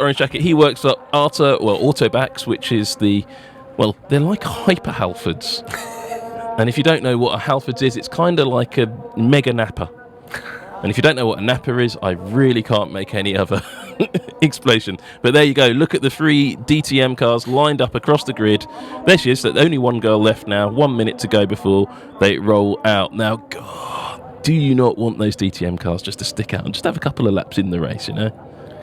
orange jacket, he works at Autobacks, which is they're like hyper Halfords. And if you don't know what a Halfords is, it's kind of like a mega napper. And if you don't know what a napper is, I really can't make any other explanation. But there you go. Look at the 3 DTM cars lined up across the grid. There she is. Only one girl left now. 1 minute to go before they roll out. Now, God, do you not want those DTM cars just to stick out and just have a couple of laps in the race, you know?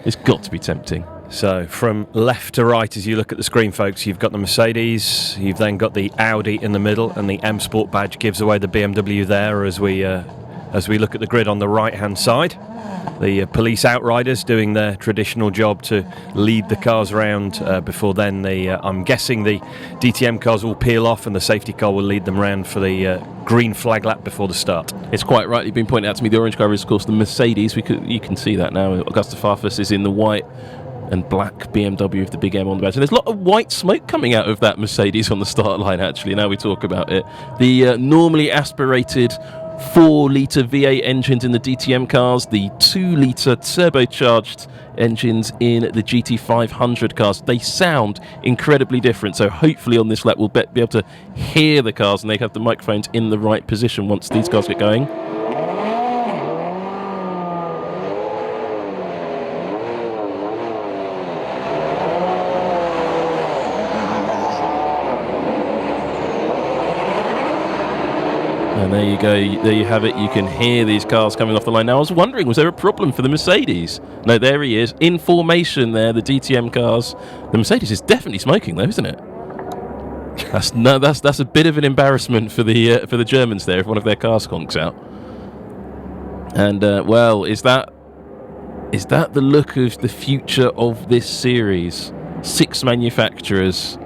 It's got to be tempting. So from left to right, as you look at the screen, folks, you've got the Mercedes, you've then got the Audi in the middle, and the M Sport badge gives away the BMW there as we look at the grid on the right-hand side. The police outriders doing their traditional job to lead the cars around before then. I'm guessing the DTM cars will peel off and the safety car will lead them around for the green flag lap before the start. It's quite rightly been pointed out to me. The orange car is, of course, the Mercedes. You can see that now. Augusta Farfus is in the white and black BMW with the big M on the badge. And there's a lot of white smoke coming out of that Mercedes on the start line, actually, now we talk about it. The normally aspirated 4-litre V8 engines in the DTM cars, the 2-litre turbocharged engines in the GT500 cars. They sound incredibly different, so hopefully on this lap we'll be able to hear the cars and they have the microphones in the right position once these cars get going. And there you go, there you have it, you can hear these cars coming off the line. Now I was wondering, was there a problem for the Mercedes? No, there he is, in formation there, the DTM cars. The Mercedes is definitely smoking though, isn't it? That's a bit of an embarrassment for the Germans there if one of their cars conks out. And well, is that the look of the future of this series? 6 manufacturers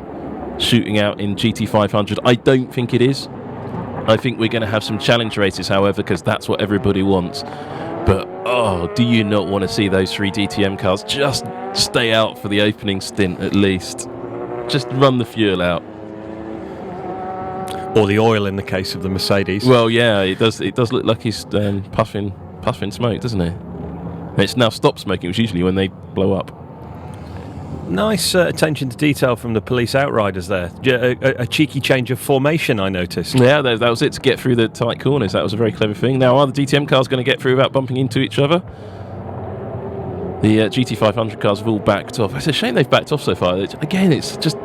shooting out in GT500? I don't think it is. I think we're going to have some challenge races, however, because that's what everybody wants. But, oh, do you not want to see those 3 DTM cars just stay out for the opening stint at least? Just run the fuel out. Or the oil in the case of the Mercedes. Well, yeah, it does look like he's puffing smoke, doesn't it? It's now stopped smoking, which is usually when they blow up. Nice attention to detail from the police outriders there. A cheeky change of formation, I noticed. Yeah, that was it, to get through the tight corners. That was a very clever thing. Now, are the DTM cars going to get through without bumping into each other? The GT500 cars have all backed off. It's a shame they've backed off so far. Again, it's just...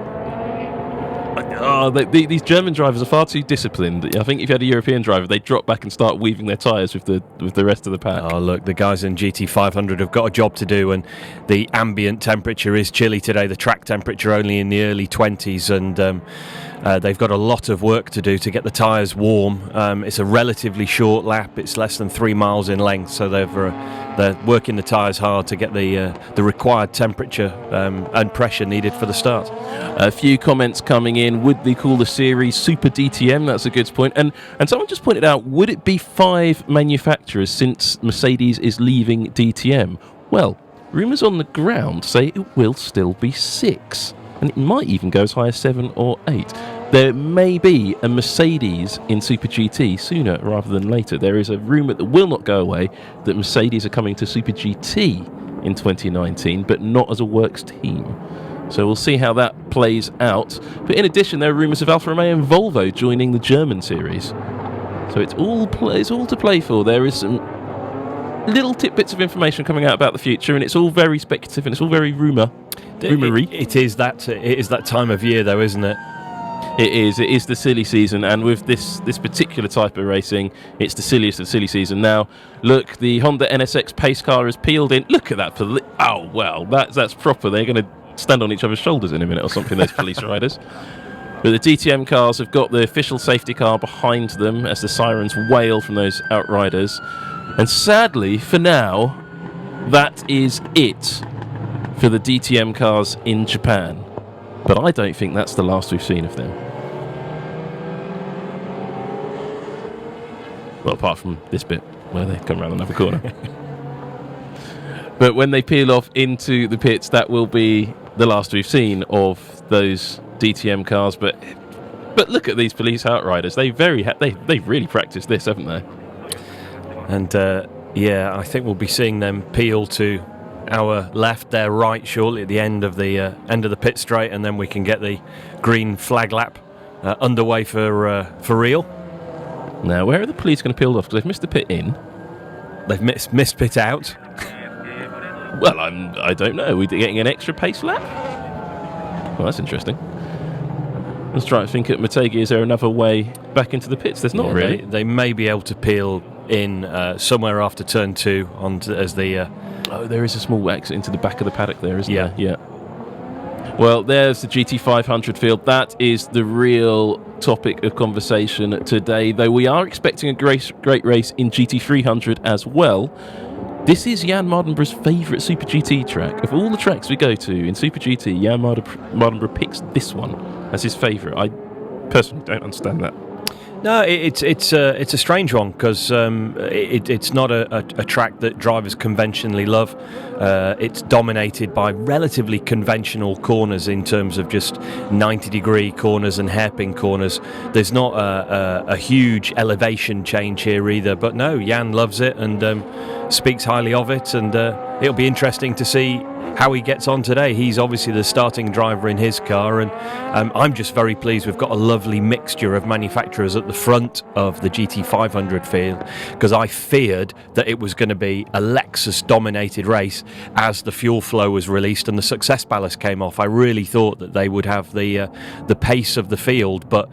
these German drivers are far too disciplined. I think if you had a European driver, they'd drop back and start weaving their tyres with the rest of the pack. Oh, look, the guys in GT500 have got a job to do, and the ambient temperature is chilly today. The track temperature only in the early 20s, and they've got a lot of work to do to get the tyres warm. It's a relatively short lap. It's less than 3 miles in length, so they're working the tyres hard to get the required temperature and pressure needed for the start. A few comments coming in. Would they call the series Super DTM? That's a good point. And someone just pointed out, would it be 5 manufacturers since Mercedes is leaving DTM? Well, rumours on the ground say it will still be 6. And it might even go as high as 7 or 8. There may be a Mercedes in Super GT sooner rather than later. There is a rumour that will not go away that Mercedes are coming to Super GT in 2019, but not as a works team. So we'll see how that plays out. But in addition, there are rumours of Alfa Romeo and Volvo joining the German series. So it's all to play for. There is some little tidbits of information coming out about the future, and it's all very speculative and it's all very rumoury. It is that time of year, though, isn't it? It is the silly season, and with this particular type of racing, it's the silliest of silly season. Now, look, the Honda NSX pace car has peeled in. Look at that! Oh well, that's proper. They're going to stand on each other's shoulders in a minute or something. Those police riders. But the DTM cars have got the official safety car behind them as the sirens wail from those outriders. And sadly, for now, that is it for the DTM cars in Japan. But I don't think that's the last we've seen of them. Well, apart from this bit where they come around another corner. But when they peel off into the pits, that will be the last we've seen of those DTM cars. But look at these police outriders. They've really practiced this, haven't they? And yeah, I think we'll be seeing them peel to our left, their right, shortly at the end of the pit straight, and then we can get the green flag lap underway for real. Now, where are the police going to peel off? Because they've missed the pit in. They've missed pit out. Well, I don't know. Are we getting an extra pace lap? Well, that's interesting. Let's try and think at Motegi. Is there another way back into the pits? There's not really. They may be able to peel in somewhere after turn 2 as the... Oh, there is a small exit into the back of the paddock there, isn't there? Yeah. Well, there's the GT500 field. That is the real topic of conversation today, though we are expecting a great race in GT300 as well. This is Jan Mardenborough's favourite Super GT track. Of all the tracks we go to in Super GT, Jan Mardenborough picks this one as his favourite. I personally don't understand that. No, it's a strange one because it's not a track that drivers conventionally love. It's dominated by relatively conventional corners in terms of just 90-degree corners and hairpin corners. There's not a huge elevation change here either. But no, Jan loves it and speaks highly of it, and it'll be interesting to see how he gets on today. He's obviously the starting driver in his car, and I'm just very pleased we've got a lovely mixture of manufacturers at the front of the GT500 field, because I feared that it was going to be a Lexus dominated race as the fuel flow was released and the success ballast came off. I really thought that they would have the pace of the field, but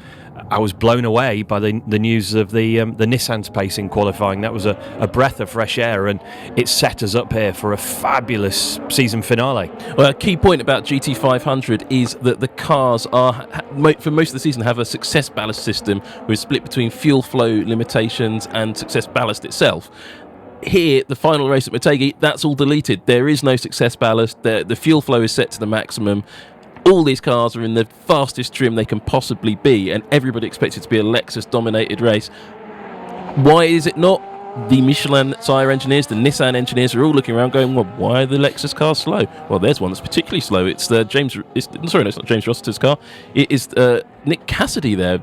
I was blown away by the news of the Nissan's pace in qualifying. That was a breath of fresh air, and it set us up here for a fabulous season finale. Well, a key point about GT500 is that the cars are, for most of the season, have a success ballast system with split between fuel flow limitations and success ballast itself. Here, the final race at Motegi, that's all deleted. There is no success ballast. The fuel flow is set to the maximum. All these cars are in the fastest trim they can possibly be, and everybody expects it to be a Lexus-dominated race. Why is it not? The Michelin tyre engineers, the Nissan engineers are all looking around going, well, why are the Lexus cars slow? Well, there's one that's particularly slow. It's it's not James Rossiter's car. It is Nick Cassidy there,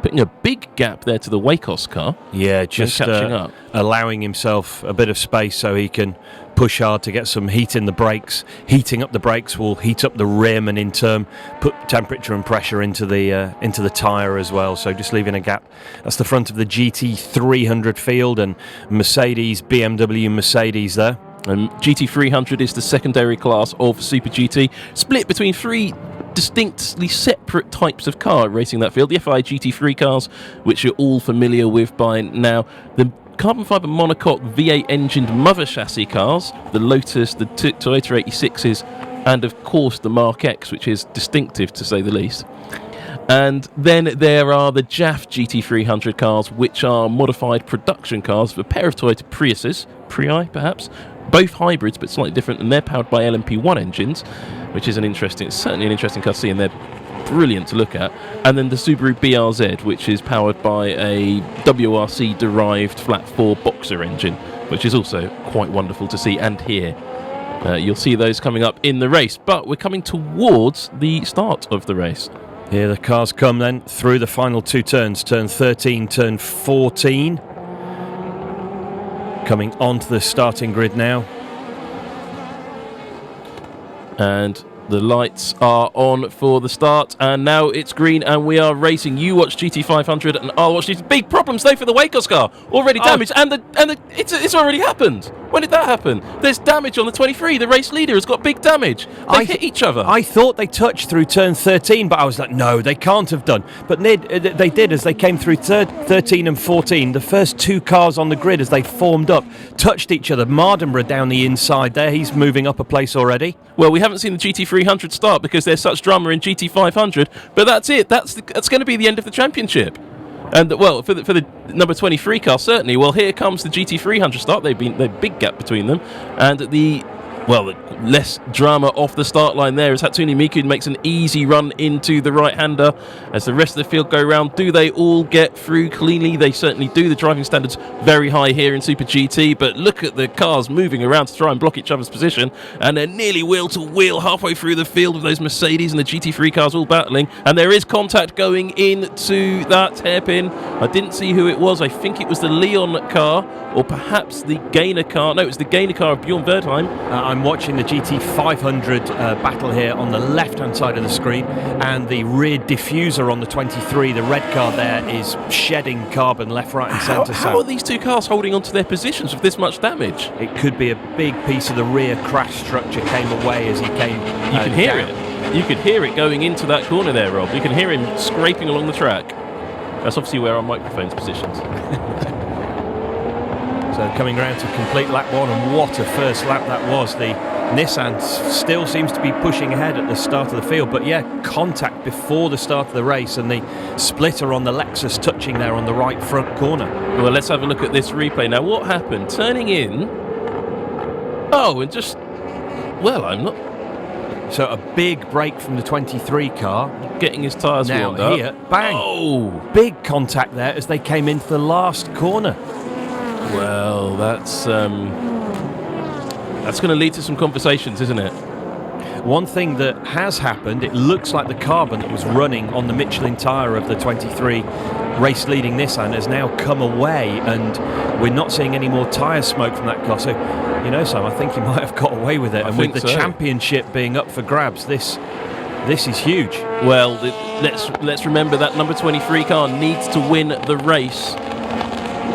putting a big gap there to the Wacos car. Yeah, just catching up, allowing himself a bit of space so he can push hard to get some heat in the brakes. Heating up the brakes will heat up the rim and in turn put temperature and pressure into the tyre as well. So just leaving a gap. That's the front of the GT300 field, and Mercedes, BMW, Mercedes there. And GT300 is the secondary class of Super GT, split between three distinctly separate types of car racing that field. The FI GT3 cars, which you're all familiar with by now. The carbon fibre monocoque V8 engined mother chassis cars, the Lotus, the Toyota 86s, and of course the Mark X, which is distinctive to say the least. And then there are the JAF GT300 cars, which are modified production cars of a pair of Toyota Priuses, Prii perhaps, both hybrids but slightly different, and they're powered by LMP1 engines, which is certainly an interesting car to see, and they're brilliant to look at. And then the Subaru BRZ, which is powered by a WRC derived flat 4 Boxer engine, which is also quite wonderful to see and hear. You'll see those coming up in the race, but we're coming towards the start of the race. Here the cars come then through the final two turns, turn 13, turn 14. Coming onto the starting grid now. And the lights are on for the start, and now it's green and we are racing. You watch GT500 and I'll watch these big problems though for the Wacos car. Already damaged, and it's already happened. When did that happen? There's damage on the 23. The race leader has got big damage. They hit each other. I thought they touched through turn 13, but I was like, no, they can't have done. But they did as they came through 13 and 14. The first two cars on the grid as they formed up touched each other. Mardenborough down the inside there. He's moving up a place already. Well, we haven't seen the GT300 start because there's such drama in GT500, but that's it. That's going to be the end of the championship. And well, for the number 23 car certainly. Well, here comes the GT300 start. They've big gap between them, and the less drama off the start line there as Hatsune Miku makes an easy run into the right-hander. As the rest of the field go round, do they all get through cleanly? They certainly do. The driving standards very high here in Super GT, but look at the cars moving around to try and block each other's position, and they're nearly wheel to wheel halfway through the field with those Mercedes and the GT3 cars all battling, and there is contact going into that hairpin. I didn't see who it was. I think it was the Leon car, or perhaps the Gainer car. No, it was the Gainer car of Bjorn Verdheim. I'm watching the GT500 battle here on the left-hand side of the screen, and the rear diffuser on the 23, the red car there, is shedding carbon left, right and centre. How are these two cars holding on to their positions with this much damage? It could be a big piece of the rear crash structure came away as he came. You can hear it. You could hear it going into that corner there, Rob. You can hear him scraping along the track. That's obviously where our microphone's positioned. So coming around to complete lap one, and what a first lap that was. The Nissan still seems to be pushing ahead at the start of the field, but yeah, contact before the start of the race, and the splitter on the Lexus touching there on the right front corner. Well, let's have a look at this replay. Now, what happened? Turning in... Oh, and just... Well, I'm not... So a big break from the 23 car. Getting his tyres warmed up. Here, bang! Oh! Big contact there as they came into the last corner. Well, that's going to lead to some conversations, isn't it? One thing that has happened, it looks like the carbon that was running on the Michelin tyre of the 23 race-leading Nissan has now come away, and we're not seeing any more tyre smoke from that car. So, you know, Sam, I think he might have got away with it. And with the championship being up for grabs, this is huge. Well, let's remember that number 23 car needs to win the race.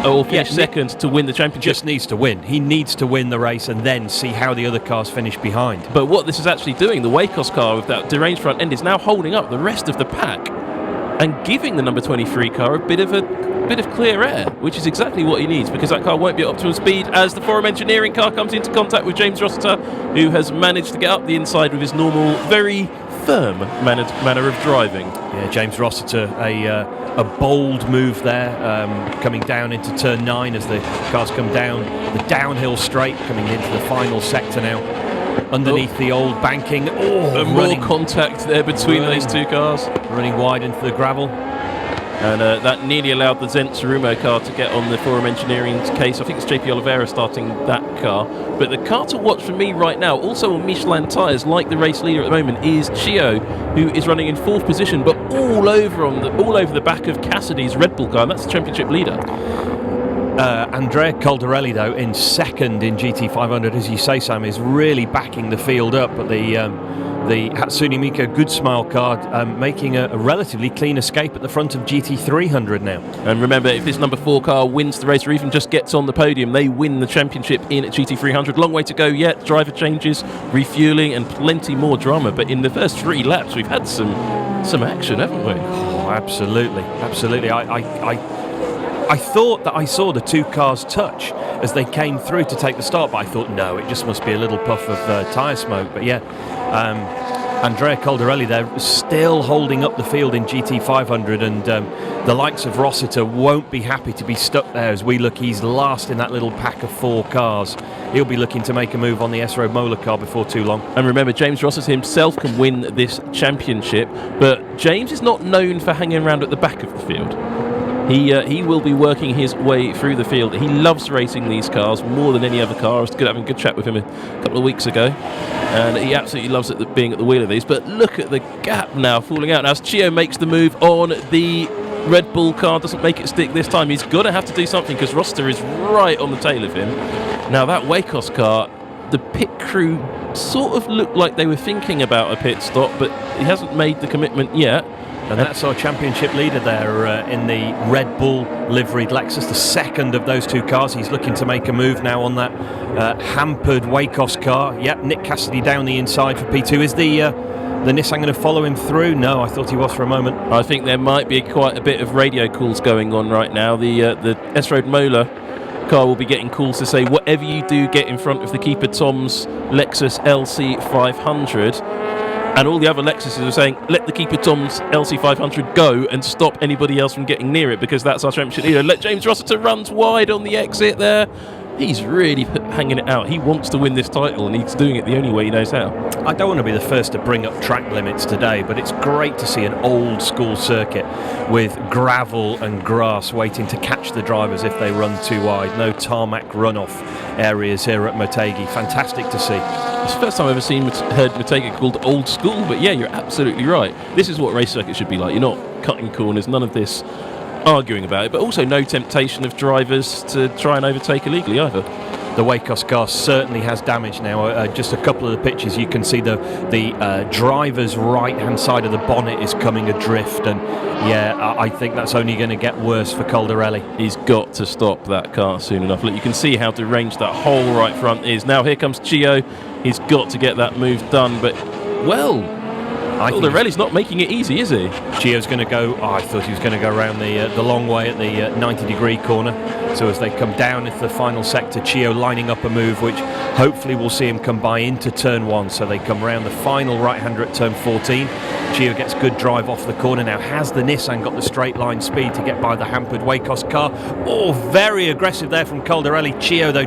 Or finish second to win the championship. Just needs to win. He needs to win the race and then see how the other cars finish behind. But what this is actually doing, the Wacos car with that deranged front end is now holding up the rest of the pack and giving the number 23 car a bit of clear air, which is exactly what he needs, because that car won't be at optimal speed as the Forum Engineering car comes into contact with James Rossiter, who has managed to get up the inside with his normal, very firm manner of driving. Yeah, James Rossiter, a bold move there, coming down into turn 9 as the cars come down the downhill straight, coming into the final sector now, underneath the old banking. More contact there between those two cars. Running wide into the gravel. And that nearly allowed the Zenz Rumo car to get on the Forum Engineering's case. I think it's JP Oliveira starting that car. But the car to watch for me right now, also on Michelin tyres, like the race leader at the moment, is Chio, who is running in 4th position, but all over the back of Cassidy's Red Bull car, and that's the championship leader. Andrea Caldarelli, though, in 2nd in GT500, as you say, Sam, is really backing the field up. But the Hatsune Miku Good Smile car making a relatively clean escape at the front of GT300 now. And remember, if this number 4 car wins the race or even just gets on the podium, they win the championship in GT300. Long way to go yet. Driver changes, refueling, and plenty more drama. But in the first 3 laps, we've had some action, haven't we? Oh, absolutely, absolutely. I thought that I saw the 2 cars touch as they came through to take the start, but I thought, no, it just must be a little puff of tyre smoke. But yeah, Andrea Caldarelli there still holding up the field in GT500, and the likes of Rossiter won't be happy to be stuck there as we look. He's last in that little pack of 4 cars. He'll be looking to make a move on the S-Road Mola car before too long. And remember, James Rossiter himself can win this championship, but James is not known for hanging around at the back of the field. He will be working his way through the field. He loves racing these cars more than any other car. I was having a good chat with him a couple of weeks ago, and he absolutely loves it being at the wheel of these. But look at the gap now falling out. Now, as Chio makes the move on the Red Bull car, doesn't make it stick this time. He's going to have to do something because Roster is right on the tail of him. Now, that Wacos car, the pit crew sort of looked like they were thinking about a pit stop, but he hasn't made the commitment yet. And that's our championship leader there in the Red Bull liveried Lexus, the 2nd of those 2 cars. He's looking to make a move now on that hampered Wacos car. Yep, Nick Cassidy down the inside for P2. Is the Nissan going to follow him through? No, I thought he was for a moment. I think there might be quite a bit of radio calls going on right now. The S-Road Mola car will be getting calls to say, whatever you do, get in front of the keeper Tom's Lexus LC500. And all the other Lexuses are saying, let the keeper Tom's LC500 go and stop anybody else from getting near it, because that's our championship leader. Let James Rossiter runs wide on the exit there. He's really hanging it out. He wants to win this title, and he's doing it the only way he knows how. I don't want to be the first to bring up track limits today, but it's great to see an old school circuit with gravel and grass waiting to catch the drivers if they run too wide. No tarmac runoff areas here at Motegi. Fantastic to see. It's the first time I've ever heard Motegi called old school, but yeah, you're absolutely right. This is what race circuits should be like. You're not cutting corners, none of this arguing about it, but also no temptation of drivers to try and overtake illegally either. the Wacos car certainly has damage now. Just a couple of the pictures, you can see the driver's right-hand side of the bonnet is coming adrift, and yeah, I think that's only going to get worse for Caldarelli. He's got to stop that car soon enough. Look, you can see how deranged that whole right front is. Now here comes Chio. He's got to get that move done, but, well, Caldarelli's not making it easy, is he? Chio's going to go, I thought he was going to go around the long way at the 90-degree corner. So as they come down into the final sector, Chio lining up a move which hopefully we'll see him come by into turn 1. So they come around the final right-hander at turn 14. Chio gets good drive off the corner. Now, has the Nissan got the straight line speed to get by the hampered Wacos car? Oh, very aggressive there from Caldarelli. Chio, though,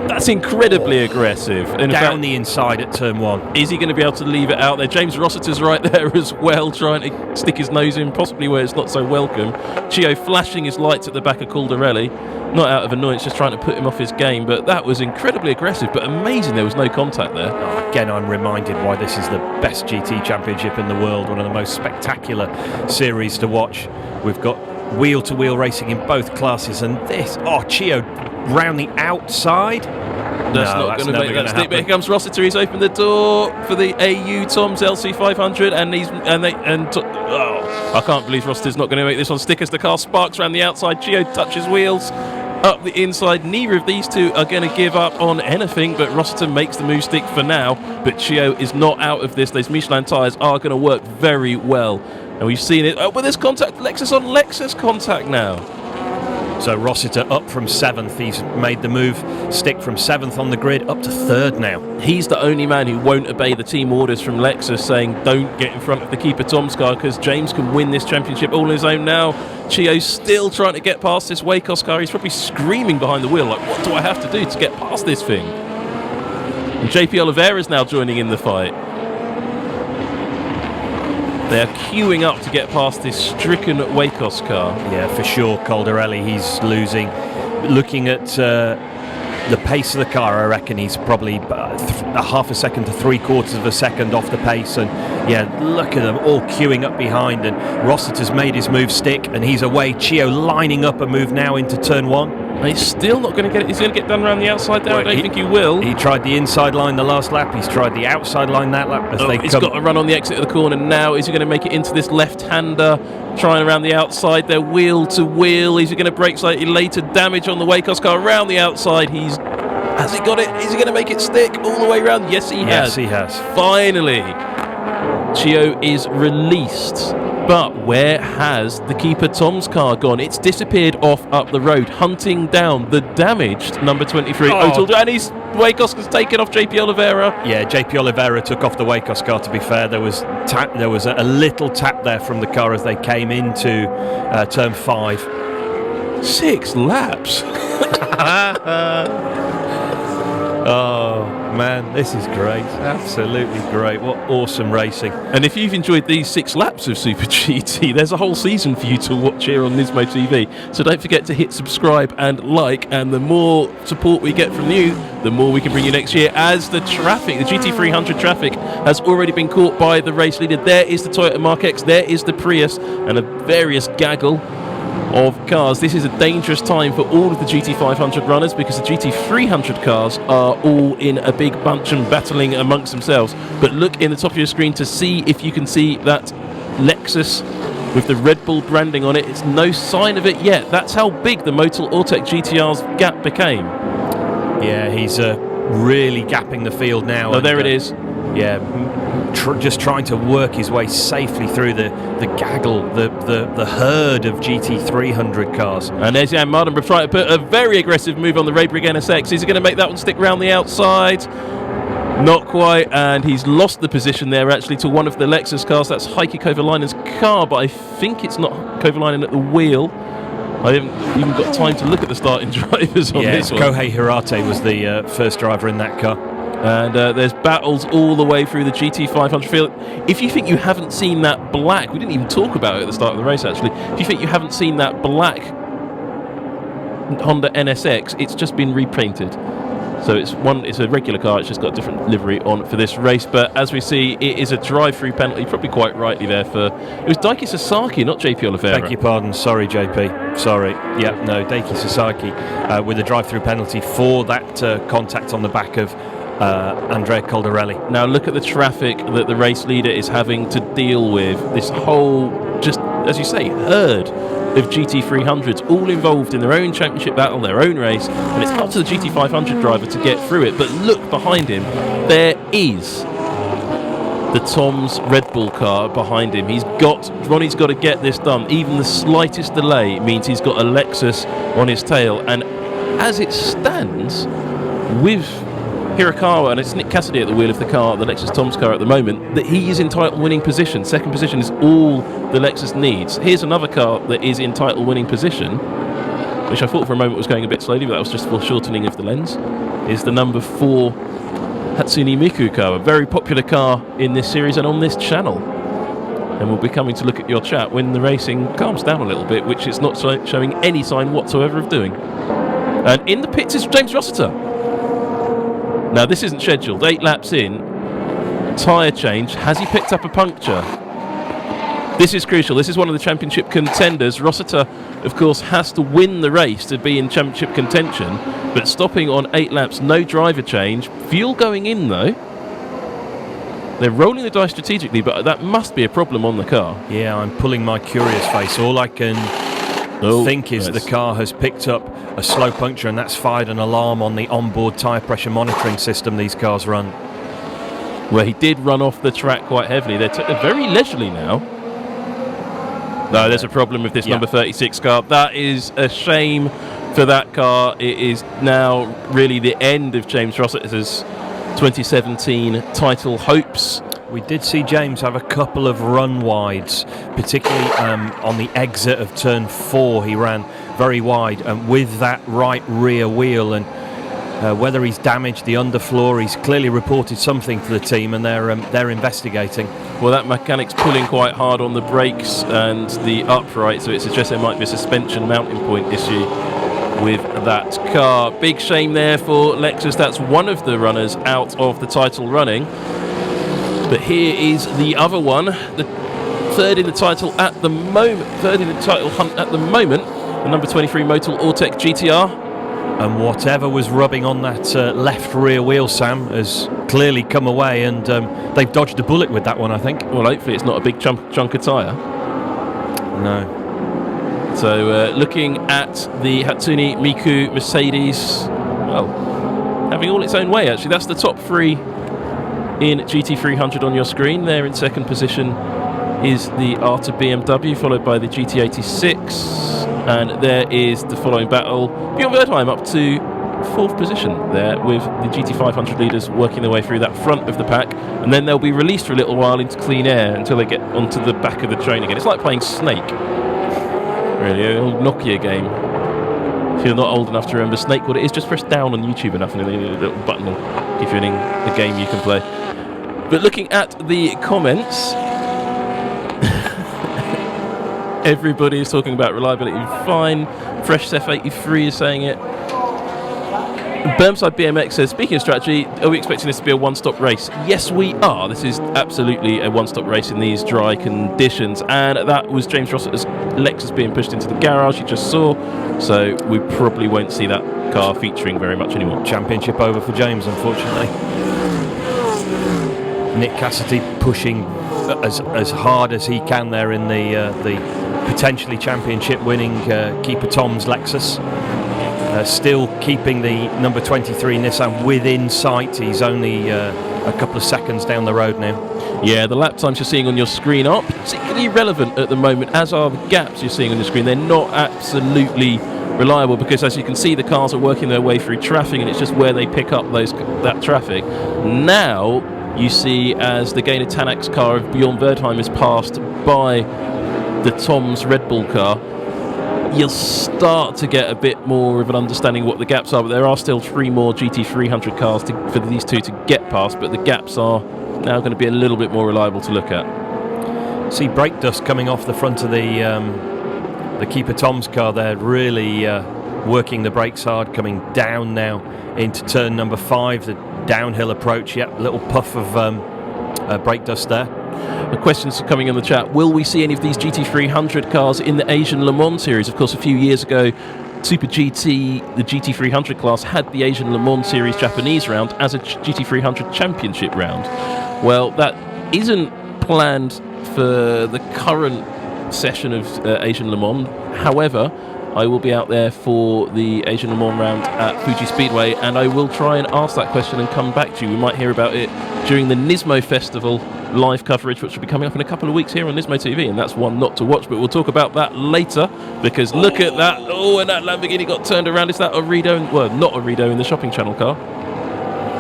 that's incredibly aggressive. And down the inside at turn 1. Is he going to be able to leave it out there? James Rossiter's right there as well, trying to stick his nose in, possibly where it's not so welcome. Chio flashing his lights at the back of Caldarelli. Not out of annoyance, just trying to put him off his game, but that was incredibly aggressive, but amazing there was no contact there. Again, I'm reminded why this is the best GT championship in the world, one of the most spectacular series to watch. We've got wheel-to-wheel racing in both classes, and this, Chio round the outside. That's not going to make that stick. But here comes Rossiter. He's opened the door for the AU Tom's LC500, and I can't believe Rossiter's not going to make this one stick as the car sparks around the outside. Chio touches wheels up the inside. Neither of these two are going to give up on anything, but Rossiter makes the move stick for now. But Chio is not out of this. Those Michelin tyres are going to work very well, and we've seen it. But there's contact, Lexus on Lexus contact now. So Rossiter up from 7th. He's made the move stick from 7th on the grid up to 3rd now. He's the only man who won't obey the team orders from Lexus saying don't get in front of the keeper Tom's car, because James can win this championship all on his own now. Chio's still trying to get past this Wacos car. He's probably screaming behind the wheel like, what do I have to do to get past this thing? And JP Oliveira's now joining in the fight. They're queuing up to get past this stricken Wacos car. Yeah, for sure, Caldarelli, he's losing. Looking at the pace of the car, I reckon he's probably a half a second to 3/4 of a second off the pace. And yeah, look at them all queuing up behind. And Rossiter's made his move stick, and he's away. Chio lining up a move now into turn 1. He's still not going to get it. He's going to get done around the outside there. I don't think he will. He tried the inside line the last lap. He's tried the outside line that lap. He's got to run on the exit of the corner now. Is he going to make it into this left-hander? Trying around the outside. They're wheel to wheel. Is he going to brake slightly later? Damage on the Wacos car around the outside. Has he got it? Is he going to make it stick all the way around? Yes, he has. Yes, he has. Finally, Chio is released. But where has the keeper Tom's car gone? It's disappeared off up the road, hunting down the damaged number 23. And Wacos has taken off JP Oliveira. Yeah, JP Oliveira took off the Wacos car, to be fair. There was a little tap there from the car as they came into turn 5. 6 laps. Oh man, this is great. Absolutely great. What awesome racing. And if you've enjoyed these 6 laps of Super GT, there's a whole season for you to watch here on Nismo TV. So don't forget to hit subscribe and like, and the more support we get from you, the more we can bring you next year. As the GT300 traffic has already been caught by the race leader. There is the Toyota Mark X, there is the Prius, and a various gaggle of cars. This is a dangerous time for all of the GT500 runners, because the GT300 cars are all in a big bunch and battling amongst themselves. But look in the top of your screen to see if you can see that Lexus with the Red Bull branding on it. It's no sign of it yet. That's how big the Motul Ortec GTR's gap became. Yeah, he's really gapping the field now. Oh, there it is. Yeah, just trying to work his way safely through the gaggle, the herd of GT300 cars. And there's Jan Mardenborough trying to put a very aggressive move on the Raybrigg NSX. Is he going to make that one stick round the outside? Not quite, and he's lost the position there actually to one of the Lexus cars. That's Heikki Kovalainen's car, but I think it's not Kovalainen at the wheel. I haven't even got time to look at the starting drivers on this one. Kohei Hirate was the first driver in that car. And there's battles all the way through the GT500 field. If you think you haven't seen that black, we didn't even talk about it at the start of the race actually, if you think you haven't seen that black Honda NSX, it's just been repainted. So it's a regular car, it's just got a different livery on for this race. But as we see, it is a drive-through penalty, probably quite rightly there for... It was Daiki Sasaki, not JP Oliveira. Beg your pardon, sorry JP, sorry. Yeah, no, Daiki Sasaki with a drive-through penalty for that contact on the back of Andrea Caldarelli. Now look at the traffic that the race leader is having to deal with. This whole, just as you say, herd of GT300s, all involved in their own championship battle, their own race, and it's up to the GT500 driver to get through it. But look behind him, there is the Tom's Red Bull car behind him. Ronnie's got to get this done. Even the slightest delay means he's got a Lexus on his tail, and as it stands, with Hirakawa, and it's Nick Cassidy at the wheel of the car, the Lexus Tom's car at the moment, that he is in title winning position. Second position is all the Lexus needs. Here's another car that is in title winning position, which I thought for a moment was going a bit slowly, but that was just for shortening of the lens, is the number 4 Hatsune Miku car, a very popular car in this series and on this channel. And we'll be coming to look at your chat when the racing calms down a little bit, which it's not showing any sign whatsoever of doing. And in the pits is James Rossiter. Now this isn't scheduled, 8 laps in, tyre change, has he picked up a puncture? This is crucial, this is one of the championship contenders. Rossiter, of course, has to win the race to be in championship contention, but stopping on 8 laps, no driver change, fuel going in though. They're rolling the dice strategically, but that must be a problem on the car. Yeah, I'm pulling my curious face. All I can think is the car has picked up a slow puncture, and that's fired an alarm on the onboard tyre pressure monitoring system these cars run. Well, he did run off the track quite heavily. They're very leisurely now. No, there's a problem with this number 36 car. That is a shame for that car. It is now really the end of James Rossiter's 2017 title hopes. We did see James have a couple of run wides, particularly on the exit of turn 4. He ran very wide with that right rear wheel, and whether he's damaged the underfloor, he's clearly reported something to the team, and they're investigating. Well, that mechanic's pulling quite hard on the brakes and the upright, so it suggests there might be a suspension mounting point issue with that car. Big shame there for Lexus. That's one of the runners out of the title running. But here is the other one, the third in the title at the moment, third in the title hunt at the moment, the number 23 Motul Ortec GT-R. And whatever was rubbing on that left rear wheel, Sam, has clearly come away, and they've dodged a bullet with that one, I think. Well, hopefully it's not a big chunk of tyre. No. So looking at the Hatsune Miku Mercedes, well, having all its own way actually. That's the top 3 in GT300 on your screen. There in second position is the R2 BMW, followed by the GT86, and there is the following battle. Bjorn Verdheim up to 4th position there, with the GT500 leaders working their way through that front of the pack, and then they'll be released for a little while into clean air until they get onto the back of the train again. It's like playing Snake, really, an old Nokia game. If you're not old enough to remember Snake, what it is, just press down on YouTube enough and a little button will give you the game you can play. But looking at the comments, everybody is talking about reliability fine. Fresh F83 is saying it. Bermside BMX says, speaking of strategy, are we expecting this to be a one-stop race? Yes, we are. This is absolutely a one-stop race in these dry conditions, and that was James Rossiter's Lexus being pushed into the garage you just saw, so we probably won't see that car featuring very much anymore. Championship over for James, unfortunately. Nick Cassidy pushing as hard as he can there in the potentially championship winning Keeper Tom's Lexus. Still keeping the number 23 Nissan within sight. He's only a couple of seconds down the road now. Yeah, the lap times you're seeing on your screen are particularly relevant at the moment, as are the gaps you're seeing on your screen. They're not absolutely reliable because, as you can see, the cars are working their way through traffic, and it's just where they pick up that traffic. Now you see, as the Gainer Tanak's car of Bjorn Verdheim is passed by the Tom's Red Bull car, you'll start to get a bit more of an understanding what the gaps are, but there are still 3 more GT300 cars for these two to get past, but the gaps are now going to be a little bit more reliable to look at. See brake dust coming off the front of the Keeper Tom's car there, really working the brakes hard, coming down now into turn number 5, the downhill approach. Yep, little puff of brake dust there. The questions are coming in the chat. Will we see any of these GT300 cars in the Asian Le Mans series? Of course, a few years ago, SuperGT, the GT300 class, had the Asian Le Mans series Japanese round as a GT300 championship round. Well, that isn't planned for the current session of Asian Le Mans. However, I will be out there for the Asian Le Mans round at Fuji Speedway, and I will try and ask that question and come back to you. We might hear about it during the NISMO Festival live coverage, which will be coming up in a couple of weeks here on Nismo.TV, and that's one not to watch, but we'll talk about that later, because look at that. Oh, and that Lamborghini got turned around. Is that Orido? Well, not Orido in the shopping channel car.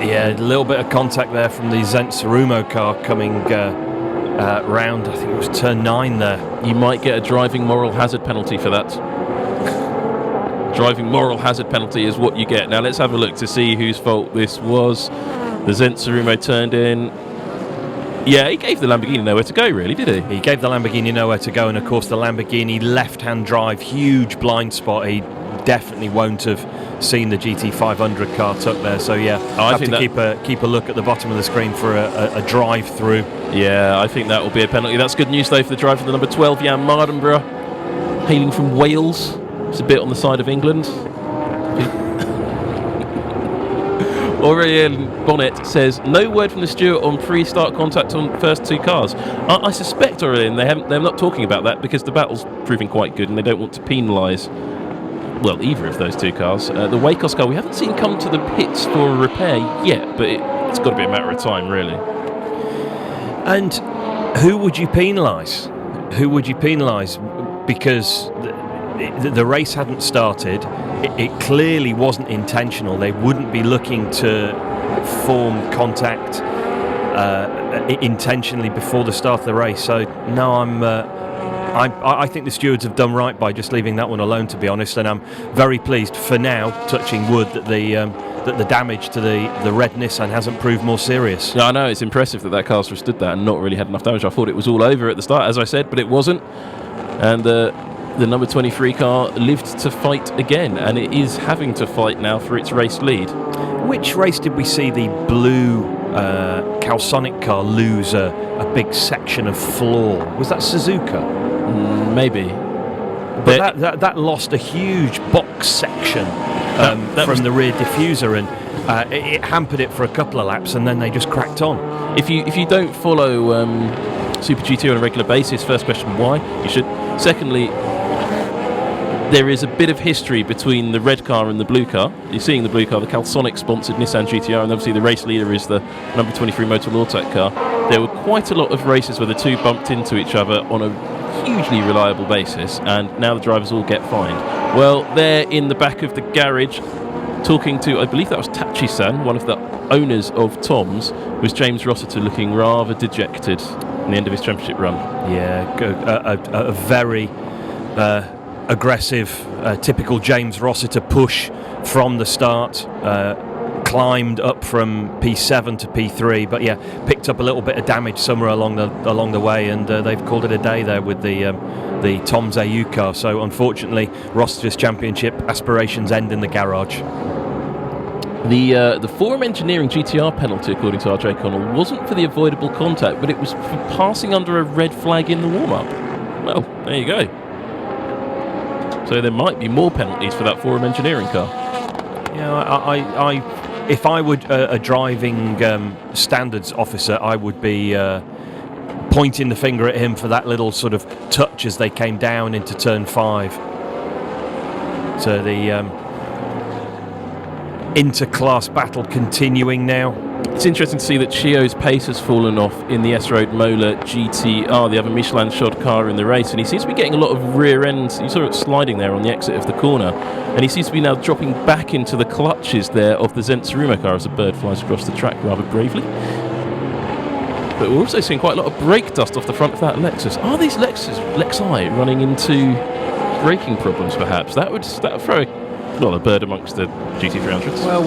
Yeah, a little bit of contact there from the Zensarumo car coming round. I think it was turn 9 there. You might get a driving moral hazard penalty for that. Driving moral hazard penalty is what you get. Now let's have a look to see whose fault this was. The Zensarumo turned in. Yeah, he gave the Lamborghini nowhere to go, really, did he? He gave the Lamborghini nowhere to go, and of course the Lamborghini left-hand drive, huge blind spot. He definitely won't have seen the GT500 car tucked there. So yeah, I have to keep a look at the bottom of the screen for a drive-through. Yeah, I think that will be a penalty. That's good news though for the driver, the number 12, Jan Mardenborough, hailing from Wales. It's a bit on the side of England. Aurélien Bonnet says, no word from the steward on pre-start contact on the first 2 cars. I suspect, Aurélien, they're not talking about that because the battle's proving quite good and they don't want to penalise, well, either of those 2 cars. The Wacos car we haven't seen come to the pits for a repair yet, but it's got to be a matter of time, really. And who would you penalise? Who would you penalise? Because the race hadn't started. It clearly wasn't intentional. They wouldn't be looking to form contact intentionally before the start of the race. So no, I think the stewards have done right by just leaving that one alone, to be honest. And I'm very pleased for now, touching wood, that the damage to the red Nissan hasn't proved more serious. Yeah, I know, it's impressive that car's withstood that and not really had enough damage. I thought it was all over at the start, as I said, but it wasn't. And the number 23 car lived to fight again, and it is having to fight now for its race lead. Which race did we see the blue Calsonic car lose a big section of floor? Was that Suzuka? Maybe. But that lost a huge box section from the rear diffuser, and it hampered it for a couple of laps, and then they just cracked on. If you don't follow Super GT on a regular basis, first question, why? You should. Secondly, there is a bit of history between the red car and the blue car. You're seeing the blue car, the Calsonic sponsored Nissan GT-R, and obviously the race leader is the number 23 Motor Lawtech car. There were quite a lot of races where the two bumped into each other on a hugely reliable basis, and now the drivers all get fined. Well, they're in the back of the garage talking to, I believe that was Tachi-san, one of the owners of Tom's, was James Rossiter, looking rather dejected in the end of his championship run. Yeah, a very aggressive, typical James Rossiter push from the start, climbed up from P7 to P3, but yeah, picked up a little bit of damage somewhere along the way, and they've called it a day there with the Tom's AU car. So unfortunately, Rossiter's championship aspirations end in the garage. The Forum Engineering GT-R penalty, according to RJ Connell, wasn't for the avoidable contact, but it was for passing under a red flag in the warm-up. Well, there you go. So there might be more penalties for that Forum Engineering car. Yeah, if I were a driving standards officer, I would be pointing the finger at him for that little sort of touch as they came down into turn 5. So the inter-class battle continuing now. It's interesting to see that Chio's pace has fallen off in the S-Road Mola GT-R, the other Michelin-shod car in the race, and he seems to be getting a lot of rear ends. You saw it sliding there on the exit of the corner, and he seems to be now dropping back into the clutches there of the Zensarumo car as a bird flies across the track rather bravely. But we're also seeing quite a lot of brake dust off the front of that Lexus. Are these Lexi running into braking problems, perhaps? That would throw well, a bird amongst the GT300s. Well,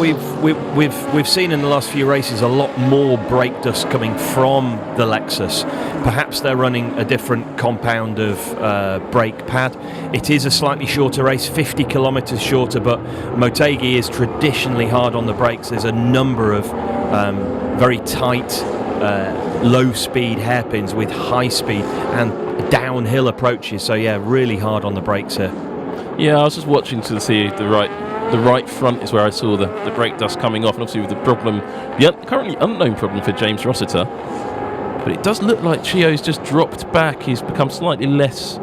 we've seen in the last few races a lot more brake dust coming from the Lexus. Perhaps they're running a different compound of brake pad. It is a slightly shorter race, 50 kilometres shorter, but Motegi is traditionally hard on the brakes. There's a number of very tight, low-speed hairpins with high-speed and downhill approaches. So yeah, really hard on the brakes here. Yeah, I was just watching to see the right front is where I saw the brake dust coming off, and obviously with the problem, the currently unknown problem for James Rossiter. But it does look like Chio's just dropped back. He's become slightly less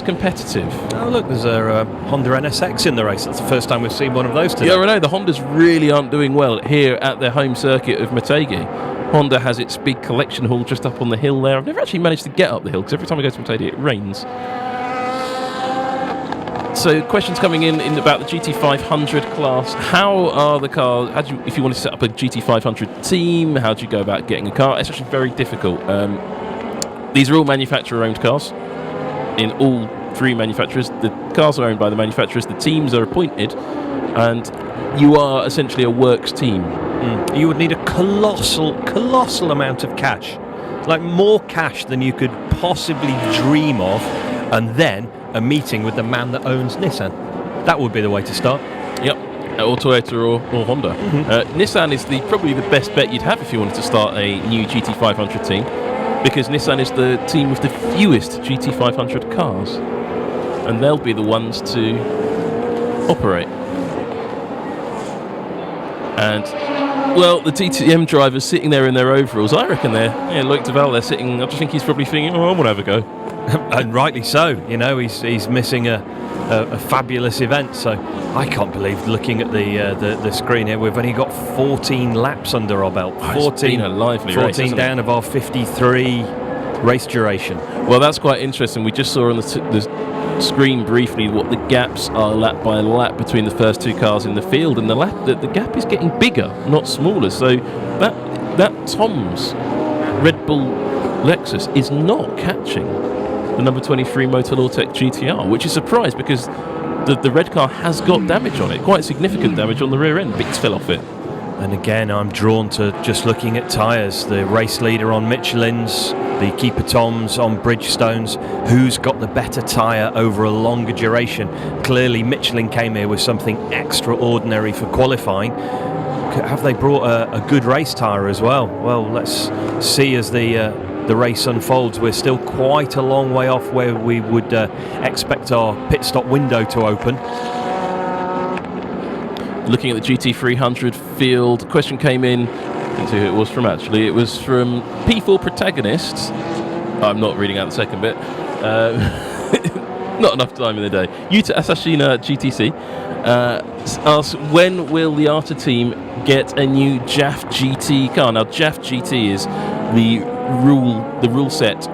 competitive. Oh look, there's a Honda NSX in the race. That's the first time we've seen one of those today. Yeah, I know, the Hondas really aren't doing well here at their home circuit of Motegi. Honda has its big collection hall just up on the hill there. I've never actually managed to get up the hill because every time I go to Motegi it rains. So questions coming in about the GT500 class. How are the cars, if you want to set up a GT500 team, how do you go about getting a car? It's actually very difficult. These are all manufacturer-owned cars. In all three manufacturers, the cars are owned by the manufacturers, the teams are appointed, and you are essentially a works team. You would need a colossal amount of cash. Like more cash than you could possibly dream of, and then a meeting with the man that owns Nissan. That would be the way to start. Yep, or Toyota or Honda. Nissan is probably the best bet you'd have if you wanted to start a new GT500 team, because Nissan is the team with the fewest GT500 cars, and they'll be the ones to operate. And well, the DTM drivers sitting there in their overalls, I reckon Loic Duval, they're sitting, I just think he's probably thinking, I want to have a go. And rightly so, he's missing a fabulous event. So I can't believe, looking at the screen here, we've only got 14 laps under our belt. 14, it's been a lively race, 14 down of our 53 race duration. Well, that's quite interesting. We just saw on the screen briefly what the gaps are lap by lap between the first two cars in the field, and the gap is getting bigger, not smaller. So that Tom's Red Bull Lexus is not catching the number 23 Motor-Lawtech GT-R, which is a surprise because the red car has got damage on it, quite significant damage on the rear end. Bits fell off it. And again, I'm drawn to just looking at tyres. The race leader on Michelin's, the Keeper Toms on Bridgestones. Who's got the better tyre over a longer duration? Clearly, Michelin came here with something extraordinary for qualifying. Have they brought a good race tyre as well? Well, let's see as the race unfolds. We're still quite a long way off where we would expect our pit stop window to open. Looking at the GT300 field, a question came in. Let's see who it was from actually. It was from P4 Protagonists. I'm not reading out the second bit. Not enough time in the day. Yuta Asashina GTC asks, when will the ARTA team get a new JAF GT car? Now, JAF GT is the rule set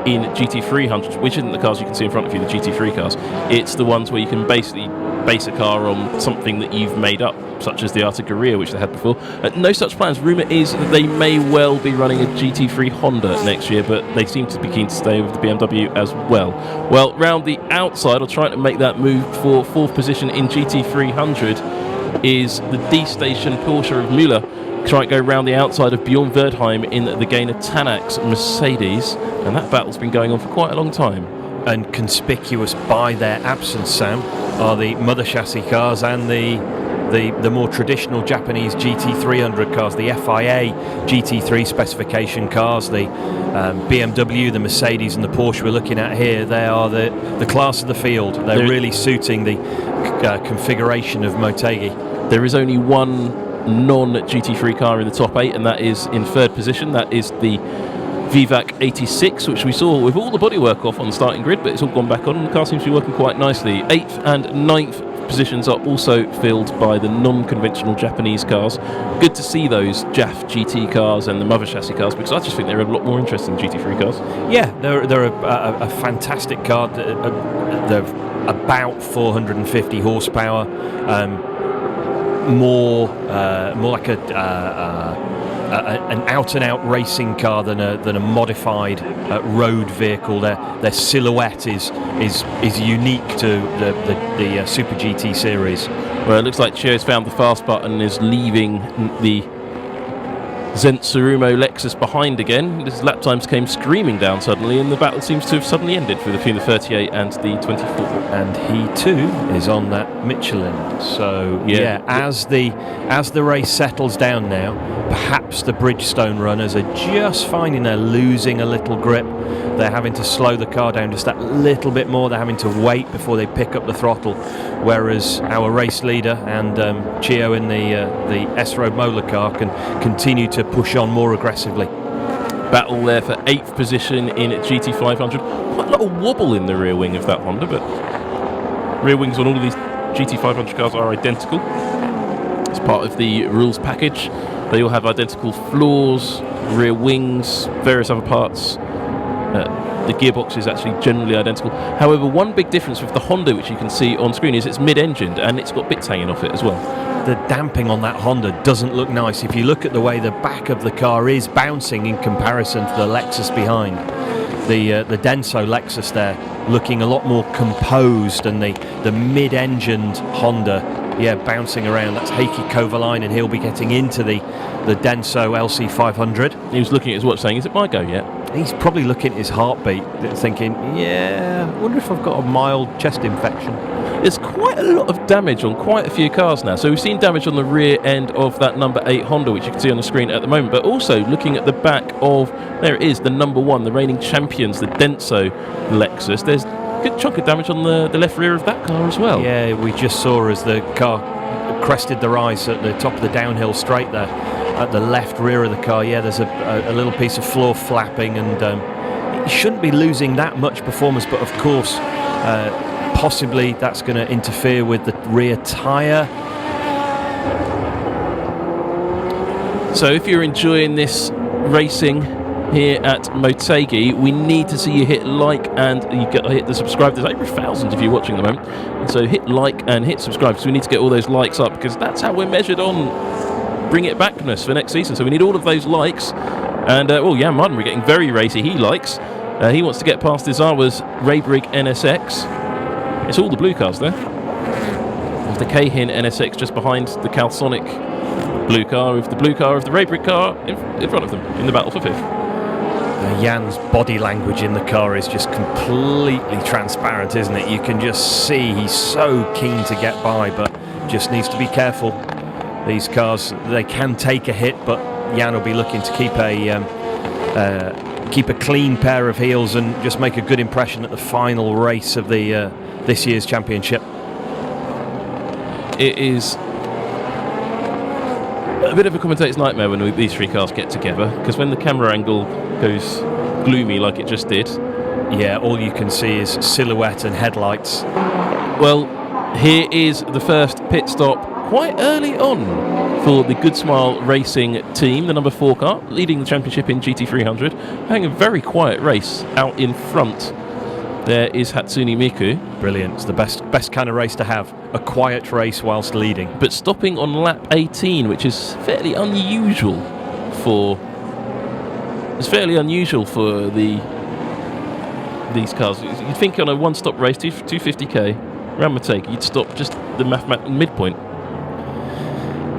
in GT300s, which isn't the cars you can see in front of you, the GT3 cars. It's the ones where you can basically base a car on something that you've made up, such as the Arta Guerrilla, which they had before. No such plans. Rumour is that they may well be running a GT3 Honda next year, but they seem to be keen to stay with the BMW as well. Well, round the outside, or trying to make that move for fourth position in GT300, is the D-Station Porsche of Müller, trying to go round the outside of Bjorn Verdheim in the Gainer Tanak's Mercedes, and that battle's been going on for quite a long time. And conspicuous by their absence, Sam, are the mother chassis cars and the more traditional Japanese GT300 cars, the FIA GT3 specification cars, the BMW, the Mercedes and the Porsche we're looking at here. They are the class of the field. They're really suiting the configuration of Motegi. There is only one non-GT3 car in the top 8, and that is in third position. That is the Vivac 86, which we saw with all the bodywork off on the starting grid, but it's all gone back on, and the car seems to be working quite nicely. 8th and 9th positions are also filled by the non-conventional Japanese cars. Good to see those JAF GT cars and the mother chassis cars, because I just think they're a lot more interesting than GT3 cars. Yeah, they're a fantastic car. They're about 450 horsepower. More like a an out-and-out racing car than a modified road vehicle. Their silhouette is unique to the Super GT series. Well, it looks like Chio's found the fast button and is leaving the Zensurumo Lexus behind again. His lap times came screaming down suddenly, and the battle seems to have suddenly ended between the 38 and the 24. And he too is on that Michelin. So yeah, as the race settles down now, perhaps the Bridgestone runners are just finding they're losing a little grip. They're having to slow the car down just that little bit more. They're having to wait before they pick up the throttle. Whereas our race leader and Chio in the S-Road Mola car can continue to push on more aggressively. Battle there for 8th position in GT500. Quite a lot of wobble in the rear wing of that Honda, but rear wings on all of these GT500 cars are identical. It's part of the rules package. They all have identical floors, rear wings, various other parts. The gearbox is actually generally identical. However, one big difference with the Honda, which you can see on screen, is it's mid-engined and it's got bits hanging off it as well. The damping on that Honda doesn't look nice. If you look at the way the back of the car is bouncing in comparison to the Lexus behind, the Denso Lexus there looking a lot more composed, and the mid-engined Honda, bouncing around. That's Heikki Kovalainen, and he'll be getting into the Denso LC500. He was looking at his watch saying, is it my go yet? He's probably looking at his heartbeat thinking, I wonder if I've got a mild chest infection. There's quite a lot of damage on quite a few cars now. So we've seen damage on the rear end of that number 8 Honda, which you can see on the screen at the moment, but also looking at the back of, there it is, the number 1, the reigning champions, the Denso Lexus. There's a good chunk of damage on the left rear of that car as well. Yeah, we just saw as the car crested the rise at the top of the downhill straight there, at the left rear of the car. Yeah, there's a little piece of floor flapping, and it shouldn't be losing that much performance, but of course, possibly that's going to interfere with the rear tyre. So if you're enjoying this racing here at Motegi, we need to see you hit like, and you got to hit the subscribe. There's over 1,000 if you're watching at the moment. And so hit like and hit subscribe, because we need to get all those likes up, because that's how we're measured on Bring It Backness for next season. So we need all of those likes. And Jan Martin, we're getting very racy. He likes. He wants to get past Izawa's Raybrig NSX. It's all the blue cars there. There's the Keihin NSX just behind the Calsonic blue car, with the blue car of the Raybrig car in front of them in the battle for 5th. Jan's body language in the car is just completely transparent, isn't it? You can just see he's so keen to get by, but just needs to be careful. These cars, they can take a hit, but Jan will be looking to keep a clean pair of heels and just make a good impression at the final race of the this year's championship. It is a bit of a commentator's nightmare when these 3 cars get together, because when the camera angle goes gloomy like it just did, all you can see is silhouette and headlights. Well, here is the first pit stop quite early on for the Good Smile Racing team, the number 4 car, leading the championship in GT300, having a very quiet race out in front. There is Hatsune Miku. Brilliant. It's the best kind of race to have. A quiet race whilst leading. But stopping on lap 18, which is fairly unusual for... It's fairly unusual for these cars. You'd think on a one-stop race, 250k, around Motegi, you'd stop just the mathematical midpoint.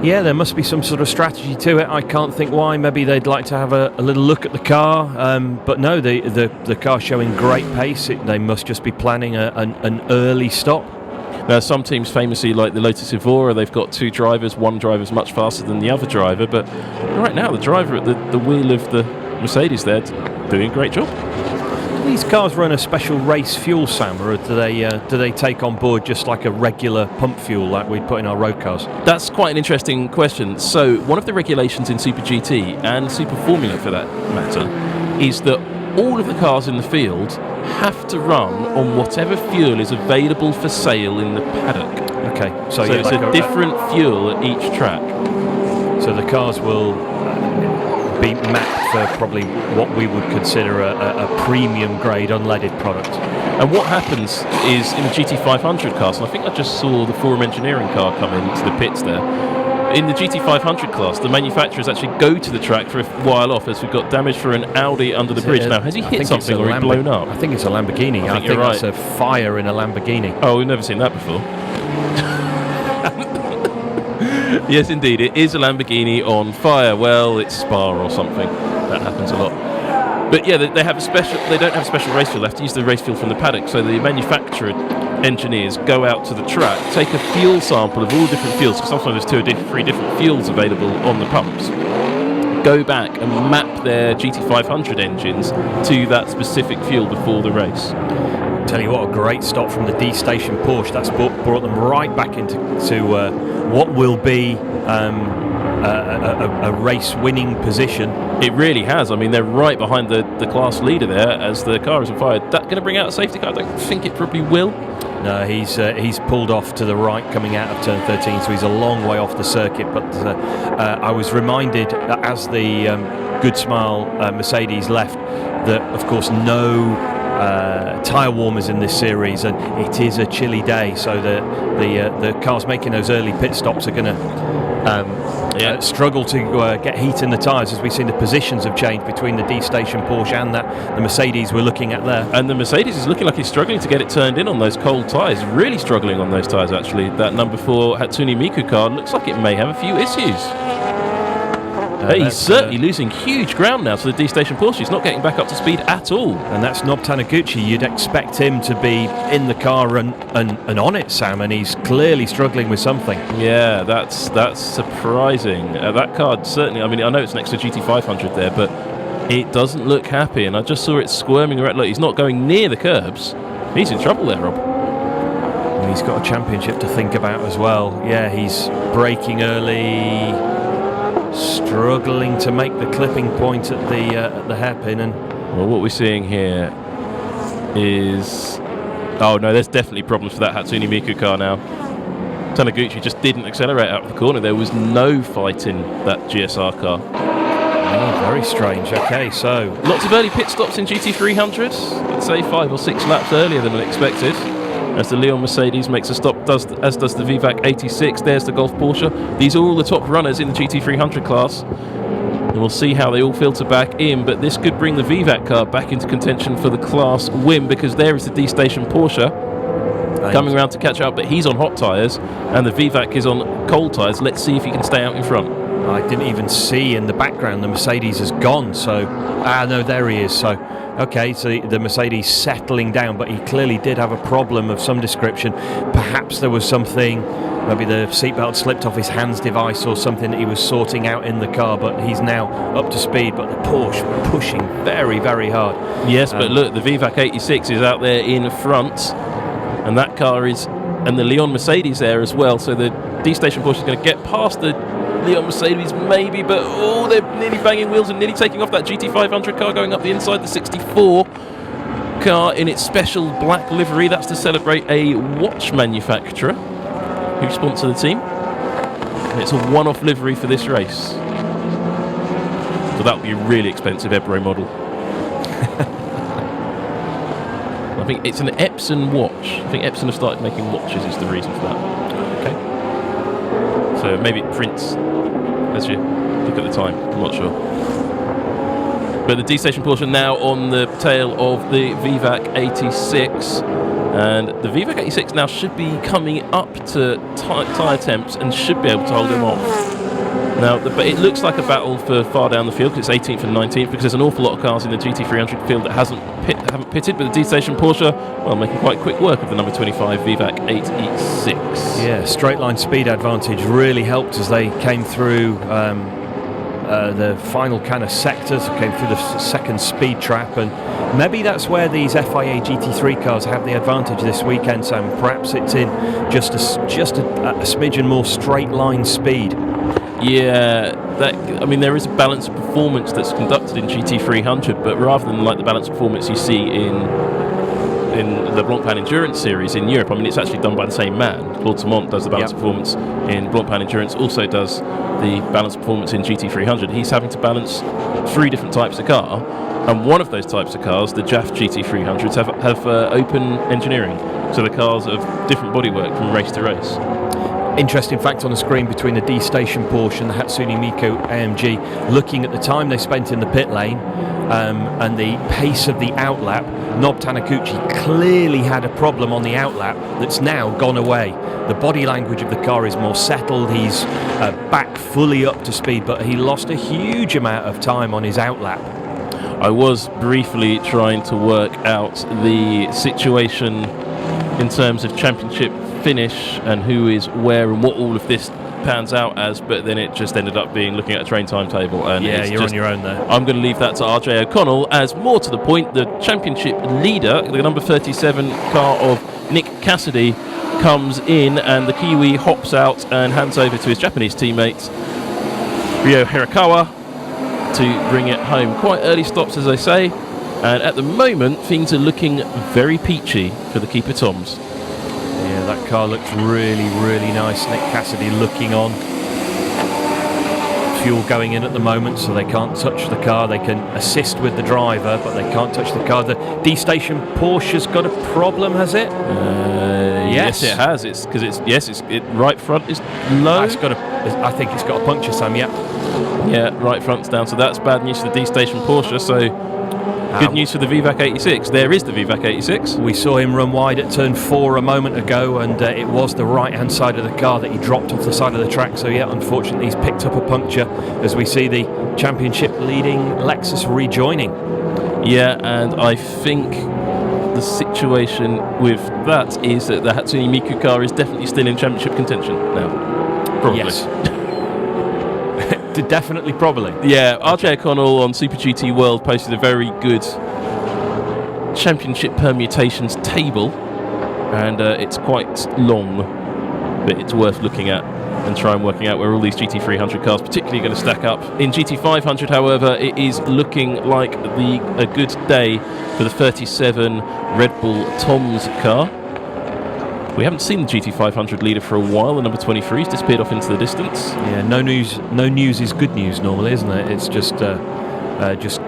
Yeah, there must be some sort of strategy to it. I can't think why. Maybe they'd like to have a little look at the car. But no, the car's showing great pace. They must just be planning an early stop. Now, some teams famously, like the Lotus Evora, they've got 2 drivers. One driver's much faster than the other driver. But right now, the driver at the wheel of the Mercedes there doing a great job. Do these cars run a special race fuel, Sam, or do they take on board just like a regular pump fuel like we put in our road cars? That's quite an interesting question. So one of the regulations in Super GT and Super Formula for that matter is that all of the cars in the field have to run on whatever fuel is available for sale in the paddock. Okay, so it's like a different fuel at each track. So the cars will be mapped for probably what we would consider a premium grade unleaded product. And what happens is in the GT500 cars, and I think I just saw the Forum Engineering car come into the pits there, in the GT500 class, the manufacturers actually go to the track for a while off, as we've got damage for an Audi under the bridge. Now, has he hit something or he blown up? I think it's a Lamborghini. I think you're right. That's a fire in a Lamborghini. Oh, we've never seen that before. Yes, indeed, it is a Lamborghini on fire. Well, it's Spa or something. That happens a lot. But yeah, they have a special. They don't have a special race field. They have to use the race field from the paddock. So the manufacturer engineers go out to the track, take a fuel sample of all different fuels, because sometimes there's 2 or 3 different fuels available on the pumps. Go back and map their GT500 engines to that specific fuel before the race. Tell you what, a great stop from the D station Porsche. That's brought them right back into what will be a race-winning position. It really has. I mean, they're right behind the class leader there as the car is on fire. That going to bring out a safety car? I don't think it probably will. No, he's pulled off to the right coming out of turn 13, so he's a long way off the circuit. But I was reminded as the Good Smile Mercedes left that, of course, no tyre warmers in this series, and it is a chilly day, so the cars making those early pit stops are going to struggle to get heat in the tyres, as we've seen the positions have changed between the D station Porsche and the Mercedes we're looking at there. And the Mercedes is looking like he's struggling to get it turned in on those cold tyres, really struggling on those tyres actually. That number 4 Hatsune Miku car looks like it may have a few issues. He's certainly losing huge ground now to the D station Porsche. He's not getting back up to speed at all. And that's Nob Taniguchi. You'd expect him to be in the car and on it, Sam, and he's clearly struggling with something. Yeah, that's surprising. That car certainly, I mean, I know it's next to GT500 there, but it doesn't look happy, and I just saw it squirming around. Look, he's not going near the curbs. He's in trouble there, Rob. And he's got a championship to think about as well. Yeah, he's braking early, struggling to make the clipping point at the hairpin. And well, what we're seeing here is, oh no, there's definitely problems for that Hatsune Miku car now. Taniguchi just didn't accelerate out of the corner. There was no fight in that GSR car. Oh, very strange. Okay, so lots of early pit stops in GT300. Let's say 5 or 6 laps earlier than expected, as the Leon Mercedes makes a stop, as does the VVAC 86. There's the Golf Porsche. These are all the top runners in the GT300 class, and we'll see how they all filter back in. But this could bring the VVAC car back into contention for the class win, because there is the D station Porsche coming around to catch up, but he's on hot tyres and the VVAC is on cold tyres. Let's see if he can stay out in front. I didn't even see in the background the Mercedes has gone, so no, there he is. So okay, so the Mercedes settling down, but he clearly did have a problem of some description. Perhaps there was something, maybe the seatbelt slipped off his hands device or something that he was sorting out in the car, but he's now up to speed. But the Porsche pushing very, very hard. Yes, but look, the VVAC 86 is out there in front, and that car is, and the Leon Mercedes there as well, so the D-Station Porsche is going to get past the Leon Mercedes maybe, but oh, they're nearly banging wheels and nearly taking off that GT500 car going up the inside. The 64 car in its special black livery, that's to celebrate a watch manufacturer who sponsor the team, and it's a one-off livery for this race, so that would be a really expensive Ebro model. I think it's an Epson watch. I think Epson have started making watches is the reason for that. Okay. So maybe it prints as you look at the time. I'm not sure. But the D-Station Porsche now on the tail of the VVAC 86. And the VVAC 86 now should be coming up to tyre temps and should be able to hold him off. Now, but it looks like a battle for far down the field, because it's 18th and 19th, because there's an awful lot of cars in the GT300 field that haven't pitted, but the D-Station Porsche, well, making quite quick work of the number 25 VVAC 86. Yeah, straight line speed advantage really helped as they came through the final kind of sectors, came through the second speed trap, and maybe that's where these FIA GT3 cars have the advantage this weekend, Sam. Perhaps it's in just a smidgen more straight line speed. Yeah, I mean, there is a balance of performance that's conducted in GT300, but rather than like the balance of performance you see in the Blancpain Endurance Series in Europe, I mean, it's actually done by the same man. Claude Simont does the balance of performance in Blancpain Endurance, also does the balance of performance in GT300. He's having to balance 3 different types of car, and one of those types of cars, the JAF GT300s, have open engineering, so the cars have different bodywork from race to race. Interesting fact on the screen between the D-Station Porsche and the Hatsune Miku AMG, looking at the time they spent in the pit lane and the pace of the outlap. Nob Taniguchi clearly had a problem on the outlap that's now gone away. The body language of the car is more settled, he's back fully up to speed, but he lost a huge amount of time on his outlap. I was briefly trying to work out the situation in terms of championship finish and who is where and what all of this pans out as, but then it just ended up being looking at a train timetable, and yeah, you're on your own there. I'm going to leave that to RJ O'Connell. As more to the point, the championship leader, the number 37 car of Nick Cassidy, comes in, and the Kiwi hops out and hands over to his Japanese teammate Ryo Hirakawa to bring it home. Quite early stops, as I say, and at the moment things are looking very peachy for the Keeper Toms. Yeah, that car looks really, really nice. Nick Cassidy looking on. Fuel going in at the moment, so they can't touch the car. They can assist with the driver, but they can't touch the car. The D-Station Porsche's got a problem, has it? Yes, it has. It's because it's right front is low. I think it's got a puncture, Sam. Yeah. Yeah, right front's down. So that's bad news for the D-Station Porsche. So. Good news for the VVAC 86. There is the VVAC 86. We saw him run wide at turn 4 a moment ago, and it was the right-hand side of the car that he dropped off the side of the track. So yeah, unfortunately, he's picked up a puncture as we see the championship-leading Lexus rejoining. Yeah, and I think the situation with that is that the Hatsune Miku car is definitely still in championship contention now. Probably. Yes. Definitely, probably. Yeah, RJ O'Connell on Super GT World posted a very good championship permutations table, and it's quite long, but it's worth looking at and try and working out where all these GT300 cars particularly going to stack up. In GT500, however, it is looking like a good day for the 37 Red Bull Toms car. We haven't seen the GT500 leader for a while. The number 23's disappeared off into the distance. Yeah, no news is good news normally, isn't it? It's just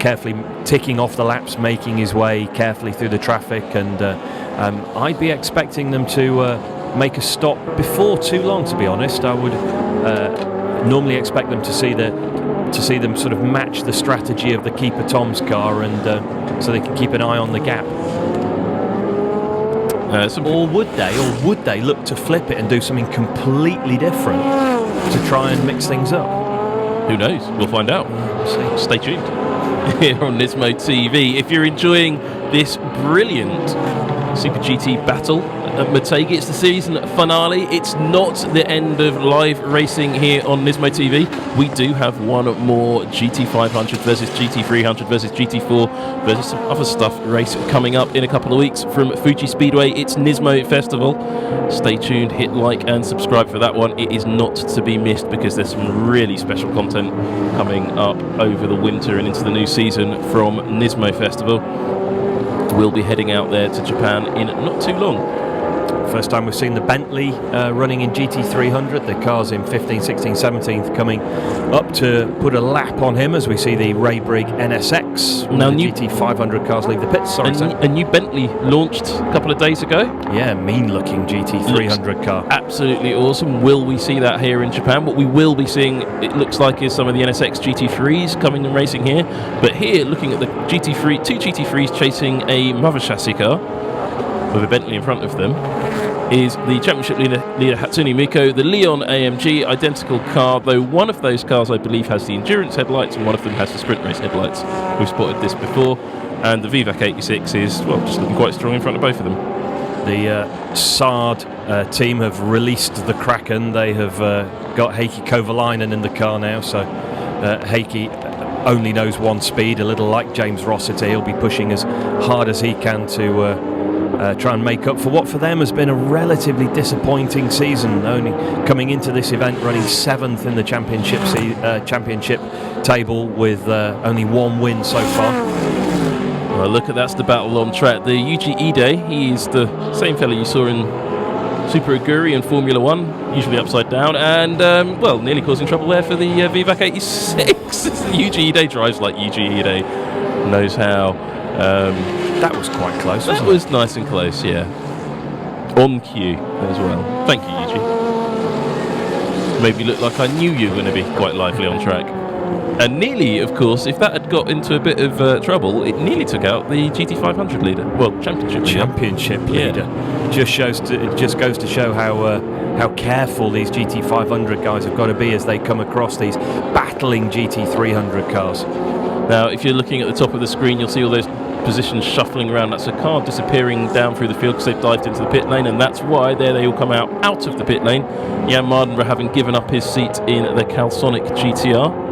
carefully ticking off the laps, making his way carefully through the traffic, and I'd be expecting them to make a stop before too long, to be honest. I would normally expect them to see them sort of match the strategy of the Keeper Toms car, and so they can keep an eye on the gap. Or would they look to flip it and do something completely different to try and mix things up? Who knows? We'll find out. We'll see. Stay tuned here on Nismo TV. If you're enjoying this brilliant Super GT battle at Motegi, it's the season finale. It's not the end of live racing here on Nismo TV. We do have one more GT500 versus GT300 versus GT4 versus some other stuff race coming up in a couple of weeks from Fuji Speedway. It's Nismo Festival. Stay tuned, hit like and subscribe for that one. It is not to be missed because there's some really special content coming up over the winter and into the new season from Nismo Festival. We'll be heading out there to Japan in not too long. First time we've seen the Bentley running in GT300. The car's in 15th, 16th, 17th, coming up to put a lap on him as we see the Ray Brigg NSX. Now the GT500 cars leave the pits. A new Bentley launched a couple of days ago. Yeah, mean-looking GT300 looks car. Absolutely awesome. Will we see that here in Japan? What we will be seeing, it looks like, is some of the NSX GT3s coming and racing here. But here, looking at the GT3, two GT3s chasing a mother chassis car with a Bentley in front of them, is the championship leader Hatsune Miku, the Leon AMG, identical car, though one of those cars I believe has the endurance headlights and one of them has the sprint race headlights. We've spotted this before, and the VVAC 86 is, well, just looking quite strong in front of both of them. The Saad team have released the Kraken. They have got Heikki Kovalainen in the car now, so Heikki only knows one speed, a little like James Rossiter. He'll be pushing as hard as he can to try and make up for what for them has been a relatively disappointing season, only coming into this event running 7th in the championship table with only one win so far. Well, look at that's the battle on track. The Yuji Ide, he is the same fella you saw in Super Aguri and Formula 1, usually upside down, and well, nearly causing trouble there for the VVAC 86. Yuji Ide drives like Yuji Ide knows how. That was quite close, wasn't it? That was nice and close, yeah. On cue as well. Thank you, Yuji. Made me look like I knew you were going to be quite lively on track. And nearly, of course, if that had got into a bit of trouble, it nearly took out the GT500 leader. Well, championship leader. It just goes to show how careful these GT500 guys have got to be as they come across these battling GT300 cars. Now, if you're looking at the top of the screen, you'll see all those positions shuffling around. That's a car disappearing down through the field because they've dived into the pit lane, and that's why there they all come out of the pit lane. Jan Mardenborough having given up his seat in the Calsonic GT-R.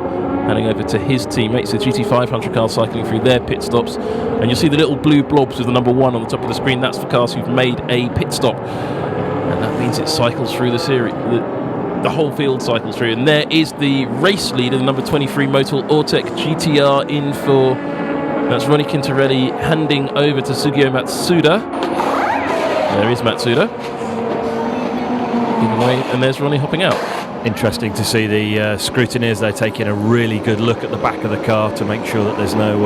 Handing over to his teammates, the GT500 cars cycling through their pit stops. And you'll see the little blue blobs with the number 1 on the top of the screen. That's for cars who've made a pit stop. And that means it cycles through the series. The whole field cycles through. And there is the race leader, the number 23 Motul Ortec GT-R in for... That's Ronnie Quintarelli handing over to Sugio Matsuda. There is Matsuda. Giving away, and there's Ronnie hopping out. Interesting to see the scrutineers. They're taking a really good look at the back of the car to make sure that there's no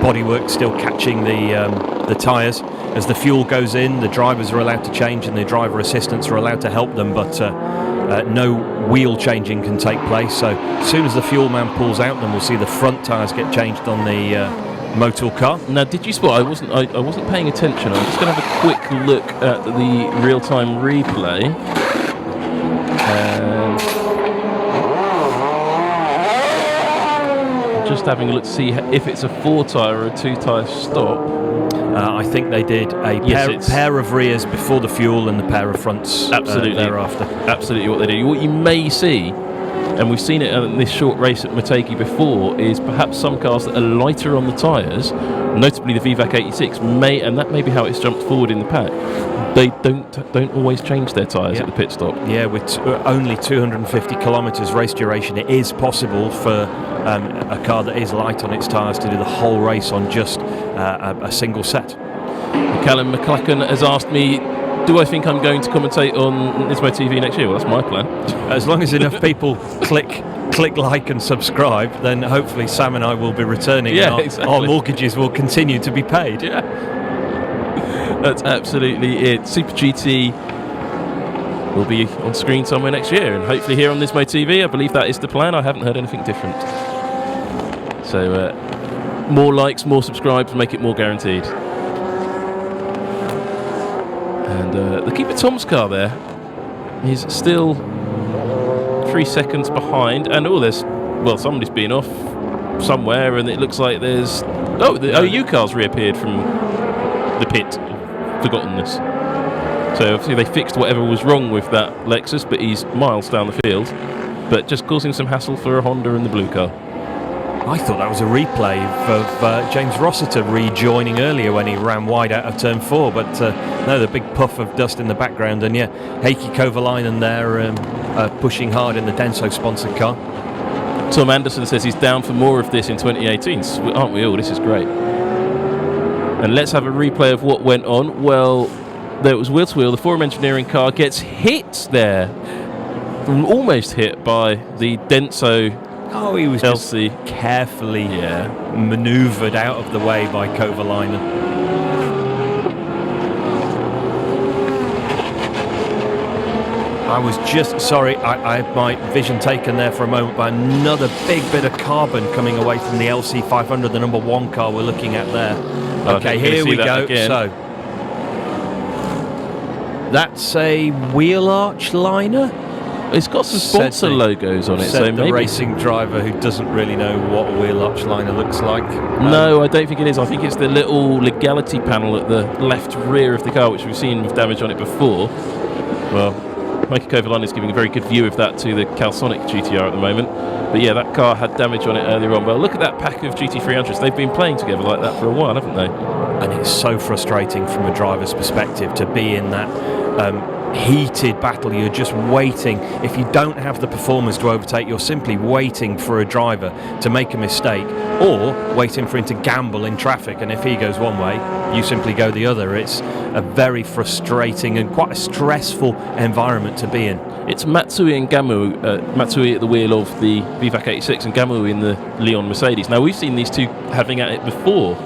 bodywork still catching the tyres. As the fuel goes in, the drivers are allowed to change and the driver assistants are allowed to help them, but no wheel changing can take place. So as soon as the fuel man pulls out, then we'll see the front tyres get changed on the Motul car. Now, did you spot? I wasn't paying attention. I'm just going to have a quick look at the real-time replay. Just having a look to see if it's a 4-tyre or a 2-tyre stop. I think they did a pair of rears before the fuel and the pair of fronts thereafter. Absolutely what they do. What you may see, and we've seen it in this short race at Motegi before, is perhaps some cars that are lighter on the tyres, notably the VVAC 86, and that may be how it's jumped forward in the pack. They don't always change their tyres at the pit stop. Yeah, with only 250 kilometres race duration, it is possible for a car that is light on its tyres to do the whole race on just a single set. Callum McLachlan has asked me, do I think I'm going to commentate on NISMO.TV next year? Well, that's my plan. As long as enough people click like and subscribe, then hopefully Sam and I will be returning. Yeah, and our mortgages will continue to be paid. Yeah. That's absolutely it. Super GT will be on screen somewhere next year, and hopefully here on NISMO.TV. I believe that is the plan. I haven't heard anything different. So more likes, more subscribes, make it more guaranteed. And the keeper Tom's car there is still 3 seconds behind, and somebody's been off somewhere, and it looks like there's the OU car's reappeared from the pit. Forgottenness. So obviously they fixed whatever was wrong with that Lexus, but he's miles down the field, but just causing some hassle for a Honda and the blue car. I thought that was a replay of James Rossiter rejoining earlier when he ran wide out of turn 4, but no, the big puff of dust in the background, and Heikki Kovalainen there pushing hard in the Denso sponsored car. Tom Anderson says he's down for more of this in 2018. Aren't we all? This is great. And let's have a replay of what went on. Well, there was wheel to wheel. The Forum Engineering car gets hit there. Almost hit by the Denso. Oh, he was just carefully manoeuvred out of the way by Kovalainen. I was just sorry, I had my vision taken there for a moment by another big bit of carbon coming away from the LC500, the number 1 car we're looking at there. Okay, here we go. Again. So that's a wheel arch liner. It's got some sponsor logos on it. So maybe the racing driver who doesn't really know what a wheel arch liner looks like. No, I don't think it is. I think it's the little legality panel at the left rear of the car, which we've seen with damage on it before. Well, Heikki Kovalainen is giving a very good view of that to the Calsonic GT-R at the moment. But yeah, that car had damage on it earlier on. Well, look at that pack of GT300s. They've been playing together like that for a while, haven't they? And it's so frustrating from a driver's perspective to be in that heated battle. You're just waiting. If you don't have the performance to overtake, you're simply waiting for a driver to make a mistake or waiting for him to gamble in traffic, and if he goes one way, you simply go the other. It's a very frustrating and quite a stressful environment to be in. It's Matsui and Gamu, Matsui at the wheel of the VVAC 86 and Gamu in the Leon Mercedes. Now, we've seen these two having at it before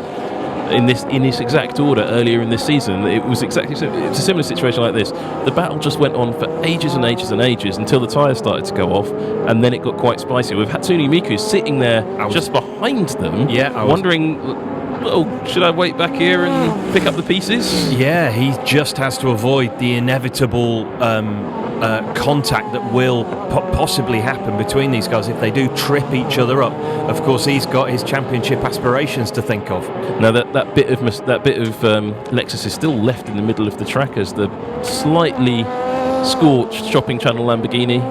in this exact order earlier in this season. It was a similar situation like this. The battle just went on for ages and ages and ages until the tyres started to go off, and then it got quite spicy with Hatsune Miku sitting there just behind them, wondering, oh, should I wait back here and pick up the pieces? Yeah, he just has to avoid the inevitable contact that will possibly happen between these guys if they do trip each other up. Of course, he's got his championship aspirations to think of. Now that bit of Lexus is still left in the middle of the track as the slightly scorched shopping channel Lamborghini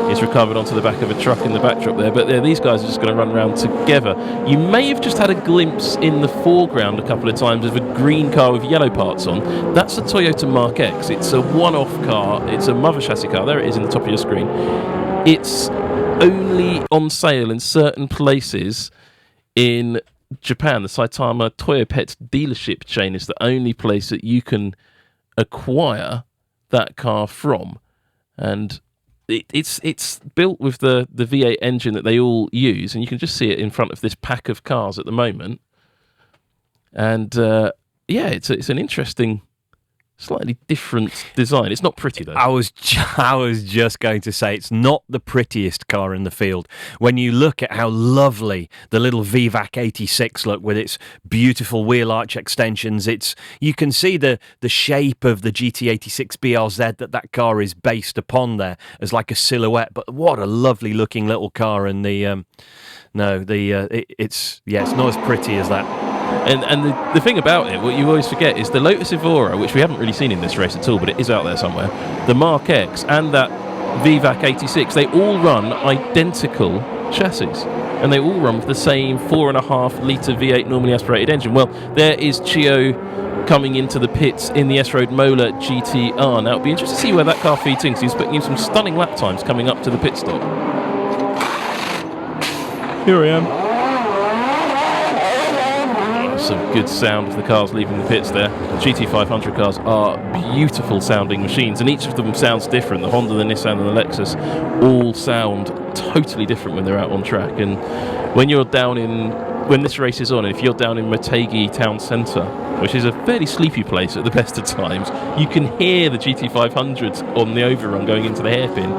is recovered onto the back of a truck in the backdrop there. But these guys are just going to run around together. You may have just had a glimpse in the foreground a couple of times of a green car with yellow parts on. That's a Toyota Mark X. It's a one-off car. It's a mother chassis car. There it is in the top of your screen. It's only on sale in certain places in Japan. The Saitama Toyopet dealership chain is the only place that you can acquire that car from. And it's built with the V8 engine that they all use, and you can just see it in front of this pack of cars at the moment. And it's an interesting, slightly different design. It's not pretty though. I was just going to say it's not the prettiest car in the field. When you look at how lovely the little VVAC 86 look with its beautiful wheel arch extensions, you can see the shape of the GT86 BRZ that car is based upon there as like a silhouette. But what a lovely looking little car, and it's not as pretty as that. And the thing about it, what you always forget, is the Lotus Evora, which we haven't really seen in this race at all, but it is out there somewhere, the Mark X and that VVAC 86, they all run identical chassis. And they all run with the same 4.5 litre V8 normally aspirated engine. Well, there is Chio coming into the pits in the S-Road Mola GT-R. Now, it'll be interesting to see where that car feeds in, because he's putting in some stunning lap times coming up to the pit stop. Here I am. Some good sound of the cars leaving the pits there. The GT500 cars are beautiful sounding machines, and each of them sounds different. The Honda, the Nissan and the Lexus all sound totally different when they're out on track. And when this race is on, if you're down in Motegi town centre, which is a fairly sleepy place at the best of times, you can hear the GT500s on the overrun going into the hairpin.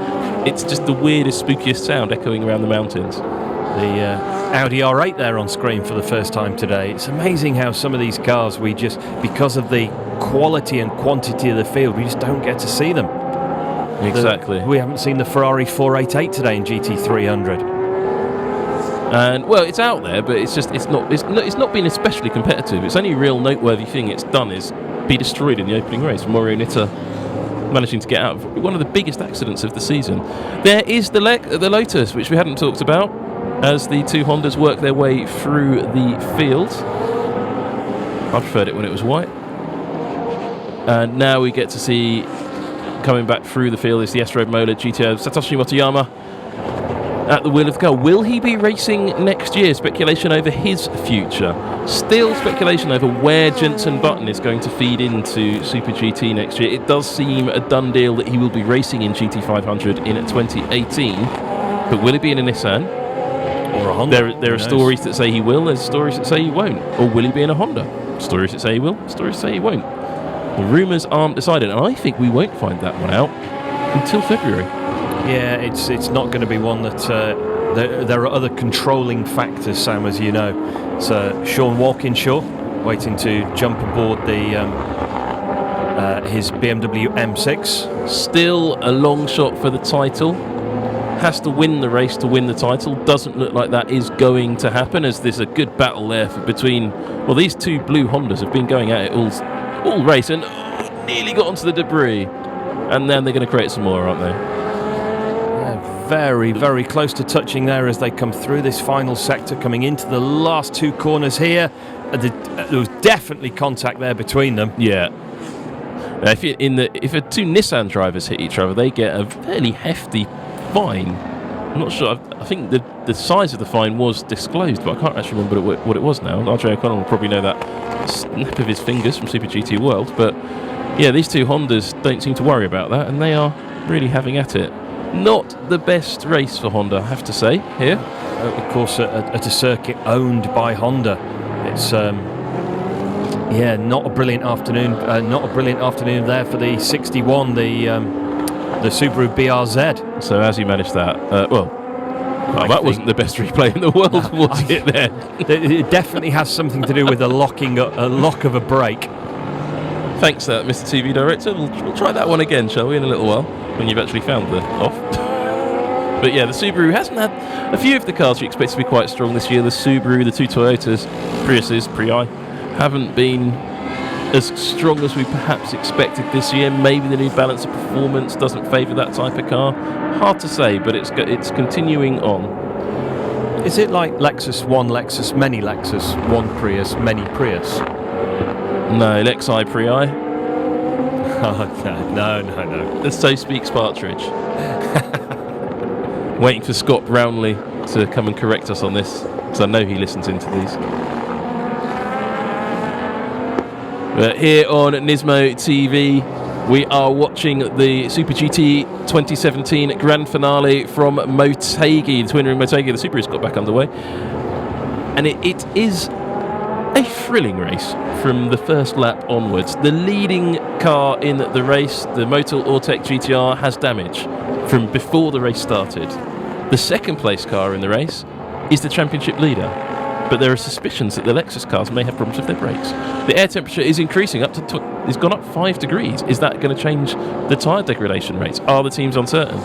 It's just the weirdest, spookiest sound echoing around the mountains. The Audi R8 there on screen for the first time today. It's amazing how some of these cars, because of the quality and quantity of the field, we just don't get to see them. Exactly. We haven't seen the Ferrari 488 today in GT300. And well, it's out there, but it's not been especially competitive. It's only real noteworthy thing it's done is be destroyed in the opening race. Mario Nitta managing to get out of one of the biggest accidents of the season. There is the Lotus, which we hadn't talked about, as the two Hondas work their way through the field. I preferred it when it was white. And now we get to see, coming back through the field, is the S-Road Mola GT-R Satoshi Motoyama at the wheel of the car. Will he be racing next year? Speculation over his future. Still speculation over where Jenson Button is going to feed into Super GT next year. It does seem a done deal that he will be racing in GT500 in 2018. But will it be in a Nissan? Or a Honda. There are stories that say he will, there's stories that say he won't. Or will he be in a Honda? Stories that say he will, stories that say he won't. The rumours aren't decided, and I think we won't find that one out until February. Yeah, it's not going to be one that... there are other controlling factors, Sam, as you know. So Sean Walkinshaw waiting to jump aboard his BMW M6. Still a long shot for the title. Has to win the race to win the title. Doesn't look like that is going to happen, as there's a good battle there between... Well, these two blue Hondas have been going at it all race, and nearly got onto the debris. And then they're going to create some more, aren't they? Yeah, very, very close to touching there as they come through this final sector, coming into the last two corners here. There was definitely contact there between them. Yeah. Now, if two Nissan drivers hit each other, they get a fairly hefty fine. I'm not sure. I think the size of the fine was disclosed, but I can't actually remember what it was now. RJ O'Connell will probably know that snap of his fingers from Super GT World. But yeah, these two Hondas don't seem to worry about that, and they are really having at it. Not the best race for Honda, I have to say, here. Of course, at a circuit owned by Honda. It's Yeah, not a brilliant afternoon. Not a brilliant afternoon there for the 61, the Subaru BRZ. So as you managed that, that wasn't the best replay in the world, was it? There, it definitely has something to do with a lock of a brake. Thanks, Mr. TV Director. We'll try that one again, shall we, in a little while, when you've actually found the off. But yeah, the Subaru hasn't had a few of the cars you expect to be quite strong this year. The Subaru, the two Toyotas, Priuses, Prii, haven't been as strong as we perhaps expected this year. Maybe the new balance of performance doesn't favour that type of car. Hard to say, but it's continuing on. Is it like Lexus, one Lexus, many Lexus, one Prius, many Prius? No, Lexi Prii. Oh, no. The So Speaks Partridge. Waiting for Scott Brownlee to come and correct us on this, because I know he listens into these. But here on Nismo TV, we are watching the SuperGT 2017 Grand Finale from Motegi, the twin ring Motegi. The Subaru's got back underway, and it is a thrilling race from the first lap onwards. The leading car in the race, the Motul Ortec GT-R, has damage from before the race started. The second place car in the race is the championship leader, but there are suspicions that the Lexus cars may have problems with their brakes. The air temperature is increasing it's gone up 5 degrees. Is that going to change the tyre degradation rates? Are the teams uncertain?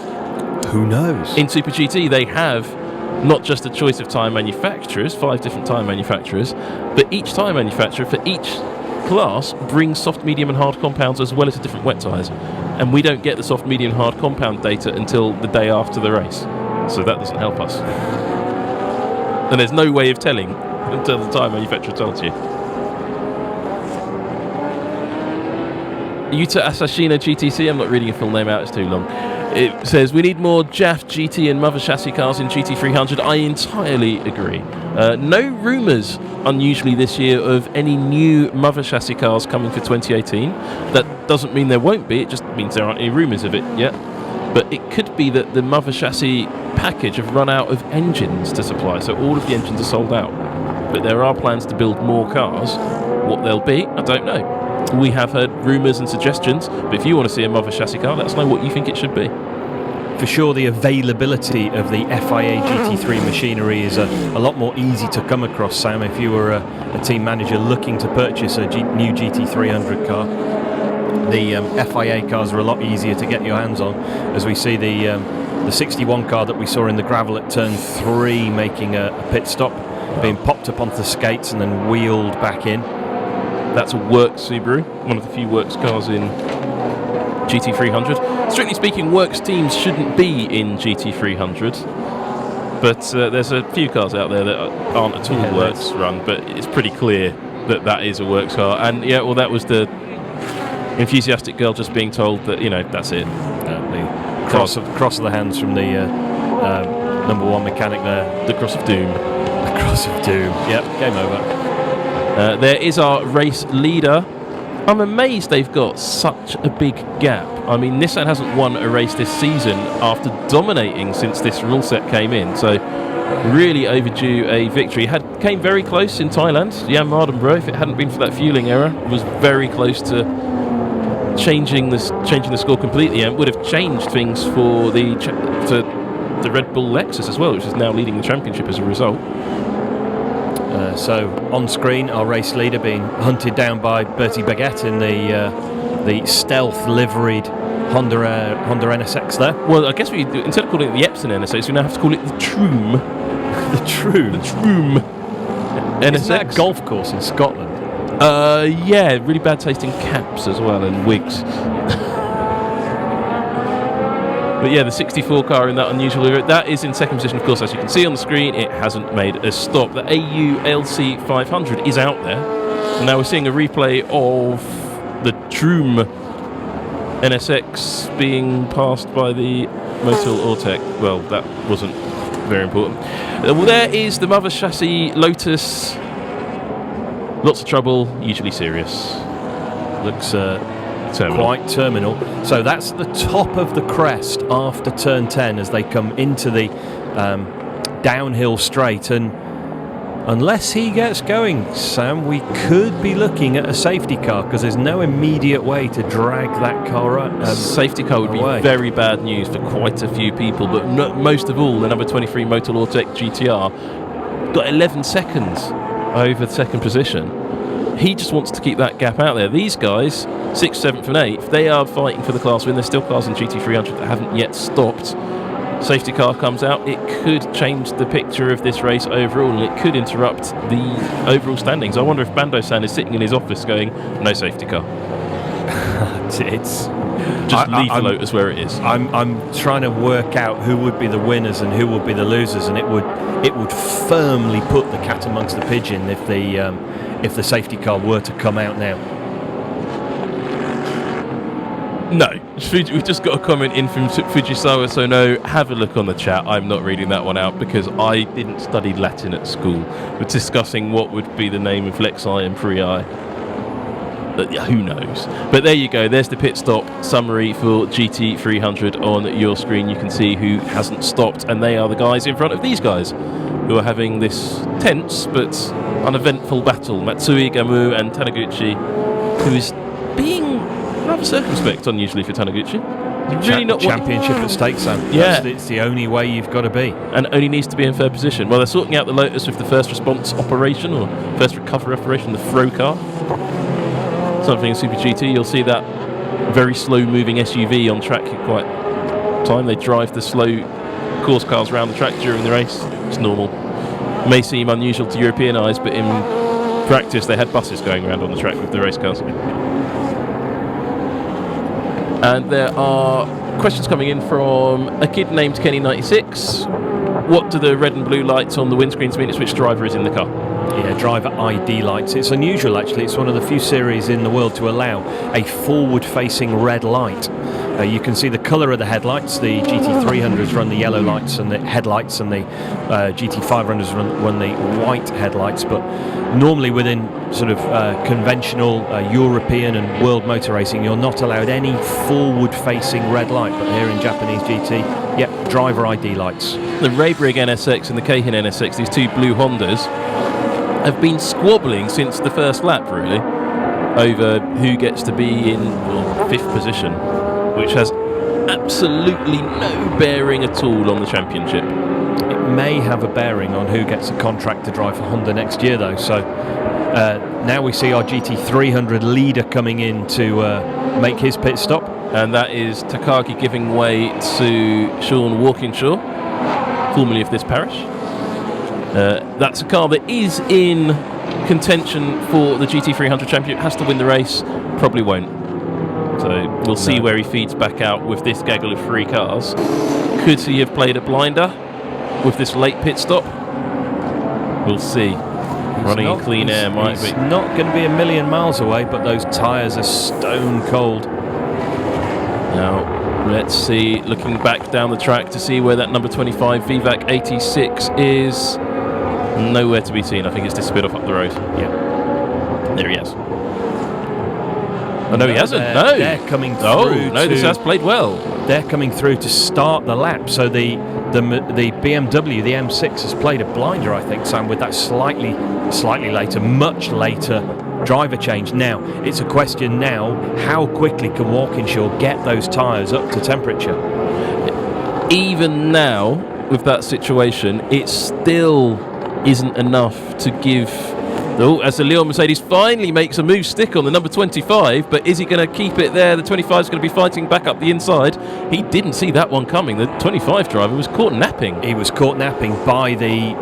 Who knows? In Super GT, they have not just a choice of tyre manufacturers, 5 different tyre manufacturers, but each tyre manufacturer for each class brings soft, medium and hard compounds as well as different wet tyres. And we don't get the soft, medium and hard compound data until the day after the race. So that doesn't help us. And there's no way of telling until the tyre manufacturer tells you. Yuta Asashina GTC, I'm not reading a full name out, it's too long. It says, we need more JAF, GT and mother chassis cars in GT300. I entirely agree. No rumours, unusually this year, of any new mother chassis cars coming for 2018. That doesn't mean there won't be, it just means there aren't any rumours of it yet. But it could be that the mother chassis package have run out of engines to supply, so all of the engines are sold out. But there are plans to build more cars. What they'll be, I don't know. We have heard rumours and suggestions, but if you want to see a mother chassis car, let us know what you think it should be. For sure, the availability of the FIA GT3 machinery is a lot more easy to come across, Sam, if you were a team manager looking to purchase a new GT300 car. The FIA cars are a lot easier to get your hands on, as we see the 61 car that we saw in the gravel at turn 3 making a pit stop, being popped up onto the skates and then wheeled back in. That's a Works Subaru, one of the few Works cars in GT300. Strictly speaking, Works teams shouldn't be in GT300, but there's a few cars out there that aren't at all Works run, but it's pretty clear that that is a Works car. And yeah, well, that was the enthusiastic girl just being told that, you know, that's it. The cross of the hands from the number 1 mechanic there. The Cross of Doom. The Cross of Doom. Yep, game over. There is our race leader. I'm amazed they've got such a big gap. I mean, Nissan hasn't won a race this season after dominating since this rule set came in, so really overdue a victory. Came very close in Thailand. Jan Mardenborough, if it hadn't been for that fueling error, was very close to changing the score completely, and would have changed things for the Red Bull Lexus as well, which is now leading the championship as a result. So on screen, our race leader being hunted down by Bertie Baguette in the stealth liveried Honda NSX there. Well, I guess instead of calling it the Epson NSX, we now have to call it the Troom. The Troom NSX. Isn't that a golf course in Scotland? Yeah, really bad tasting caps as well and wigs. But yeah, the 64 car in that unusual era, that is in second position, of course, as you can see on the screen. It hasn't made a stop. The AU LC 500 is out there. And now we're seeing a replay of the Troom NSX being passed by the Motul Ortec. Well, that wasn't very important. Well, there is the mother chassis Lotus. Lots of trouble, usually serious. Looks quite terminal. So that's the top of the crest after turn 10 as they come into the downhill straight, and unless he gets going, Sam, we could be looking at a safety car, because there's no immediate way to drag that car up. Safety car would be very bad news for quite a few people, but most of all, the number 23 Motorsports GT-R got 11 seconds over the second position. He just wants to keep that gap out there. These guys, 6th, 7th and 8th, they are fighting for the class win. There's still cars in GT300 that haven't yet stopped. Safety car comes out, it could change the picture of this race overall, and it could interrupt the overall standings. I wonder if Bando-san is sitting in his office going, no safety car. It's just leave the Lotus where it is. I'm trying to work out who would be the winners and who would be the losers, and it would firmly put the cat amongst the pigeon if the safety car were to come out now. No, we've just got a comment in from Fujisawa, so no, have a look on the chat. I'm not reading that one out because I didn't study Latin at school. We're discussing what would be the name of Lexi and Prii. Who knows? But there you go, there's the pit stop summary for GT300 on your screen. You can see who hasn't stopped, and they are the guys in front of these guys who are having this tense but uneventful battle. Matsui, Gamu and Taniguchi, who is being rather circumspect, unusually for Taniguchi. Really not championship at stake, Sam. Yeah, it's the only way you've got to be, and only needs to be in third position. Well, they're sorting out the Lotus with the first response operation, or first recovery operation, the throw car. Something in Super GT, you'll see that very slow-moving SUV on track at quite time. They drive the slow course cars around the track during the race. It's normal. May seem unusual to European eyes, but in practice they had buses going around on the track with the race cars. And there are questions coming in from a kid named Kenny96. What do the red and blue lights on the windscreens mean? It's which driver is in the car. Yeah, driver ID lights. It's unusual, actually. It's one of the few series in the world to allow a forward-facing red light. You can see the colour of the headlights. The GT300s run the yellow lights and the headlights, and the GT500s run the white headlights. But normally within sort of conventional European and world motor racing, you're not allowed any forward-facing red light. But here in Japanese GT, yep, driver ID lights. The Raybrig NSX and the Keihin NSX, these two blue Hondas, have been squabbling since the first lap, really, over who gets to be in fifth position, which has absolutely no bearing at all on the championship. It may have a bearing on who gets a contract to drive for Honda next year, though. So now we see our GT300 leader coming in to make his pit stop. And that is Takagi giving way to Sean Walkinshaw, formerly of this parish. That's a car that is in contention for the GT300 championship. Has to win the race, probably won't. So we'll see where he feeds back out with this gaggle of three cars. Could he have played a blinder with this late pit stop? We'll see. Running in clean air might be. Not going to be a million miles away, but those tyres are stone cold. Now, let's see, looking back down the track to see where that number 25 VVAC 86 is. Nowhere to be seen. I think it's disappeared off up the road. Yeah. There he is. Oh, no, he hasn't. No. They're coming through. Oh, no, this has played well. They're coming through to start the lap. So the BMW, the M6, has played a blinder, I think, Sam, with that slightly later, much later driver change. Now, it's a question now, how quickly can Walkinshaw get those tyres up to temperature? Even now, with that situation, it still isn't enough to give. Oh, as the Leon Mercedes finally makes a move stick on the number 25, but is he going to keep it there? The 25 is going to be fighting back up the inside. He didn't see that one coming. The 25 driver was caught napping. He was caught napping by the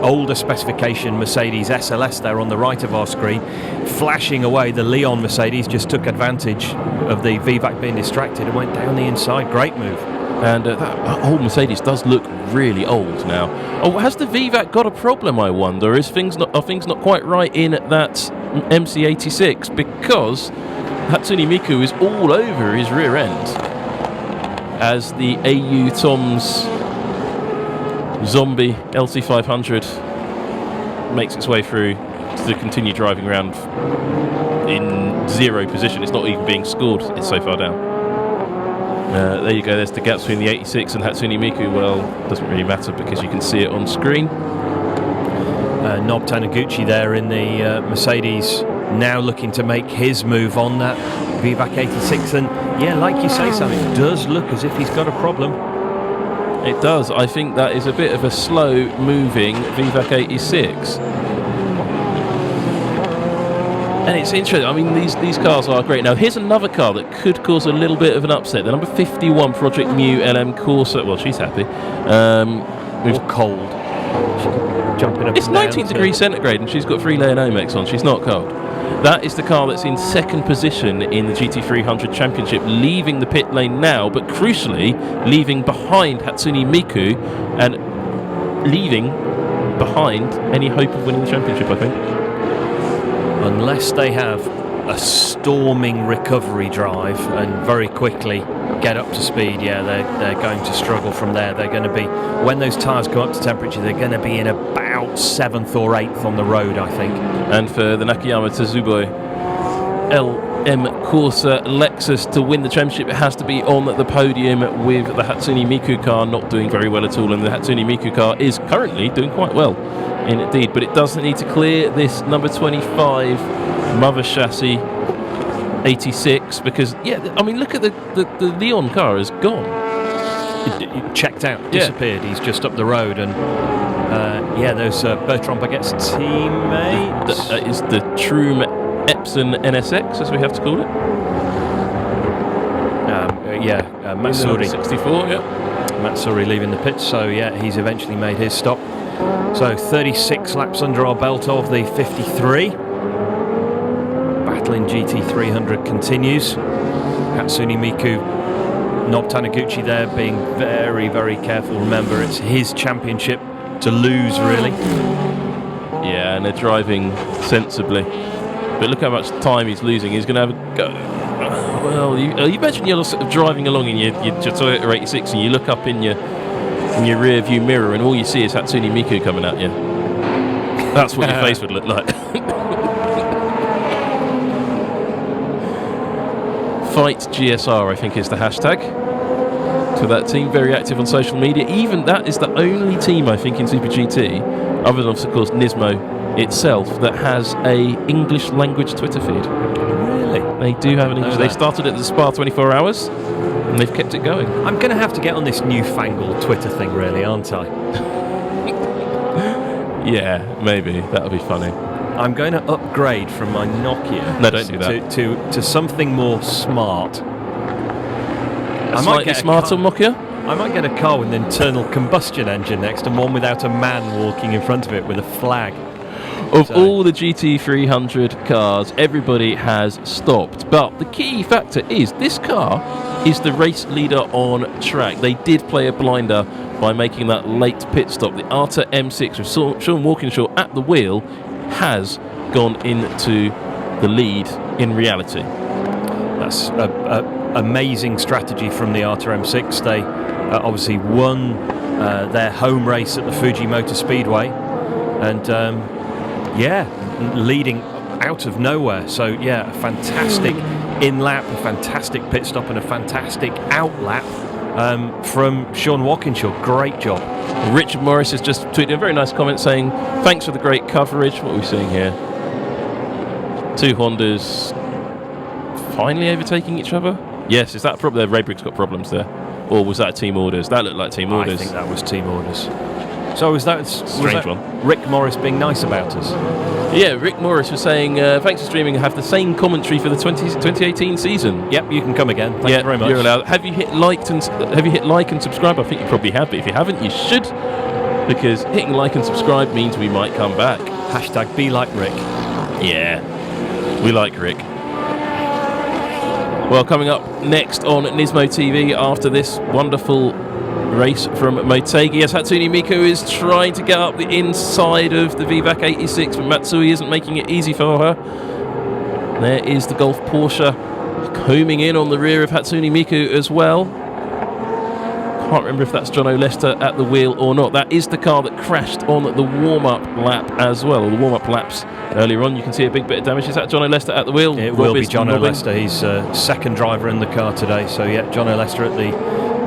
older specification Mercedes SLS there on the right of our screen, flashing away. The Leon Mercedes just took advantage of the VVAC being distracted and went down the inside. Great move. And that old Mercedes does look really old now. Oh, has the VVAC got a problem, I wonder? Are things not quite right in that MC86? Because Hatsune Miku is all over his rear end as the AU Tom's Zombie LC500 makes its way through to continue driving around in zero position. It's not even being scored. It's so far down. There you go, there's the gap between the 86 and Hatsune Miku. Well, doesn't really matter because you can see it on screen. Nob Taniguchi there in the Mercedes, now looking to make his move on that VVAC 86. And yeah, like you say, Sam, it does look as if he's got a problem. It does. I think that is a bit of a slow-moving VVAC 86. And it's interesting. I mean, these cars are great. Now, here's another car that could cause a little bit of an upset. The number 51 Project Mu LM Corsa. Well, she's happy. Or cold. Jumping up. It's 19 degrees centigrade, and she's got 3-layer Nomex on. She's not cold. That is the car that's in second position in the GT300 Championship, leaving the pit lane now, but crucially, leaving behind Hatsune Miku and leaving behind any hope of winning the championship, I think. Unless they have a storming recovery drive and very quickly get up to speed, yeah, they're going to struggle from there. They're going to be, when those tyres come up to temperature, they're going to be in about 7th or 8th on the road, I think. And for the Nakayama Tsuboi LM Corsa Lexus to win the championship, it has to be on the podium with the Hatsune Miku car not doing very well at all, and the Hatsune Miku car is currently doing quite well indeed, but it doesn't need to clear this number 25 mother chassis 86, because yeah, I mean, look at the Leon car is gone. It checked out, disappeared. Yeah. He's just up the road, and yeah, those Bertrand Baguette's teammates. That is the Troom Epson NSX, as we have to call it. Matsuri 64. Yeah, Matsuri leaving the pits, so yeah, he's eventually made his stop. So 36 laps under our belt of the 53. Battle in GT300 continues. Hatsune Miku, Nob Taniguchi there being very, very careful. Remember, it's his championship to lose, really. Yeah, and they're driving sensibly. But look how much time he's losing. He's going to have a go. Well, you imagine you're sort of driving along in your Toyota 86 and you look up in your rear view mirror and all you see is Hatsune Miku coming at you. That's what your face would look like. Fight GSR, I think, is the hashtag for that team. Very active on social media. Even that is the only team, I think, in Super GT, other than, of course, Nismo itself, that has a English language Twitter feed. Really? They do have an English. They started at the Spa 24 Hours. And they've kept it going. I'm going to have to get on this newfangled Twitter thing, really, aren't I? Yeah, maybe. That'll be funny. I'm going to upgrade from my Nokia. No, don't do that. To something more smart. Slightly smarter Nokia? I might get a car with an internal combustion engine next and one without a man walking in front of it with a flag. Of all the GT300 cars, everybody has stopped. But the key factor is this car is the race leader on track. They did play a blinder by making that late pit stop. The Arta M6 with Sean Walkinshaw at the wheel has gone into the lead in reality. That's an amazing strategy from the Arta M6. They obviously won their home race at the Fuji Motor Speedway, and leading out of nowhere. So yeah, a fantastic in-lap, a fantastic pit stop, and a fantastic out-lap from Sean Walkinshaw. Great job. Richard Morris has just tweeted a very nice comment saying, thanks for the great coverage. What are we seeing here? Two Hondas finally overtaking each other? Yes, is that a problem? Raybriggs got problems there. Or was that team orders? That looked like team orders. I think that was team orders. So was that strange one? Rick Morris being nice about us? Yeah, Rick Morris was saying, thanks for streaming. I have the same commentary for the 2018 season. Yep, you can come again. Thank you very much. You're allowed. Have you hit like and subscribe? I think you probably have, but if you haven't, you should, because hitting like and subscribe means we might come back. Hashtag be like Rick. Yeah, we like Rick. Well, coming up next on Nismo TV after this wonderful race from Motegi, as Hatsune Miku is trying to get up the inside of the VVAC 86, but Matsui isn't making it easy for her. There is the Golf Porsche combing in on the rear of Hatsune Miku as well. Can't remember if that's Jono Lester at the wheel or not. That is the car that crashed on the warm-up lap as well, or the warm-up laps earlier on. You can see a big bit of damage. Is that Jono Lester at the wheel? It will be Jono Lester. He's second driver in the car today. So yeah, Jono Lester at the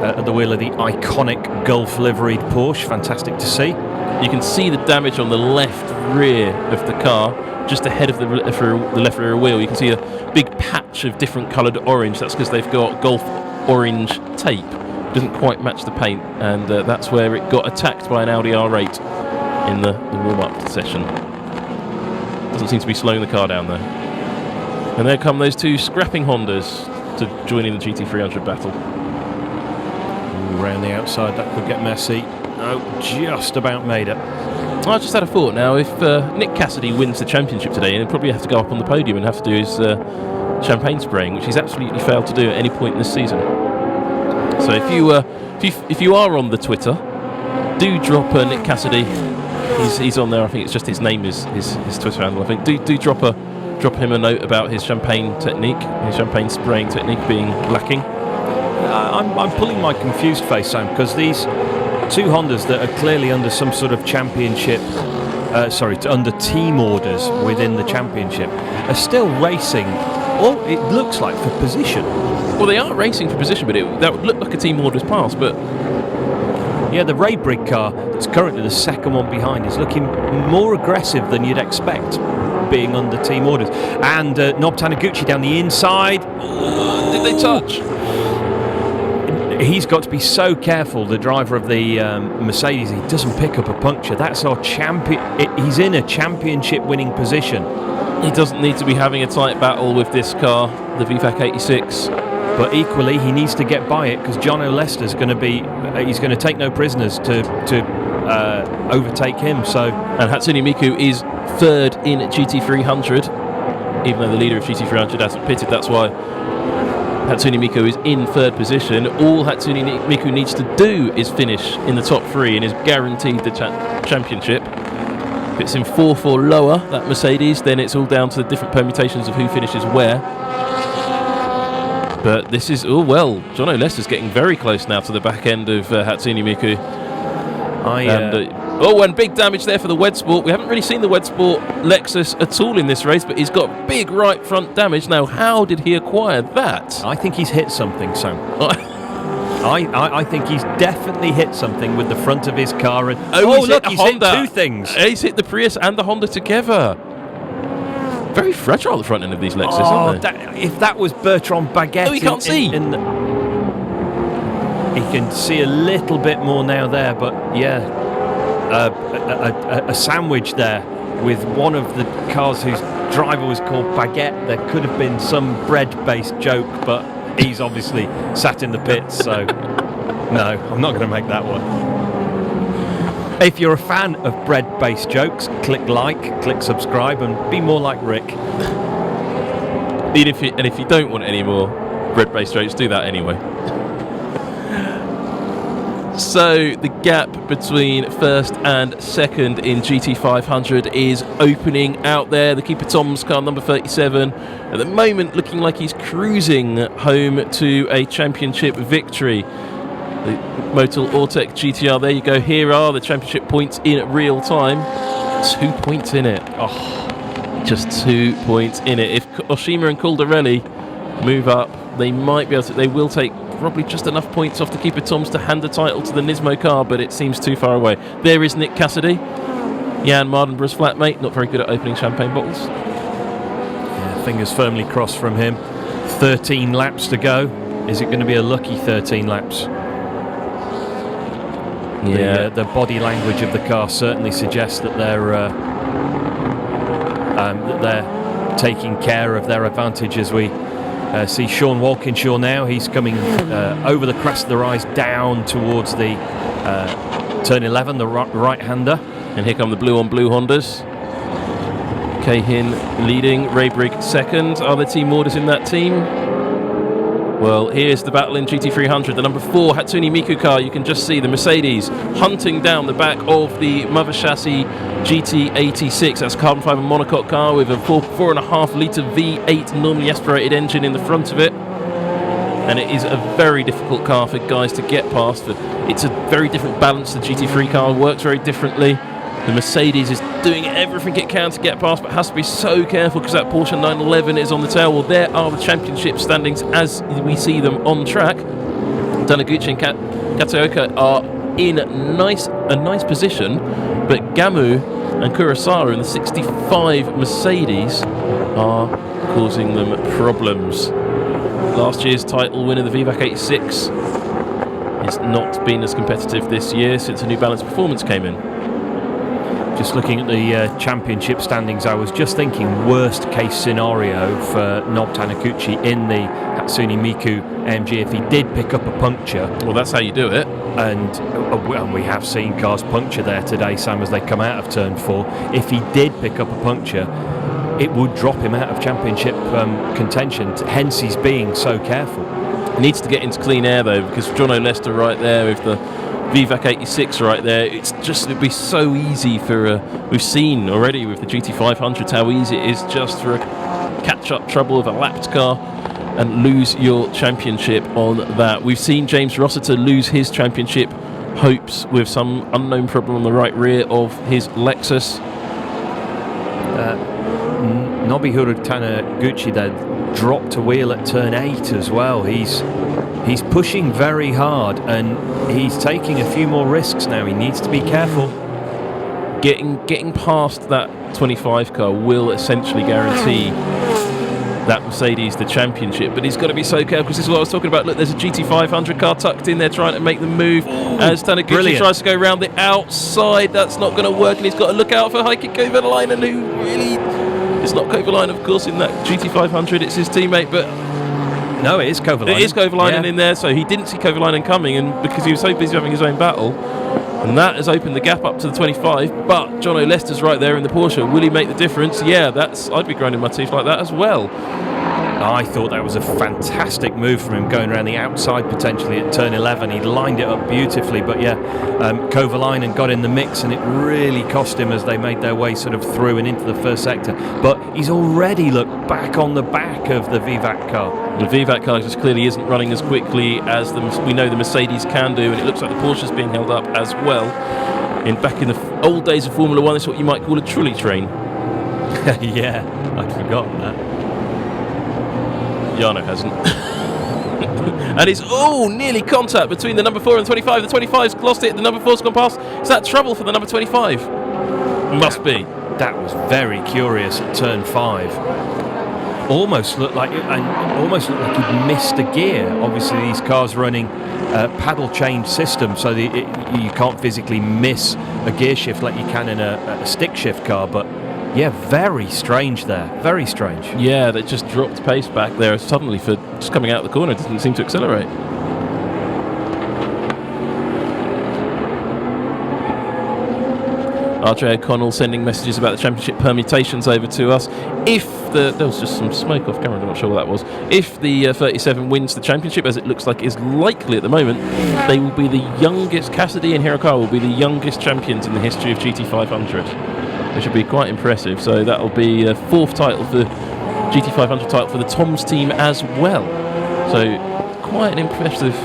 at the wheel of the iconic Gulf liveried Porsche. Fantastic to see. You can see the damage on the left rear of the car, just ahead of the left rear wheel. You can see a big patch of different coloured orange. That's because they've got Gulf orange tape. Doesn't quite match the paint, and that's where it got attacked by an Audi R8 in the warm-up session. Doesn't seem to be slowing the car down though. And there come those two scrapping Hondas to join in the GT300 battle. Ooh, around the outside, that could get messy. No, just about made it. I just had a thought now. If Nick Cassidy wins the championship today, he'll probably have to go up on the podium and have to do his champagne spraying, which he's absolutely failed to do at any point in this season. So if you are on the Twitter, do drop Nick Cassidy. He's on there. I think it's just his name is his Twitter handle. I think do drop him a note about his champagne technique, his champagne spraying technique being lacking. I'm pulling my confused face, Sam, because these two Hondas that are clearly under some sort of championship, under team orders within the championship, are still racing. Well, it looks like for position. Well, they are racing for position, but that would look like a team orders pass. But yeah, the Ray Brigg car that's currently the second one behind is looking more aggressive than you'd expect, being under team orders. And Nob Taniguchi down the inside. Did they touch? He's got to be so careful, the driver of the Mercedes, he doesn't pick up a puncture. That's our champion. He's in a championship-winning position. He doesn't need to be having a tight battle with this car, the VFAC 86. But equally, he needs to get by it because John O'Lester's going to be. He's going to take no prisoners to overtake him. So, and Hatsune Miku is third in GT300, even though the leader of GT300 hasn't pitted. That's why Hatsune Miku is in third position. All Hatsune Miku needs to do is finish in the top three and is guaranteed the championship. If it's in fourth or lower, that Mercedes, then it's all down to the different permutations of who finishes where. But this is, John O'Lester's getting very close now to the back end of Hatsune Miku. And big damage there for the Wed Sport. We haven't really seen the Wed Sport Lexus at all in this race, but he's got big right front damage. Now, how did he acquire that? I think he's hit something, Sam. I think he's definitely hit something with the front of his car. And he's hit two things. He's hit the Prius and the Honda together. Very fragile, the front end of these Lexus, aren't they? If that was Bertrand Baguette... he can't see. He can see a little bit more now there, but yeah, a sandwich there with one of the cars whose driver was called Baguette. There could have been some bread-based joke, but he's obviously sat in the pits, so no, I'm not going to make that one. If you're a fan of bread-based jokes, click like, click subscribe, and be more like Rick. If you don't want any more bread-based jokes, do that anyway. So the gap between first and second in GT500 is opening out there. The Keeper Tom's car, number 37, at the moment looking like he's cruising home to a championship victory. The Motul Ortec GT-R, there you go. Here are the championship points in real time. 2 points in it. Just 2 points in it. If Oshima and Caldarelli move up, they might be able to. They will take probably just enough points off the Keeper Toms to hand the title to the Nismo car, but it seems too far away. There is Nick Cassidy, Jan Mardenborough's flatmate, not very good at opening champagne bottles. Yeah, fingers firmly crossed from him. 13 laps to go. Is it going to be a lucky 13 laps? Yeah, the body language of the car certainly suggests that they're taking care of their advantage. As we see Sean Walkinshaw now, he's coming over the crest of the rise down towards the turn 11, the right-hander. And here come the blue-on-blue Hondas. Cahin leading, Ray Brigg second. Are there team orders in that team? Well, here's the battle in GT300. The number 4 Hatsune Miku car, you can just see the Mercedes hunting down the back of the mother chassis GT86. That's a carbon fibre monocoque car with a 4.5 litre V8 normally aspirated engine in the front of it. And it is a very difficult car for guys to get past. It's a very different balance. The GT3 car works very differently. The Mercedes is doing everything it can to get past, but has to be so careful because that Porsche 911 is on the tail. Well, there are the championship standings as we see them on track. Taniguchi and Kataoka are in a nice position, but Gamu and Kurosawa in the 65 Mercedes are causing them problems. Last year's title winner, the VVAC 86, has not been as competitive this year since a New Balance Performance came in. Just looking at the championship standings, I was just thinking worst case scenario for Nob Taniguchi in the Hatsune Miku AMG if he did pick up a puncture. Well, that's how you do it. And we have seen cars puncture there today, Sam, as they come out of turn 4. If he did pick up a puncture, it would drop him out of championship contention, hence he's being so careful. He needs to get into clean air though, because Jono Lester right there with the VVAC 86 right there, it'd be so easy for we've seen already with the GT500s how easy it is just for a catch-up trouble of a lapped car and lose your championship on that. We've seen James Rossiter lose his championship hopes with some unknown problem on the right rear of his Lexus. Nobuhiro Taniguchi then dropped a wheel at turn 8 as well. He's pushing very hard and he's taking a few more risks now. He needs to be careful. Getting past that 25 car will essentially guarantee that Mercedes the championship, but he's got to be so careful because this is what I was talking about. Look, there's a GT500 car tucked in there trying to make the move. As Taniguchi tries to go around the outside, that's not going to work, and he's got to look out for Heikki Kovalainen, who really... It's not Kovalainen, of course, in that GT500, it's his teammate, but... No, it is Kovalainen. It is Kovalainen in there, so he didn't see Kovalainen coming, and because he was so busy having his own battle, and that has opened the gap up to the 25, but Jono Lester's right there in the Porsche. Will he make the difference? Yeah, I'd be grinding my teeth like that as well. I thought that was a fantastic move from him, going around the outside potentially at turn 11. He lined it up beautifully, but yeah, Kovalainen got in the mix and it really cost him as they made their way sort of through and into the first sector. But he's already looked back on the back of the VVAC car. The VVAC car just clearly isn't running as quickly as we know the Mercedes can do, and it looks like the Porsche's being held up as well. Back in the old days of Formula 1, it's what you might call a trolley train. Yeah, I'd forgotten that. Jarno hasn't. And it's nearly contact between the number 4 and the 25. The 25's lost it, the number 4's gone past. Is that trouble for the number 25? Must be. That was very curious at turn 5. Almost looked like he'd missed a gear. Obviously these cars running paddle change system, so you can't physically miss a gear shift like you can in a stick shift car, but yeah, very strange there. Very strange. Yeah, they just dropped pace back there suddenly for just coming out of the corner. It didn't seem to accelerate. RJ O'Connell sending messages about the championship permutations over to us. There was just some smoke off camera, I'm not sure what that was. If the 37 wins the championship, as it looks like is likely at the moment, they will be the youngest, Cassidy and Hirokawa will be the youngest champions in the history of GT500. Which would be quite impressive. So that'll be a 4th title for GT500 title for the Toms team as well. So quite an impressive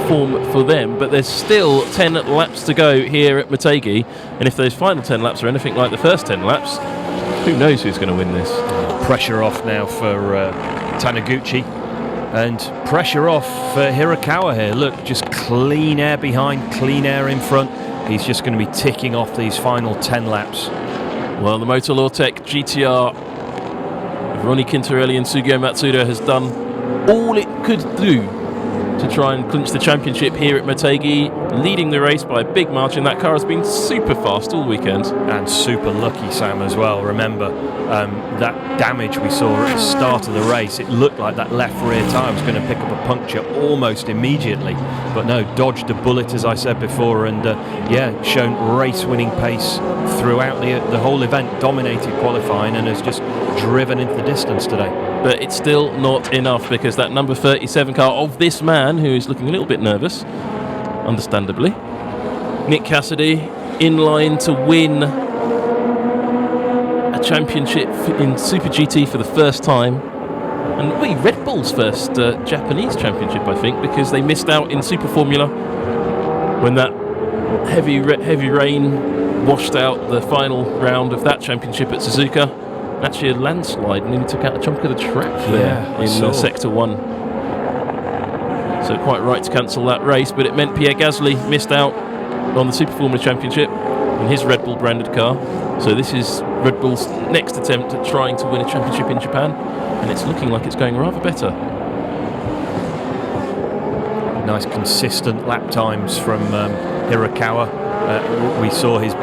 form for them. But there's still 10 laps to go here at Motegi, and if those final 10 laps are anything like the first 10 laps, who knows who's going to win this? Pressure off now for Taniguchi, and pressure off for Hirokawa here. Look, just clean air behind, clean air in front. He's just going to be ticking off these final 10 laps. Well, the Motor-Lawtech GT-R, Ronnie Quintarelli and Sugio Matsuda has done all it could do to try and clinch the championship here at Motegi, leading the race by a big margin. That car has been super fast all weekend. And super lucky, Sam, as well. Remember, that damage we saw at the start of the race, it looked like that left rear tyre was going to pick up a puncture almost immediately. But no, dodged a bullet, as I said before, and yeah, shown race-winning pace throughout the whole event, dominated qualifying, and has just driven into the distance today. But it's still not enough, because that number 37 car of this man, who is looking a little bit nervous, understandably, Nick Cassidy, in line to win a championship in Super GT for the first time, and Red Bull's first Japanese championship, I think, because they missed out in Super Formula when that heavy rain washed out the final round of that championship at Suzuka. Actually, a landslide nearly took out a chunk of the track there in Sector 1. So quite right to cancel that race, but it meant Pierre Gasly missed out on the Super Formula Championship in his Red Bull branded car. So this is Red Bull's next attempt at trying to win a championship in Japan, and it's looking like it's going rather better. Nice consistent lap times from Hirakawa. We saw his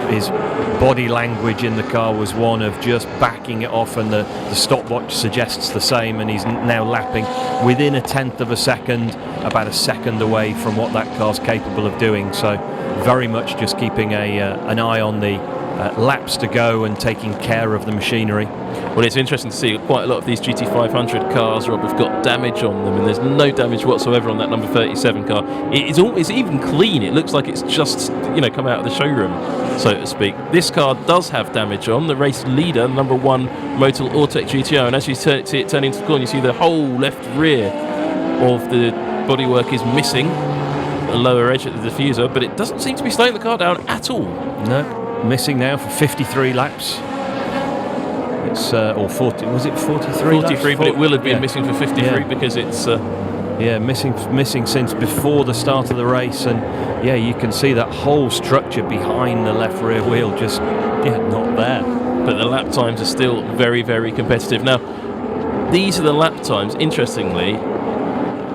body language in the car was one of just backing it off, and the stopwatch suggests the same, and he's now lapping within 1/10 of a second, about a second away from what that car's capable of doing. So very much just keeping an eye on the laps to go and taking care of the machinery. Well, it's interesting to see quite a lot of these GT500 cars, Rob, have got damage on them, and there's no damage whatsoever on that number 37 car. It's even clean. It looks like it's just, come out of the showroom, so to speak. This car does have damage on. The race leader, number 1 Motul Ortec GTO, and as you see it turn into the corner, you see the whole left rear of the bodywork is missing, the lower edge of the diffuser, but it doesn't seem to be slowing the car down at all. No, missing now for 53 laps. It's or 40. Was it 43? 43, but it will have been missing for 53 because it's missing since before the start of the race, and you can see that whole structure behind the left rear wheel just not there. But the lap times are still very, very competitive. Now, these are the lap times. Interestingly,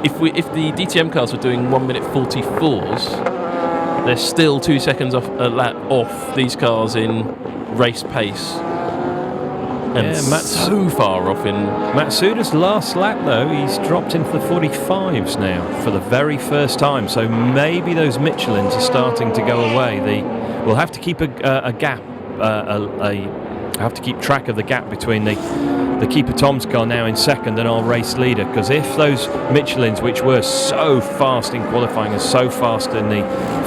if the DTM cars were doing 1 minute 44s, they're still 2 seconds off a lap off these cars in race pace. And so far off in Matsuda's last lap, though, he's dropped into the 45s now for the very first time. So maybe those Michelins are starting to go away. We'll have to keep a gap. Have to keep track of the gap between the Keeper Tom's car now in second and our race leader, because if those Michelins, which were so fast in qualifying and so fast in the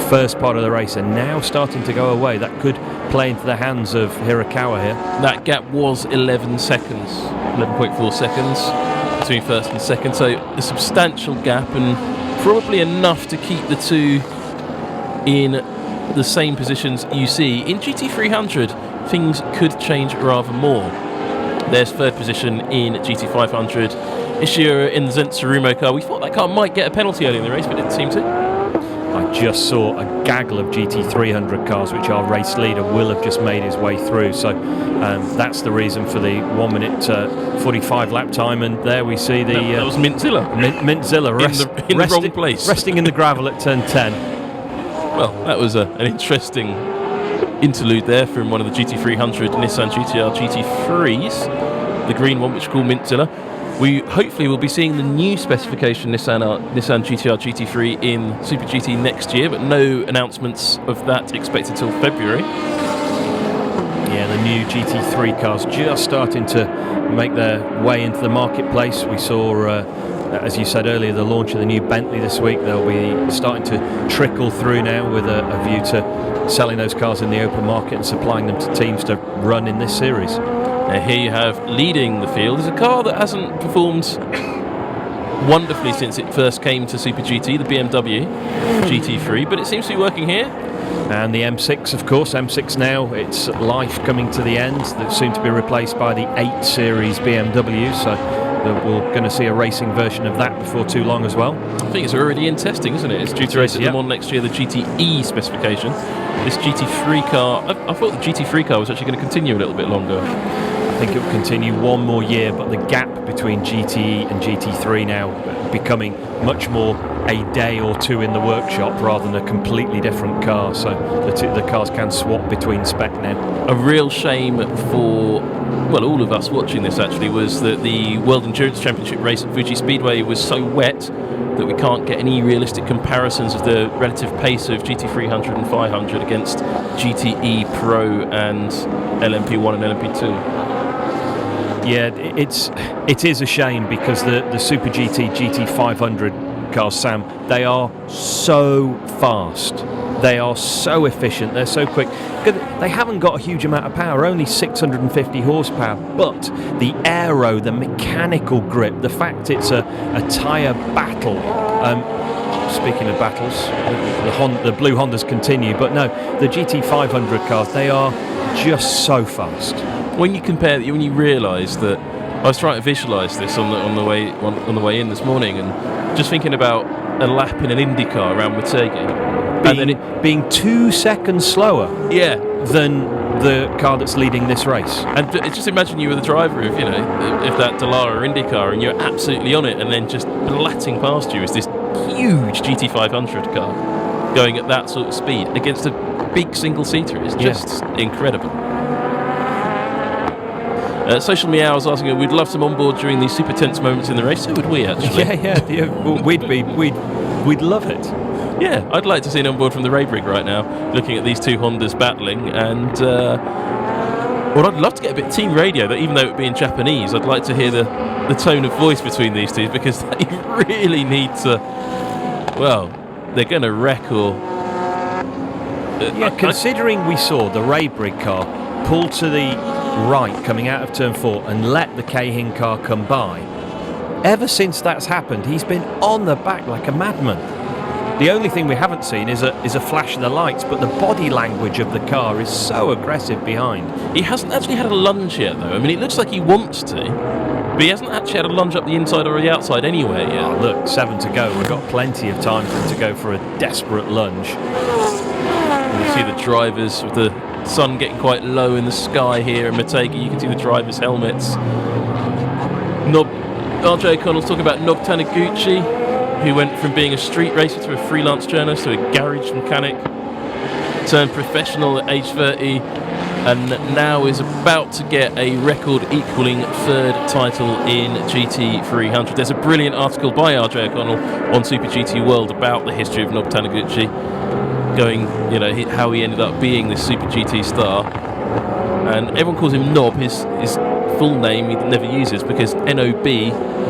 first part of the race, are now starting to go away, that could play into the hands of Hirakawa here. That gap was 11 seconds, 11.4 seconds between first and second, so a substantial gap, and probably enough to keep the two in the same positions you see. In GT300, things could change rather more. There's third position in GT500. Ishihara in the Zenitsurumo car. We thought that car might get a penalty early in the race, but it didn't seem to. I just saw a gaggle of GT300 cars, which our race leader will have just made his way through. So that's the reason for the 1 minute 45 lap time. And there we see the... that was Mintzilla. Mintzilla in the wrong place. Resting in the gravel at turn 10. Well, that was an interesting interlude there from one of the GT300 Nissan GT-R GT3s, the green one, which is called Mintzilla. We hopefully will be seeing the new specification Nissan GT-R GT3 in Super GT next year, but no announcements of that expected till February. Yeah, the new GT3 cars just starting to make their way into the marketplace. We saw, as you said earlier, the launch of the new Bentley this week. They'll be starting to trickle through now with a view to selling those cars in the open market and supplying them to teams to run in this series. Now here you have, leading the field, is a car that hasn't performed wonderfully since it first came to Super GT, the BMW GT3, but it seems to be working here. And the M6, of course, M6 now, its life coming to the end. That's soon to be replaced by the 8 Series BMW, so we're going to see a racing version of that before too long as well. I think it's already in testing, isn't it? It's due to race at Le Mans next year, the GTE specification. This GT3 car, I thought the GT3 car was actually going to continue a little bit longer. I think it will continue one more year, but the gap between GTE and GT3 now becoming much more a day or two in the workshop rather than a completely different car, so the cars can swap between spec now. A real shame for, well, all of us watching this actually, was that the World Endurance Championship race at Fuji Speedway was so wet that we can't get any realistic comparisons of the relative pace of GT300 and 500 against GTE Pro and LMP1 and LMP2. Yeah, it is a shame because the Super GT GT500 cars, Sam, they are so fast, they are so efficient, they're so quick. They haven't got a huge amount of power, only 650 horsepower, but the aero, the mechanical grip, the fact it's a tyre battle. Speaking of battles, the blue Hondas continue, but no, the GT500 cars, they are just so fast. When you compare, when you realise that, I was trying to visualise this on the way in this morning, and just thinking about a lap in an IndyCar around Motegi. Being 2 seconds slower Yeah. than the car that's leading this race. And just imagine you were the driver of, if that Dallara IndyCar, and you're absolutely on it, and then just blatting past you is this huge GT500 car going at that sort of speed against a big single-seater. It's just incredible. Social Meow is asking, we'd love some onboard during these super tense moments in the race. So would we, actually. Yeah. Well, we'd love it. Yeah, I'd like to see an onboard from the Ray Brig right now, looking at these two Hondas battling. And well, I'd love to get a bit of team radio, that even though it would be in Japanese, I'd like to hear the tone of voice between these two, because they really need to. Well, they're going to wreck or. Considering we saw the Ray Brig car pull to the right coming out of turn 4 and let the Cahin car come by, ever since that's happened, he's been on the back like a madman. The only thing we haven't seen is a flash of the lights, but the body language of the car is so aggressive behind. He hasn't actually had a lunge yet, though. I mean, it looks like he wants to, but he hasn't actually had a lunge up the inside or the outside anywhere yet. Oh, look, 7 to go. We've got plenty of time for him to go for a desperate lunge. You see the drivers with the sun getting quite low in the sky here in Motegi. You can see the drivers' helmets. RJ O'Connell's talking about Nob Taniguchi, who went from being a street racer to a freelance journalist to a garage mechanic, turned professional at age 30, and now is about to get a record equaling 3rd title in GT300. There's a brilliant article by RJ O'Connell on Super GT World about the history of Nob Taniguchi, going, how he ended up being this Super GT star. And everyone calls him Nob. His full name he never uses, because NOB,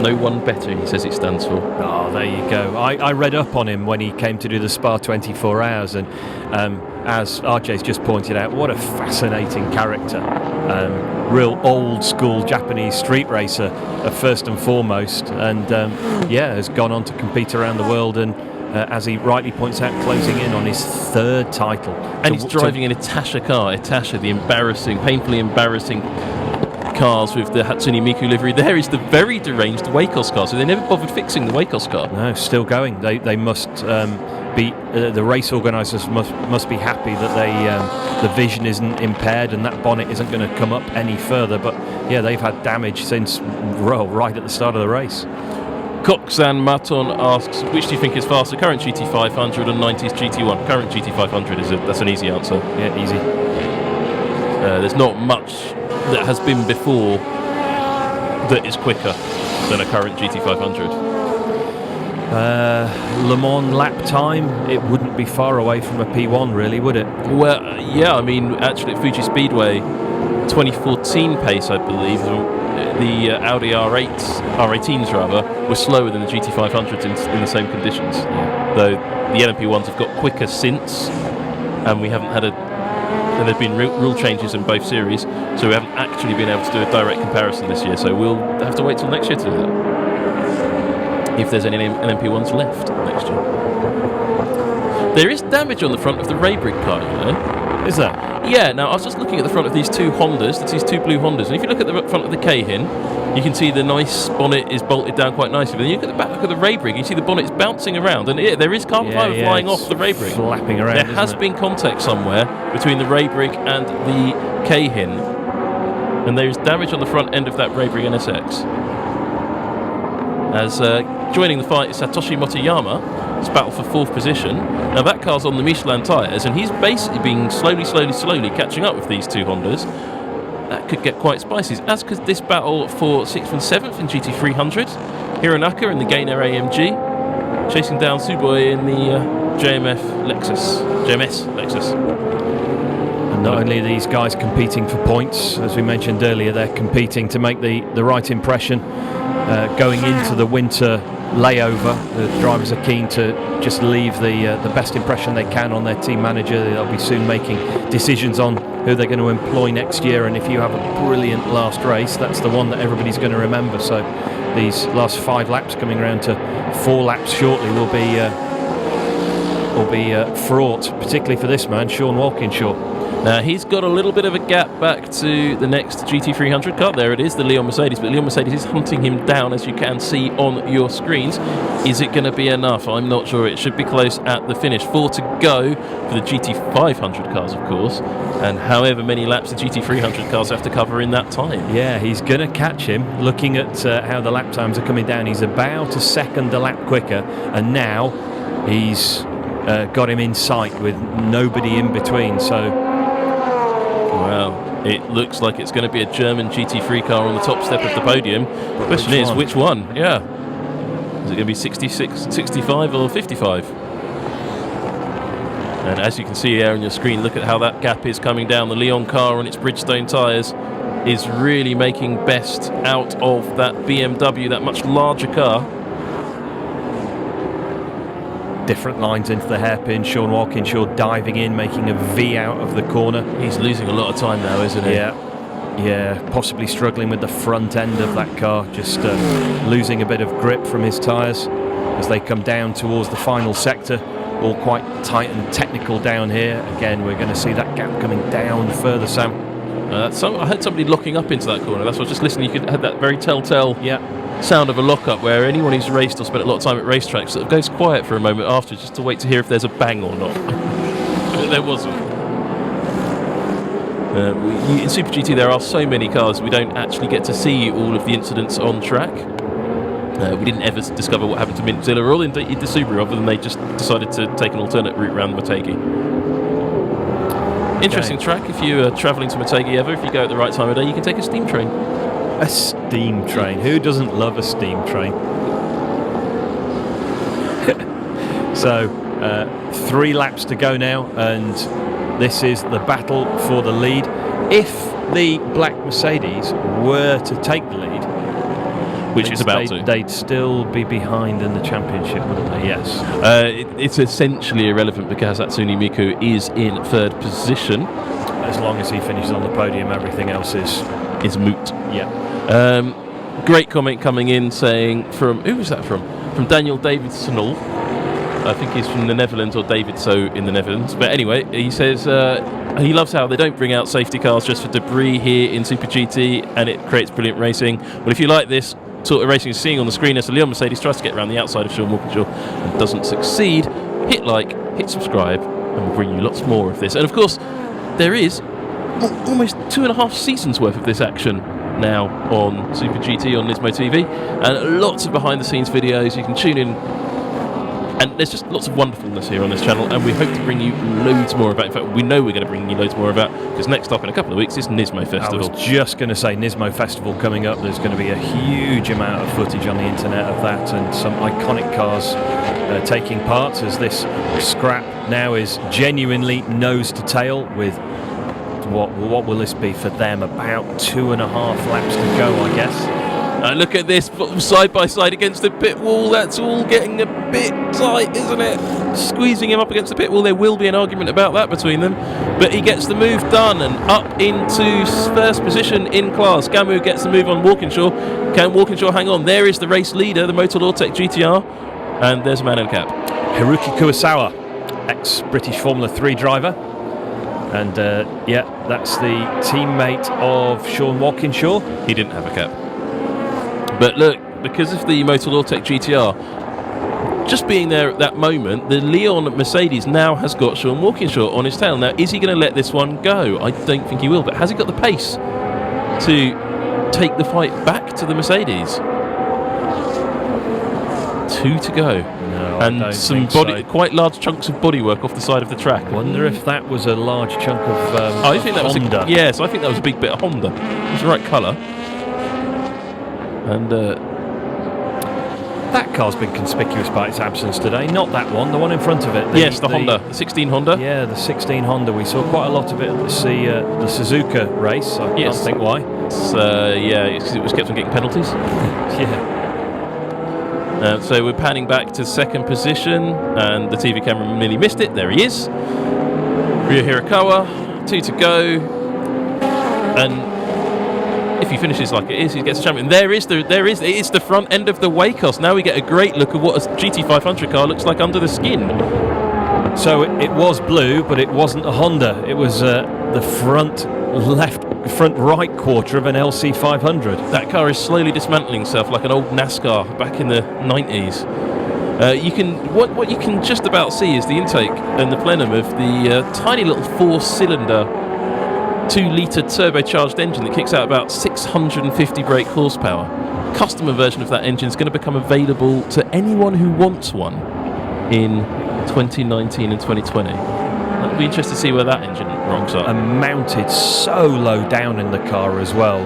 no one better, he says it stands for. Oh, there you go. I read up on him when he came to do the Spa 24 Hours, and as RJ's just pointed out, what a fascinating character. Real old school Japanese street racer, first and foremost, and has gone on to compete around the world, and as he rightly points out, closing in on his 3rd title. And he's driving an Itasha car. Itasha, the painfully embarrassing cars with the Hatsune Miku livery. There is the very deranged Wacos car, so they never bothered fixing the Wacos car. No, still going. They must be the race organisers must be happy that the vision isn't impaired and that bonnet isn't going to come up any further. But yeah, they've had damage since right at the start of the race. Coxan Maton asks, which do you think is faster, current GT500 and 90s GT1? Current GT500 that's an easy answer. Yeah, easy. There's not much that has been before that is quicker than a current GT500. Le Mans lap time, it wouldn't be far away from a P1 really, would it? Well, yeah, I mean, actually at Fuji Speedway 2014 pace, I believe, the Audi R18s rather, were slower than the GT500s in the same conditions. Yeah. Though the LMP1s have got quicker since, and we haven't had and there have been rule changes in both series, so we haven't actually been able to do a direct comparison this year, so we'll have to wait till next year to do that, if there's any LMP1s left next year. There is damage on the front of the Ray Brig car, Is there? Yeah, now I was just looking at the front of these two Hondas, these two blue Hondas, and if you look at the front of the Cahin, you can see the nice bonnet is bolted down quite nicely, but then you look at the back of the Ray Brig, you see the bonnet's bouncing around, and there is carbon fibre flying off the Ray Brig. Flapping around. There has been contact somewhere between the Ray Brig and the Cahin, and there is damage on the front end of that Ray Brig NSX. As joining the fight is Satoshi Motoyama. It's battle for 4th position. Now that car's on the Michelin tyres, and he's basically been slowly catching up with these two Hondas. That could get quite spicy, as could this battle for 6th and 7th in GT300. Hironaka in the Gainer AMG, chasing down Tsuboi in the JMS Lexus. And not only are these guys competing for points, as we mentioned earlier, they're competing to make the right impression. Going into the winter layover, the drivers are keen to just leave the best impression they can on their team manager. They'll be soon making decisions on who they're going to employ next year, and if you have a brilliant last race, that's the one that everybody's going to remember. So these last 5 laps coming around to 4 laps shortly will be fraught, particularly for this man, Sean Walkinshaw. Now he's got a little bit of a gap back to the next GT300 car. There it is, the Leon Mercedes. But Leon Mercedes is hunting him down, as you can see on your screens. Is it going to be enough? I'm not sure. It should be close at the finish. 4 to go for the GT500 cars, of course. And however many laps the GT300 cars have to cover in that time. Yeah, he's going to catch him. Looking at how the lap times are coming down, he's about a second a lap quicker. And now he's got him in sight with nobody in between. So... well, it looks like it's going to be a German GT3 car on the top step of the podium. The question is, which one? Yeah. Is it going to be 66, 65 or 55? And as you can see here on your screen, look at how that gap is coming down. The Leon car on its Bridgestone tyres is really making best out of that BMW, that much larger car. Different lines into the hairpin. Sean Walkinshaw diving in, making a V out of the corner. He's losing a lot of time now, isn't he? Yeah, possibly struggling with the front end of that car, just losing a bit of grip from his tyres as they come down towards the final sector. All quite tight and technical down here. Again, we're going to see that gap coming down further, Sam. I heard somebody locking up into that corner. That's what I was just listening. You could have that very telltale sound of a lock-up where anyone who's raced or spent a lot of time at racetracks sort of goes quiet for a moment after, just to wait to hear if there's a bang or not. But there wasn't. In Super GT there are so many cars we don't actually get to see all of the incidents on track. We didn't ever discover what happened to Mintzilla or indeed the Subaru, other than they just decided to take an alternate route around Motegi. Interesting track. If you are travelling to Motegi ever, if you go at the right time of day, you can take a steam train. A steam train. Who doesn't love a steam train? So, 3 laps to go now, and this is the battle for the lead. If the black Mercedes were to take the lead, which is about to, they'd still be behind in the championship, wouldn't they? Yes. It's essentially irrelevant because Hatsune Miku is in 3rd position. As long as he finishes on the podium, everything else is moot. Yeah. Great comment coming in saying from, who was that from? From Daniel Davidsonal. I think he's from the Netherlands, or David So in the Netherlands. But anyway, he says he loves how they don't bring out safety cars just for debris here in Super GT, and it creates brilliant racing. Well, if you like this sort of racing you're seeing on the screen as the Leon Mercedes tries to get around the outside of Sean Walkinshaw and doesn't succeed, hit like, hit subscribe, and we'll bring you lots more of this. And of course, there is almost 2.5 seasons worth of this action now on Super GT on Nismo TV, and lots of behind the scenes videos you can tune in, and there's just lots of wonderfulness here on this channel, and we hope to bring you loads more of that. In fact, we know we're going to bring you loads more of that, because next up in a couple of weeks is Nismo Festival. I was just going to say, Nismo Festival coming up. There's going to be a huge amount of footage on the internet of that, and some iconic cars taking part, as this scrap now is genuinely nose to tail with what will this be for them? About 2.5 laps to go, I guess. Look at this, side by side against the pit wall. That's all getting a bit tight, isn't it? Squeezing him up against the pit wall. There will be an argument about that between them, but he gets the move done and up into 1st position in class. Gamu gets the move on Walkinshaw. Can Walkinshaw hang on? There is the race leader, the Motor Lawtech GT-R, and there's a man in a cap. Hiroki Kurosawa, ex-British Formula 3 driver. And yeah, that's the teammate of Sean Walkinshaw. He didn't have a cap. But look, because of the Motor Lawtech GT-R just being there at that moment, the Leon Mercedes now has got Sean Walkinshaw on his tail. Now, is he going to let this one go? I don't think he will, but has he got the pace to take the fight back to the Mercedes? 2 to go. No, and some body, quite large chunks of bodywork off the side of the track. I wonder if that was a large chunk of I think that Honda. Was yes, I think that was a big bit of Honda. It was the right colour. And that car's been conspicuous by its absence today. Not that one, the one in front of it. The Honda, the 16 Honda. Yeah, the 16 Honda. We saw quite a lot of it at the Suzuka race. I can't think why. Yeah, it's 'cause it was kept on getting penalties. Yeah. So we're panning back to 2nd position, and the TV camera nearly missed it. There he is. Ryo Hirakawa, 2 to go. And if he finishes like it is, he gets a champion. It's the front end of the Waycross. Now we get a great look at what a GT500 car looks like under the skin. So it was blue, but it wasn't a Honda. It was the front right quarter of an LC500. That car is slowly dismantling itself like an old NASCAR back in the 90s. What you can just about see is the intake and the plenum of the tiny little 4-cylinder 2-litre turbocharged engine that kicks out about 650 brake horsepower. Customer version of that engine is going to become available to anyone who wants one in 2019 and 2020. It'll be interesting to see where that engine ranks up. And mounted so low down in the car as well,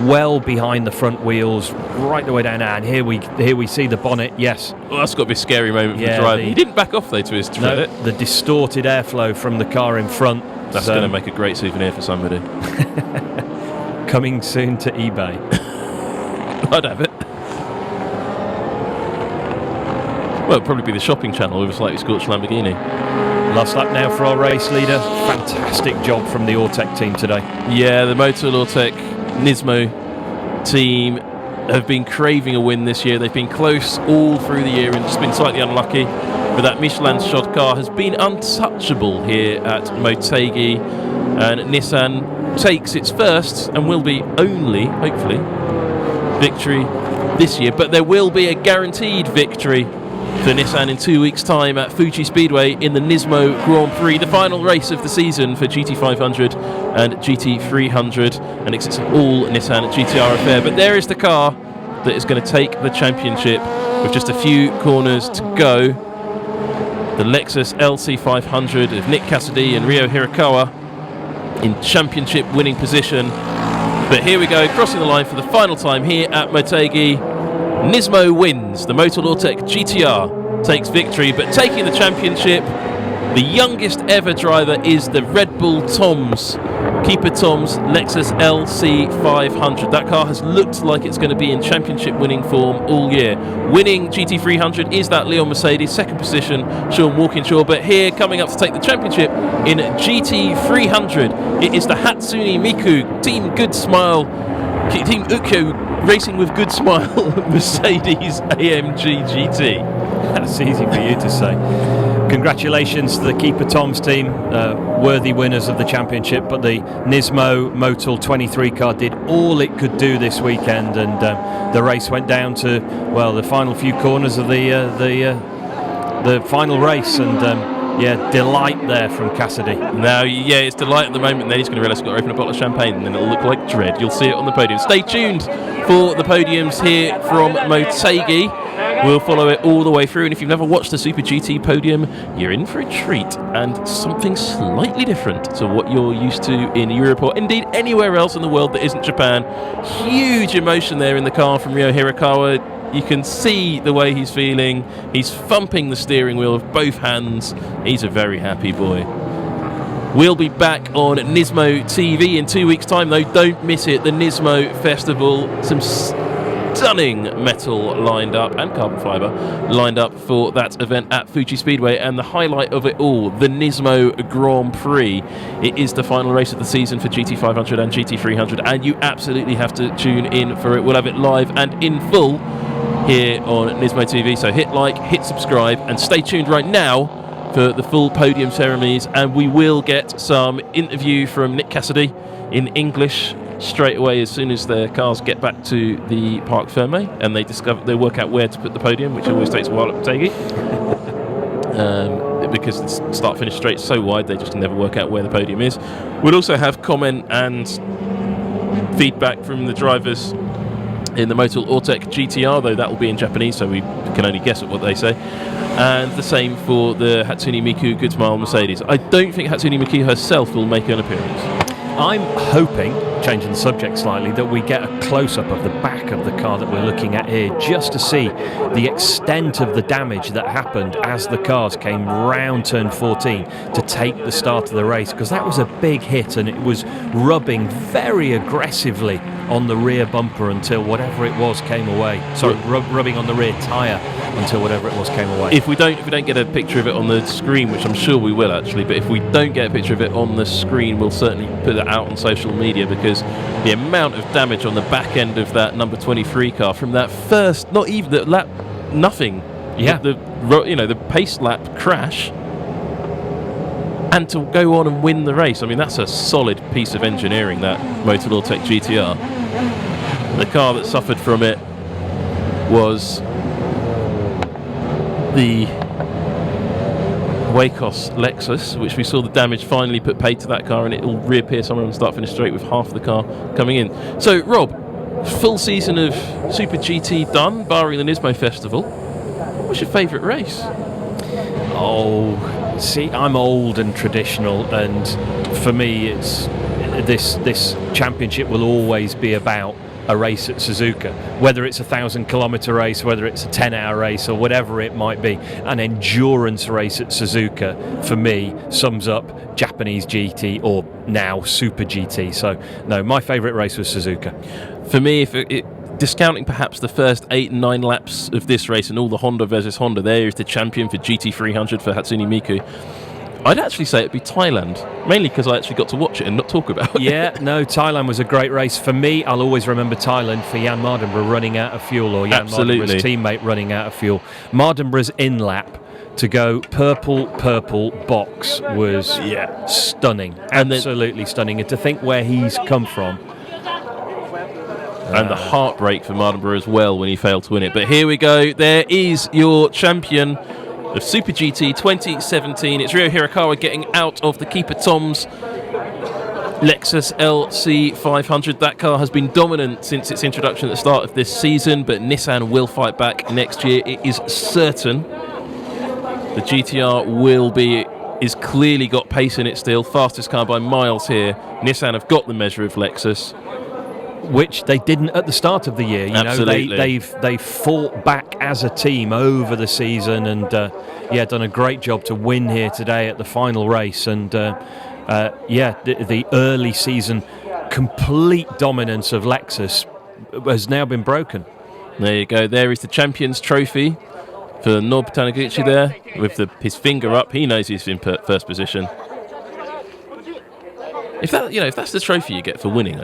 well behind the front wheels, right the way down there. And here we see the bonnet. Yes, well, that's got to be a scary moment for the driver. He didn't back off though, to his credit. No, the distorted airflow from the car in front. That's going to make a great souvenir for somebody. Coming soon to eBay. I'd have it. Well, it'd probably be the shopping channel with a slightly scorched Lamborghini. Last lap now for our race leader. Fantastic job from the Ortec team today. Yeah, the Motor Ortec NISMO team have been craving a win this year. They've been close all through the year and just been slightly unlucky. But that Michelin-shod car has been untouchable here at MOTEGI. And Nissan takes its first and will be only, hopefully, victory this year. But there will be a guaranteed victory for Nissan in 2 weeks' time at Fuji Speedway in the NISMO Grand Prix, the final race of the season for GT500 and GT300, and it's an all Nissan GT-R affair. But there is the car that is going to take the championship with just a few corners to go. The Lexus LC500 of Nick Cassidy and Ryo Hirakawa in championship winning position. But here we go, crossing the line for the final time here at MOTEGI. NISMO wins. The Motor Ortec GT-R takes victory, but taking the championship, the youngest ever driver is the Red Bull Toms, Keeper Toms Lexus LC500. That car has looked like it's going to be in championship winning form all year. Winning GT300 is that Leon Mercedes, second position Sean Walkinshaw, but here coming up to take the championship in GT300, it is the Hatsune Miku Team Good Smile, Team Ukyo Racing with Good Smile Mercedes AMG GT. That's easy for you to say. Congratulations to the Keeper Toms team, worthy winners of the championship, but the NISMO Motul 23 car did all it could do this weekend, and the race went down to, well, the final few corners of the final race, and yeah, delight there from Cassidy. Now, yeah, it's delight at the moment. Then he's going to realise he's got to open a bottle of champagne, and then it'll look like dread. You'll see it on the podium. Stay tuned for the podiums here from MOTEGI. We'll follow it all the way through, and if you've never watched the Super GT podium, you're in for a treat, and something slightly different to what you're used to in Europe or indeed anywhere else in the world that isn't Japan. Huge emotion there in the car from Ryo Hirakawa. You can see the way he's feeling. He's thumping the steering wheel with both hands. He's a very happy boy. We'll be back on NISMO TV in 2 weeks' time, though. Don't miss it. The NISMO Festival. Some stunning metal lined up and carbon fibre lined up for that event at Fuji Speedway, and the highlight of it all, the NISMO Grand Prix. It is the final race of the season for GT500 and GT300, and you absolutely have to tune in for it. We'll have it live and in full here on NISMO TV, so hit like, hit subscribe, and stay tuned right now for the full podium ceremonies, and we will get some interview from Nick Cassidy in English straight away as soon as their cars get back to the Parc Fermé and they work out where to put the podium, which always takes a while at MOTEGI. Because the start-finish straight's so wide, they just never work out where the podium is. We'll also have comment and feedback from the drivers in the Motor Ortec GT-R, though that will be in Japanese, so we can only guess at what they say. And the same for the Hatsune Miku Good Smile Mercedes. I don't think Hatsune Miku herself will make an appearance. I'm hoping, changing the subject slightly, that we get a close-up of the back of the car that we're looking at here, just to see the extent of the damage that happened as the cars came round turn 14 to take the start of the race, because that was a big hit and it was rubbing very aggressively on the rear bumper until whatever it was came away. Sorry, rubbing on the rear tyre until whatever it was came away. If we don't get a picture of it on the screen, which I'm sure we will actually, but if we don't get a picture of it on the screen, we'll certainly put it out on social media, because the amount of damage on the back end of that number 23 car from that first, not even the lap, nothing. Yeah. The pace lap crash. and to go on and win the race. I mean, that's a solid piece of engineering, that Motorsport GT-R. The car that suffered from it was the Wacos Lexus, which we saw the damage finally put paid to that car, and it will reappear somewhere on the start-finish straight with half the car coming in. So, Rob, full season of Super GT done, barring the NISMO Festival. What's your favourite race? Oh, see, I'm old and traditional, and for me, it's this championship will always be about a race at Suzuka, whether it's a 1,000-kilometre race, whether it's a 10-hour race, or whatever it might be. An endurance race at Suzuka, for me, sums up Japanese GT, or now Super GT. So, no, my favourite race was Suzuka. For me, discounting perhaps the first 8 and 9 laps of this race and all the Honda versus Honda, there is the champion for GT300 for Hatsune Miku. I'd actually say it'd be Thailand, mainly because I actually got to watch it and not talk about it. Yeah, no, Thailand was a great race. For me, I'll always remember Thailand for Jan Mardenborough running out of fuel, or Jan Mardenborough's teammate running out of fuel. Mardenborough's in-lap to go purple box was stunning, absolutely stunning. And to think where he's come from. And the heartbreak for Mardenborough as well when he failed to win it. But here we go, there is your champion of Super GT 2017. It's Ryo Hirakawa getting out of the Keeper Tom's Lexus LC500. That car has been dominant since its introduction at the start of this season, but Nissan will fight back next year. It is certain. The GT-R is clearly got pace in it still. Fastest car by miles here. Nissan have got the measure of Lexus, which they didn't at the start of the year. You Absolutely. know, they've fought back as a team over the season, and done a great job to win here today at the final race. And the early season complete dominance of Lexus has now been broken. There you go. There is the Champions Trophy for Nob Taniguchi there with his finger up. He knows he's in first position. If that's the trophy you get for winning,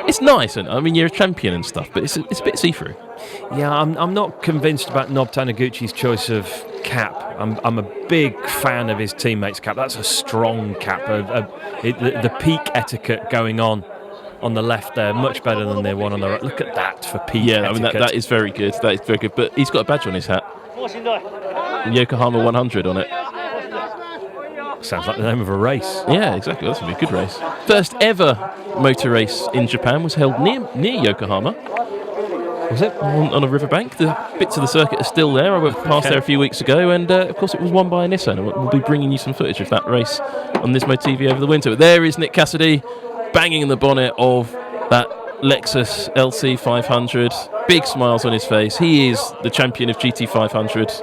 it's nice, and I mean you're a champion and stuff, but it's a bit see-through. Yeah, I'm not convinced about Nob Taniguchi's choice of cap. I'm a big fan of his teammate's cap. That's a strong cap. The peak etiquette going on the left there, much better than the one on the right. Look at that for peak etiquette. I mean that is very good. That is very good. But he's got a badge on his hat. Yokohama 100 on it. Sounds like the name of a race. Yeah, exactly. That's going to be a good race. First ever motor race in Japan was held near Yokohama. Was it? On a riverbank. The bits of the circuit are still there. I went past there a few weeks ago, and of course it was won by a Nissan. And we'll be bringing you some footage of that race on NISMO.TV over the winter. But there is Nick Cassidy banging in the bonnet of that Lexus LC500. Big smiles on his face. He is the champion of GT500.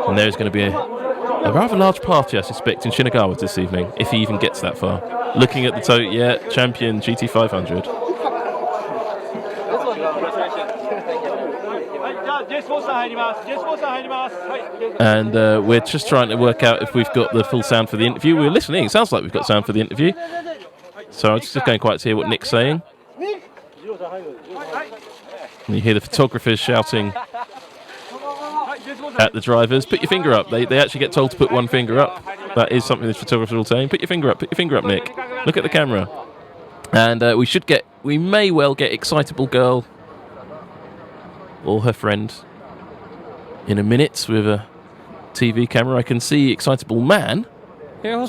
And there's going to be a rather large party, I suspect, in Shinagawa this evening, if he even gets that far. Looking at the champion GT500. And we're just trying to work out if we've got the full sound for the interview. We're listening. It sounds like we've got sound for the interview. So I'm just going quiet to hear what Nick's saying. And you hear the photographers shouting at the drivers, put your finger up. They actually get told to put one finger up. That is something the photographers are all saying. Put your finger up, Nick. Look at the camera. And we may well get Excitable Girl or her friend in a minute with a TV camera. I can see Excitable Man. And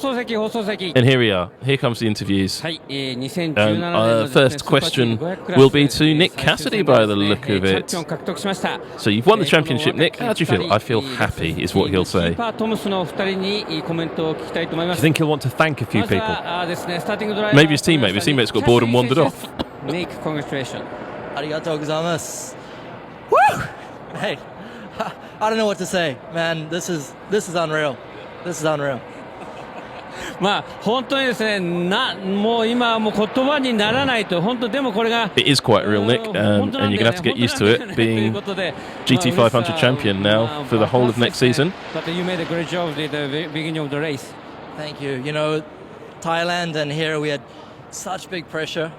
here we are. Here comes the interviews. And our first question will be to Nick Cassidy by the look of it. So you've won the championship, Nick. How do you feel? I feel happy, is what he'll say. Do you think he'll want to thank a few people? Maybe his teammate. His teammate's got bored and wandered off. Nick, congratulations. Arigatou gozaimasu. Woo! Hey, I don't know what to say, man. This is unreal. This is unreal. まあ本当にですね、もう今はもう言葉にならないと本当でもこれが It is quite real, Nick, and you're going to have to get used to it being GT500 champion now for the whole of next season. But you made a great job at the beginning of the race. Thank you. You know, Thailand and here we had such big pressure.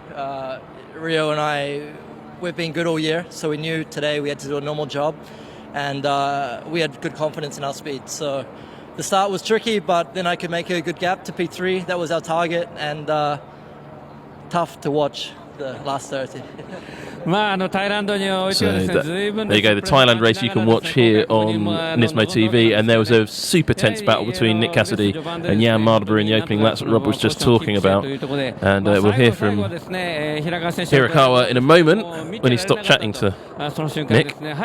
Rio and I, we've been good all year, so we knew today we had to do a normal job, and we had good confidence in our speed. So the start was tricky, but then I could make a good gap to P3. That was our target, and tough to watch the last 30. まあタイランドにおいてはですね、随分 there you go, the Thailand race you can watch here on NISMO.TV, and there was a super tense battle between Nick Cassidy and Jan Mardenborough in the opening. That's what Rob was just talking about, and we'll hear from Hirakawa in a moment when he stopped chatting to Nick. And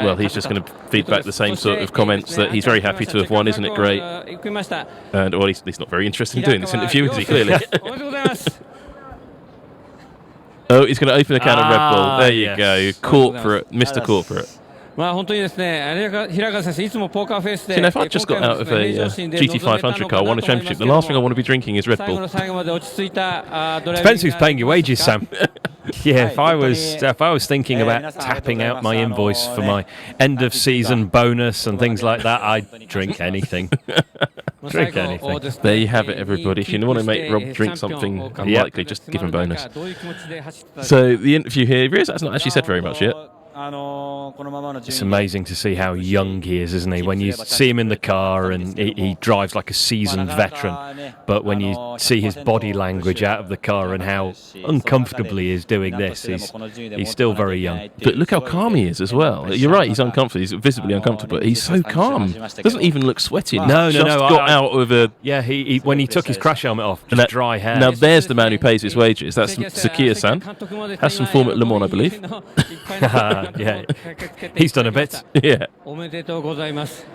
well, he's just going to feed back the same sort of comments that he's very happy to have won, isn't it great? And well, he's not very interested in doing this interview, is he? Clearly. Oh, he's going to open a can of Red Bull. There you go. Corporate, Mr. Corporate. まあ本当にですね、平川選手いつもポーカーフェイスで。See, if I just got out of a GT500 car, won a championship, the last thing I want to be drinking is Red Bull. Depends who's paying your wages, Sam. Yeah, if I was thinking about tapping out my invoice for my end of season bonus and things like that, I'd drink anything. Drink anything. There you have it, everybody. If you want to make Rob drink something unlikely, just give him a bonus. So the interview here, that's not actually said very much yet. It's amazing to see how young he is, isn't he? When you see him in the car and he drives like a seasoned veteran, but when you see his body language out of the car and how uncomfortably he is doing this, he's still very young. But look how calm he is as well. You're right, he's uncomfortable. He's visibly uncomfortable, but he's so calm. Doesn't even look sweaty. No. Got out of a... Yeah, he when he took his crash helmet off, just dry hair. Now there's the man who pays his wages. That's Sakia-san. Has some form at Le Mans, I believe. Yeah, he's done a bit. Yeah. おめでとうございます。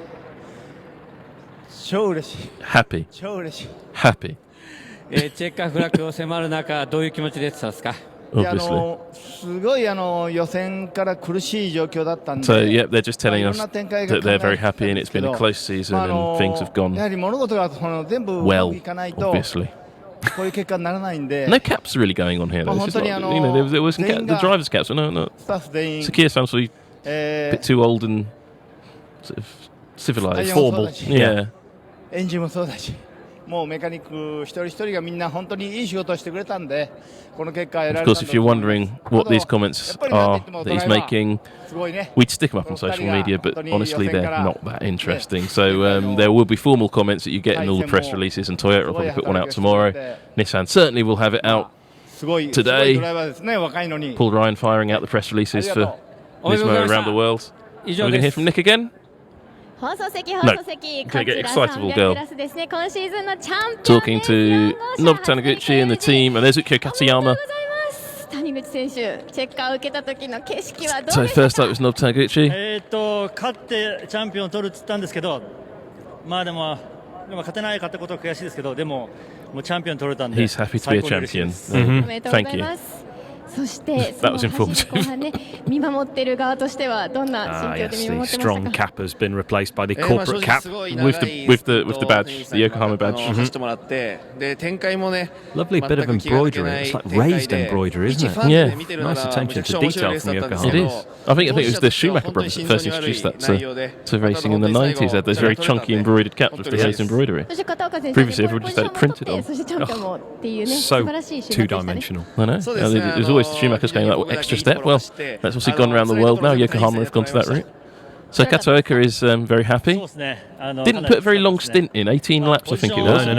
超嬉しい。 Happy. 超嬉しい。 Happy. チェッカーフラッグを迫る中、どういう気持ちでしたか。Obviously. すごい予選から苦しい状況だったんで。So yeah, they're just telling us that they're very happy and it's been a close season and things have gone やはり物事が全部うま well, くいかないと。 obviously. こういう結果にならないんで。 No caps really going on here. Though. It's just not, you know, there was some the drivers' caps, but no. スタッフ全員。Sakia-san's a bit too old and sort of civilized, formal. Yeah. エンジンもそうだし、もうメカニック一人一人がみんな本当にいい仕事をしてくれたんで、この結果得られた。 Of course, if you're wondering what these comments are that he's making, we'd stick them up on social media, but honestly, they're not that interesting. So there will be formal comments that you get in all the press releases, and Toyota will probably put one out tomorrow. Nissan certainly will have it out today. Paul Ryan firing out the press releases for NISMO around the world. Are we going to hear from Nick again? No, going to get excitable girl. Talking to Nob Taniguchi and the team, and there's Ukyo Katayama. So first up was Nob Taniguchi. 勝ってチャンピオンを取るって言ったんですけど、まあでも勝てないかったことは悔しいですけど、でももうチャンピオン取れたんで。He's happy to be a champion. Thank you. そしてその後半ね、見守っている側としてはどんな心境で見守ってましたか。 Strong cap has been replaced by the corporate cap with the badge, the Yokohama badge. Lovely bit of embroidery. It's like raised embroidery, isn't it? Yeah. Nice attention to detail from Yokohama. It is. I think it was the Schumacher brothers that first introduced that to racing in the 90s. They had those very chunky embroidered caps with the raised embroidery. Previously, everybody just had it printed on. So two-dimensional. I know. There's always the Schumacher's going that extra step. Well, that's obviously gone around the world now. Yokohama have gone to that route. So Kataoka is very happy. Didn't put a very long stint in, 18 laps I think it was. No,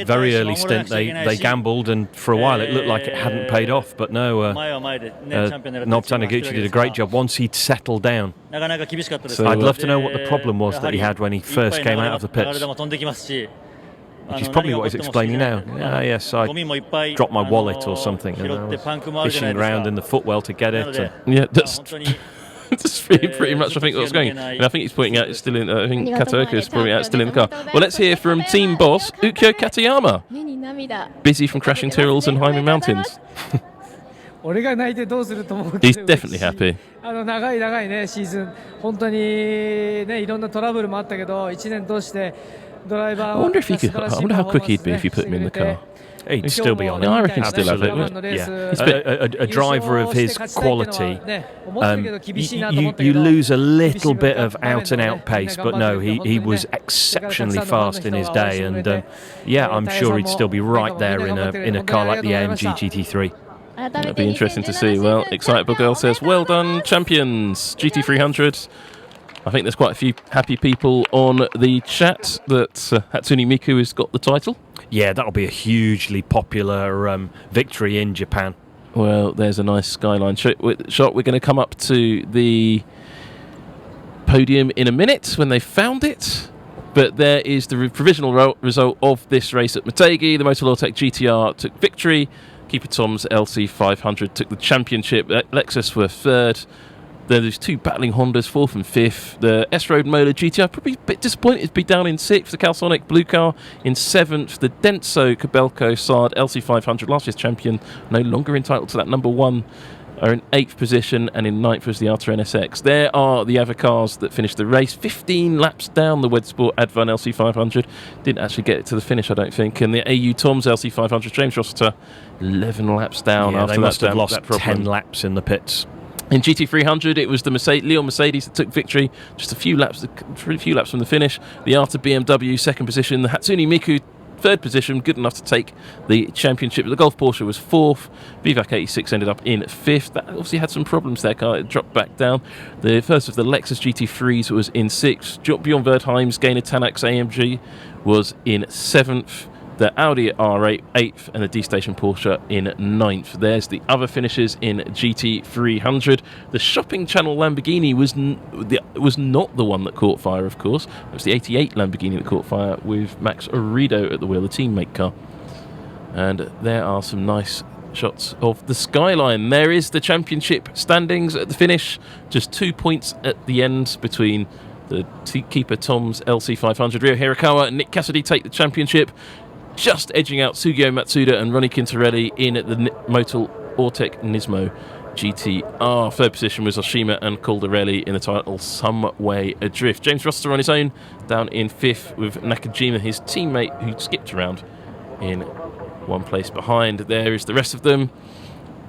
very early stint. They gambled, and for a while it looked like it hadn't paid off. But no, Nob Taniguchi did a great job once he'd settled down. So I'd love to know what the problem was that he had when he first came out of the pits. Which is probably what he's explaining now. Yes, I dropped my wallet or something, and I was fishing around in the footwell to get it. Yeah, that's pretty much I think what's going. And I think he's pointing out it's still in. I think Kataoka is pointing out it's still in the car. Well, let's hear from team boss Ukyo Katayama. Busy from crashing Tyrrells and climbing mountains. He's definitely happy. 長いねシーズン本当にねいろんなトラブルもあったけど1年通して I wonder how quick he'd be if you put him in the car. He'd still be on it. I reckon he'd still have it. Yeah. A driver of his quality, you lose a little bit of out-and-out pace, but no, he was exceptionally fast in his day, and yeah, I'm sure he'd still be right there in a car like the AMG GT3. That'll be interesting to see. Well, Excitable Girl says, well done, champions, GT300. I think there's quite a few happy people on the chat that Hatsune Miku has got the title. Yeah, that'll be a hugely popular victory in Japan. Well, there's a nice skyline shot. We're going to come up to the podium in a minute when they found it. But there is the provisional result of this race at Motegi. The Motor GT-R took victory. Keeper Tom's LC500 took the championship. Lexus were third. There's two battling Hondas, fourth and fifth. The S-Road Motor GT-R, probably a bit disappointed to be down in sixth. The Calsonic Blue Car in seventh. The Denso Kobelco Sard LC500, last year's champion, no longer entitled to that number one, are in eighth position, and in ninth was the Alta NSX. There are the other cars that finished the race. 15 laps down the Wedsport Advan LC500. Didn't actually get it to the finish, I don't think. And the AU Toms LC500, James Rossiter, 11 laps down after they must have lost that 10 laps in the pits. In GT300, it was the Leon Mercedes that took victory, just a few laps from the finish. The Arta BMW, second position. The Hatsune Miku, third position, good enough to take the championship. The Golf Porsche was fourth. Vivac 86 ended up in fifth. That obviously had some problems there, car. It dropped back down. The first of the Lexus GT3s was in sixth. Bjorn Wertheim's Gainer Tanax AMG was in seventh. The Audi R8 8th, and the D-Station Porsche in 9th. There's the other finishes in GT300. The Shopping Channel Lamborghini was not the one that caught fire, of course. It was the 88 Lamborghini that caught fire with Max Arrido at the wheel, the teammate car. And there are some nice shots of the skyline. There is the championship standings at the finish. Just 2 points at the end between the keeper Tom's LC500. Ryo Hirakawa and Nick Cassidy take the championship, just edging out Sugio Matsuda and Ronnie Quintarelli in at the Motul Ortec Nismo GT-R. Third position was Oshima and Caldarelli in the title, some way adrift. James Rossiter on his own, down in fifth with Nakajima, his teammate, who skipped around in one place behind. There is the rest of them.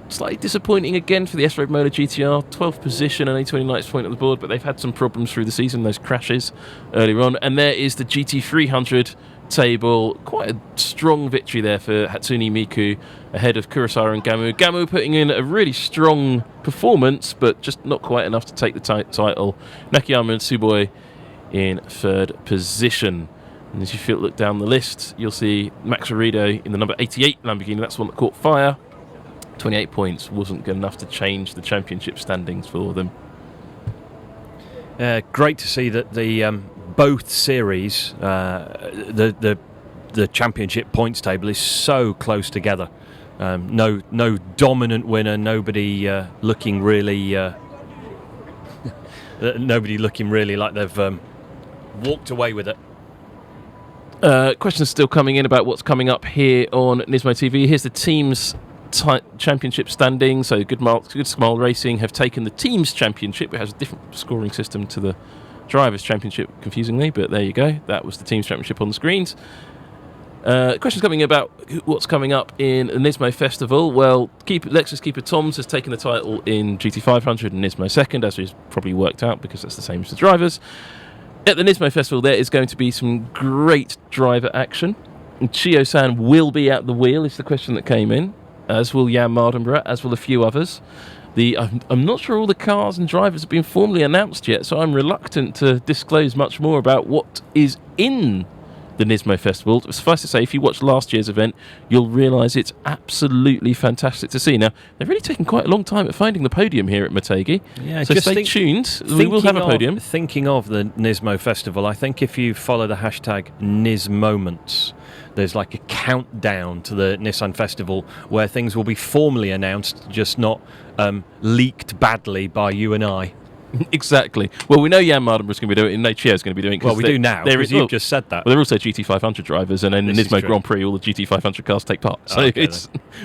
Slightly disappointing again for the S-Road Motor GT-R, 12th position and a 29th point on the board, but they've had some problems through the season, those crashes earlier on. And there is the GT300 table. Quite a strong victory there for Hatsune Miku ahead of Kurosawa and Gamu. Gamu putting in a really strong performance, but just not quite enough to take the title. Nakayama and Tsuboi in third position. And as you look down the list, you'll see Max Arrido in the number 88 Lamborghini. That's the one that caught fire. 28 points wasn't good enough to change the championship standings for them. Great to see that the both series, the championship points table is so close together. No dominant winner. Nobody looking really. Nobody looking really like they've walked away with it. Questions still coming in about what's coming up here on Nismo TV. Here's the teams championship standing. So Good Smile Racing have taken the teams championship. It has a different scoring system to the drivers championship, confusingly, but there you go. That was the teams championship on the screens. Questions coming about what's coming up in the Nismo Festival. Well, Lexus keeper Toms has taken the title in GT500 and Nismo second, as we've probably worked out because that's the same as the drivers. At the Nismo Festival, there is going to be some great driver action. Chio-san will be at the wheel, is the question that came in, as will Jan Mardenborough, as will a few others. I'm not sure all the cars and drivers have been formally announced yet, so I'm reluctant to disclose much more about what is in the Nismo Festival. Suffice to say, if you watched last year's event, you'll realise it's absolutely fantastic to see. Now, they've really taken quite a long time at finding the podium here at Motegi, so stay tuned. We will have a podium. Thinking of the Nismo Festival, I think if you follow the hashtag NISMoments, there's like a countdown to the Nissan Festival where things will be formally announced, just not leaked badly by you and I. Exactly. Well, we know Jan Mardenborough's going to be doing it, and no Chio's going to be doing it. Well, we do now, because you've just said that. Well, they're also GT500 drivers, and in the Nismo Grand Prix, all the GT500 cars take part. So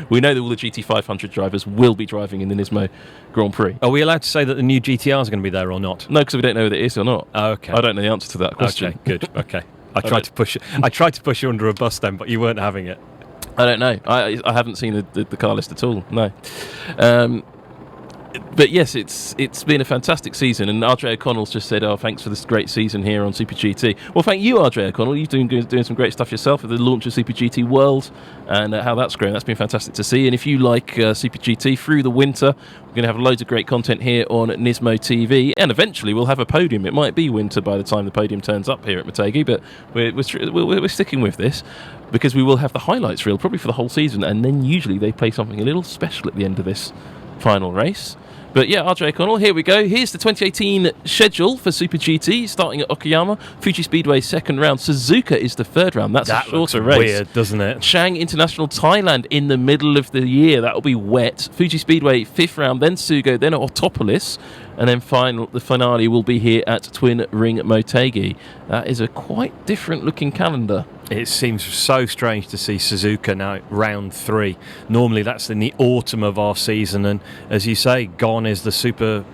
we know that all the GT500 drivers will be driving in the Nismo Grand Prix. Are we allowed to say that the new GTR is going to be there or not? No, because we don't know whether it is or not. Oh, okay. I don't know the answer to that question. Okay, good. Okay. I tried to push you under a bus then, but you weren't having it. I don't know. I haven't seen the car list at all. No. But yes, it's been a fantastic season, and RJ O'Connell's just said, "Oh, thanks for this great season here on Super GT." Well, thank you, RJ O'Connell. You're doing some great stuff yourself with the launch of Super GT World and how that's grown. That's been fantastic to see. And if you like Super GT through the winter, we're going to have loads of great content here on Nismo TV, and eventually we'll have a podium. It might be winter by the time the podium turns up here at Motegi, but we're sticking with this because we will have the highlights reel probably for the whole season, and then usually they play something a little special at the end of this final race. But yeah, RJ O'Connell, here we go. Here's the 2018 schedule for Super GT, starting at Okayama, Fuji Speedway second round, Suzuka is the third round. That's a shorter race. Weird, doesn't it? Chang International Thailand in the middle of the year. That'll be wet. Fuji Speedway fifth round, then Sugo, then Autopolis, and then the finale will be here at Twin Ring Motegi. That is a quite different looking calendar. It seems so strange to see Suzuka now round 3. Normally that's in the autumn of our season, and as you say, gone is the Suzuka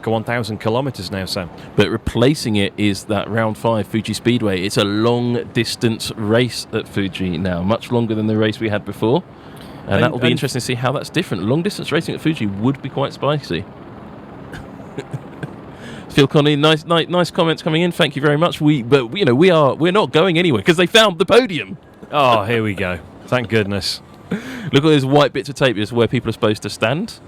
1000 kilometers now, Sam. But replacing it is that round 5 Fuji Speedway. It's a long distance race at Fuji now, much longer than the race we had before, and that will be interesting to see how that's different. Long distance racing at Fuji would be quite spicy. Phil Conley, nice comments coming in. Thank you very much. We're not going anywhere because they found the podium. Oh, here we go. Thank goodness. Look at those white bits of tape. This is where people are supposed to stand.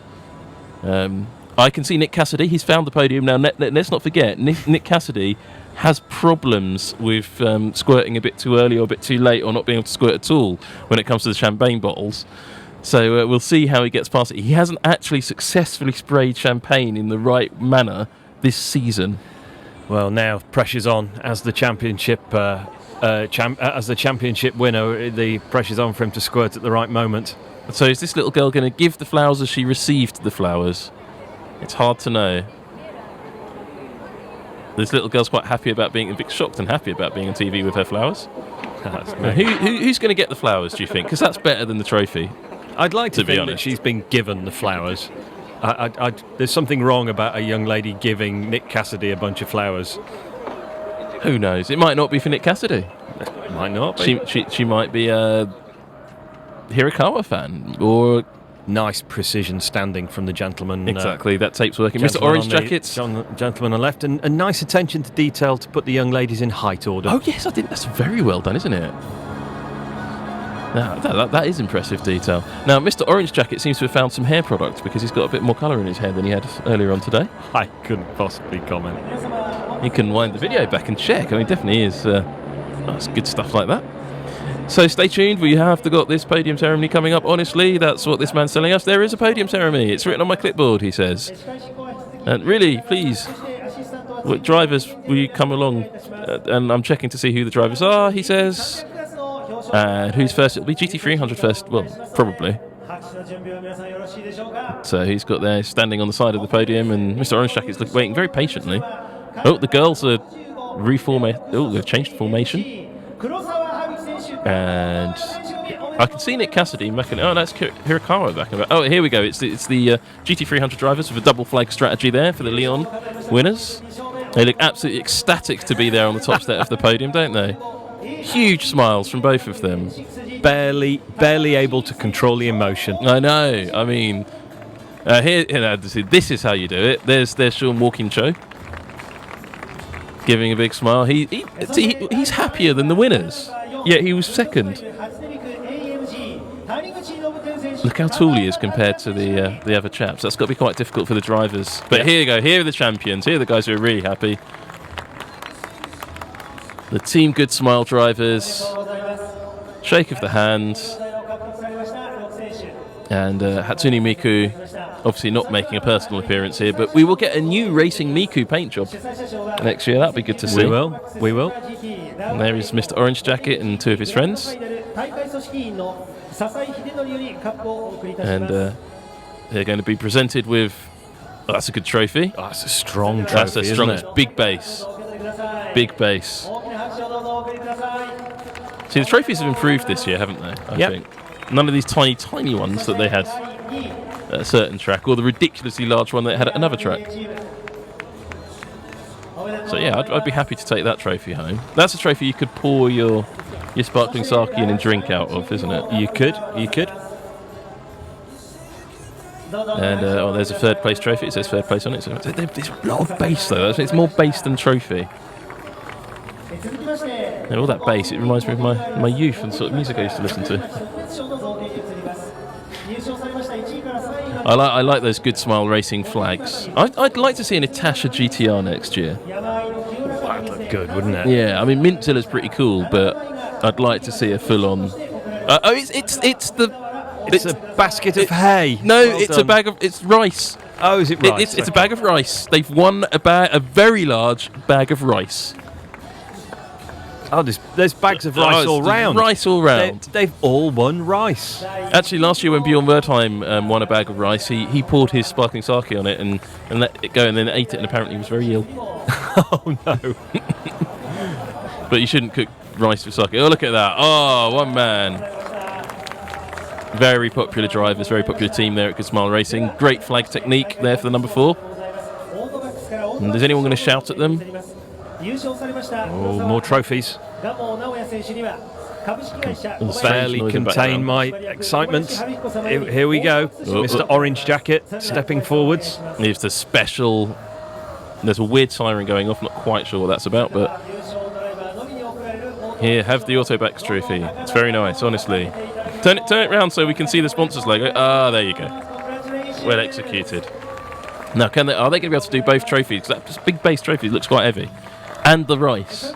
I can see Nick Cassidy. He's found the podium now. Let's not forget, Nick Cassidy has problems with squirting a bit too early or a bit too late, or not being able to squirt at all when it comes to the champagne bottles. So we'll see how he gets past it. He hasn't actually successfully sprayed champagne in the right manner this season. Well, now pressure's on as the championship winner. The pressure's on for him to squirt at the right moment. So is this little girl going to give the flowers as she received the flowers? It's hard to know. This little girl's quite happy about being, a bit shocked and happy about being on TV with her flowers. Who's going to get the flowers, do you think? Because that's better than the trophy. I'd like to be think honest. that she's been given the flowers. There's something wrong about a young lady giving Nick Cassidy a bunch of flowers. Who knows? It might not be for Nick Cassidy. It might not be. She might be a Hirakawa fan, or nice precision standing from the gentleman. Exactly, that tape's working. Mr. Orange Jackets. Gentleman on the left, and a nice attention to detail to put the young ladies in height order. Oh yes, I think that's very well done, isn't it? Now, that is impressive detail. Now, Mr. Orange Jacket seems to have found some hair products because he's got a bit more colour in his hair than he had earlier on today. I couldn't possibly comment. You can wind the video back and check. I mean, definitely is that's good stuff like that. So stay tuned. We have got this podium ceremony coming up. Honestly, that's what this man's telling us. There is a podium ceremony. It's written on my clipboard, he says. And really, please, drivers, will you come along? And I'm checking to see who the drivers are, he says. And who's first? It'll be GT300 first. Well, probably. So he's got there, standing on the side of the podium, and Mr. Orange Jacket's waiting very patiently. Oh, the girls are they've changed formation. And I can see Nick Cassidy back in. Oh, that's Hirakawa back in. Oh, here we go. It's the GT300 drivers with a double flag strategy there for the Leon winners. They look absolutely ecstatic to be there on the top step of the podium, don't they? Huge smiles from both of them. Barely able to control the emotion. I know. I mean, here, this is how you do it. There's Sean Walkinshaw giving a big smile. He's happier than the winners. Yet he was second. Look how tall he is compared to the other chaps. That's got to be quite difficult for the drivers. But here you go. Here are the champions. Here are the guys who are really happy. The Team Good Smile drivers. Shake of the hand. And Hatsune Miku, obviously not making a personal appearance here, but we will get a new Racing Miku paint job next year. That'll be good to see. We will. And there is Mr. Orange Jacket and two of his friends. And they're going to be presented with... Oh, that's a good trophy. Oh, that's a strong trophy, That's a strong, isn't it? big base. Big base. See, the trophies have improved this year, haven't they? I think. None of these tiny, tiny ones that they had at a certain track, or the ridiculously large one they had at another track. So yeah, I'd be happy to take that trophy home. That's a trophy you could pour your sparkling sake in and drink out of, isn't it? You could. And there's a third place trophy. It says third place on it. So there's a lot of base though. It's more base than trophy. And all that bass, it reminds me of my youth and the sort of music I used to listen to. I like those Good Smile Racing flags. I'd like to see an Natasha GT-R next year. That'd look good, wouldn't it? Yeah, I mean Mintilla's pretty cool, but I'd like to see a full-on. It's a basket of hay. No, Well it's done. a bag of rice. Oh, is it rice? It's a bag of rice. They've won a very large bag of rice. Oh, there's bags of rice all round. Rice all round. They've all won rice. Actually, last year when Bjorn Wertheim won a bag of rice, he poured his sparkling sake on it and let it go, and then ate it, and apparently he was very ill. Oh no! But you shouldn't cook rice with sake. Oh, look at that! Oh, one man. Very popular drivers, very popular team there at Good Smile Racing. Great flag technique there for the number 4. And is anyone going to shout at them? Oh, more trophies. Barely contain my excitement. Here we go. Mr. Orange Jacket stepping forwards. There's the special. There's a weird siren going off. Not quite sure what that's about, but here, have the Autobacks trophy. It's very nice, honestly. Turn it round so we can see the sponsors logo. Ah, there you go. Well executed. Now, are they going to be able to do both trophies? Because that big base trophy looks quite heavy. And the rice.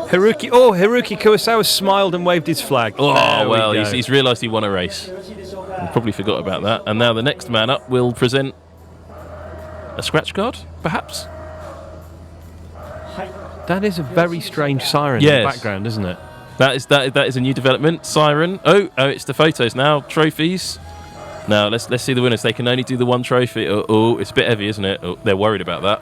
Haruki Kurosawa smiled and waved his flag. Oh, well, he's realised he won a race. He probably forgot about that. And now the next man up will present a scratch card, perhaps? That is a very strange siren in the background, isn't it? That is a new development. Siren. Oh, it's the photos now. Trophies. Now let's see the winners. They can only do the one trophy. Oh, it's a bit heavy, isn't it? Oh, they're worried about that.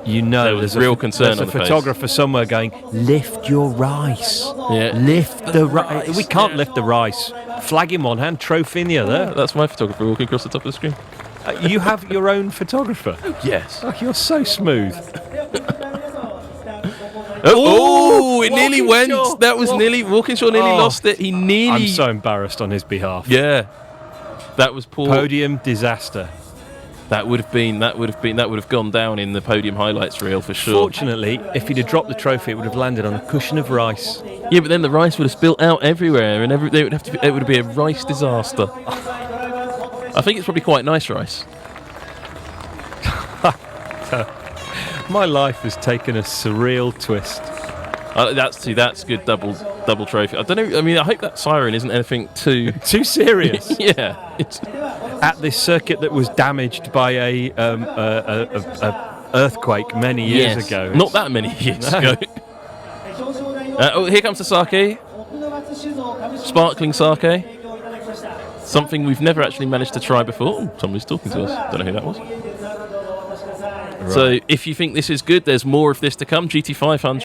You know, there's real concern there's on a the photographer somewhere going, lift your rice. Yeah. Lift the rice. We can't lift the rice. Flag in one hand, trophy in the other. That's my photographer walking across the top of the screen. You have your own photographer? Yes. Oh, you're so smooth. Oh, it nearly went. That was nearly. Walkinshaw nearly lost it. He nearly. I'm so embarrassed on his behalf. Yeah. That was poor. Podium disaster. That would have gone down in the podium highlights reel for sure. Fortunately, if he'd have dropped the trophy, it would have landed on a cushion of rice. Yeah, but then the rice would have spilt out everywhere, and it would be a rice disaster. I think it's probably quite nice rice. My life has taken a surreal twist. That's good double trophy. I don't know. I mean, I hope that siren isn't anything too serious. Yeah. It's at this circuit that was damaged by a earthquake many years ago. Not that many years ago. Here comes the sake. Sparkling sake. Something we've never actually managed to try before. Oh, somebody's talking to us. Don't know who that was. Right. So if you think this is good, there's more of this to come. GT500.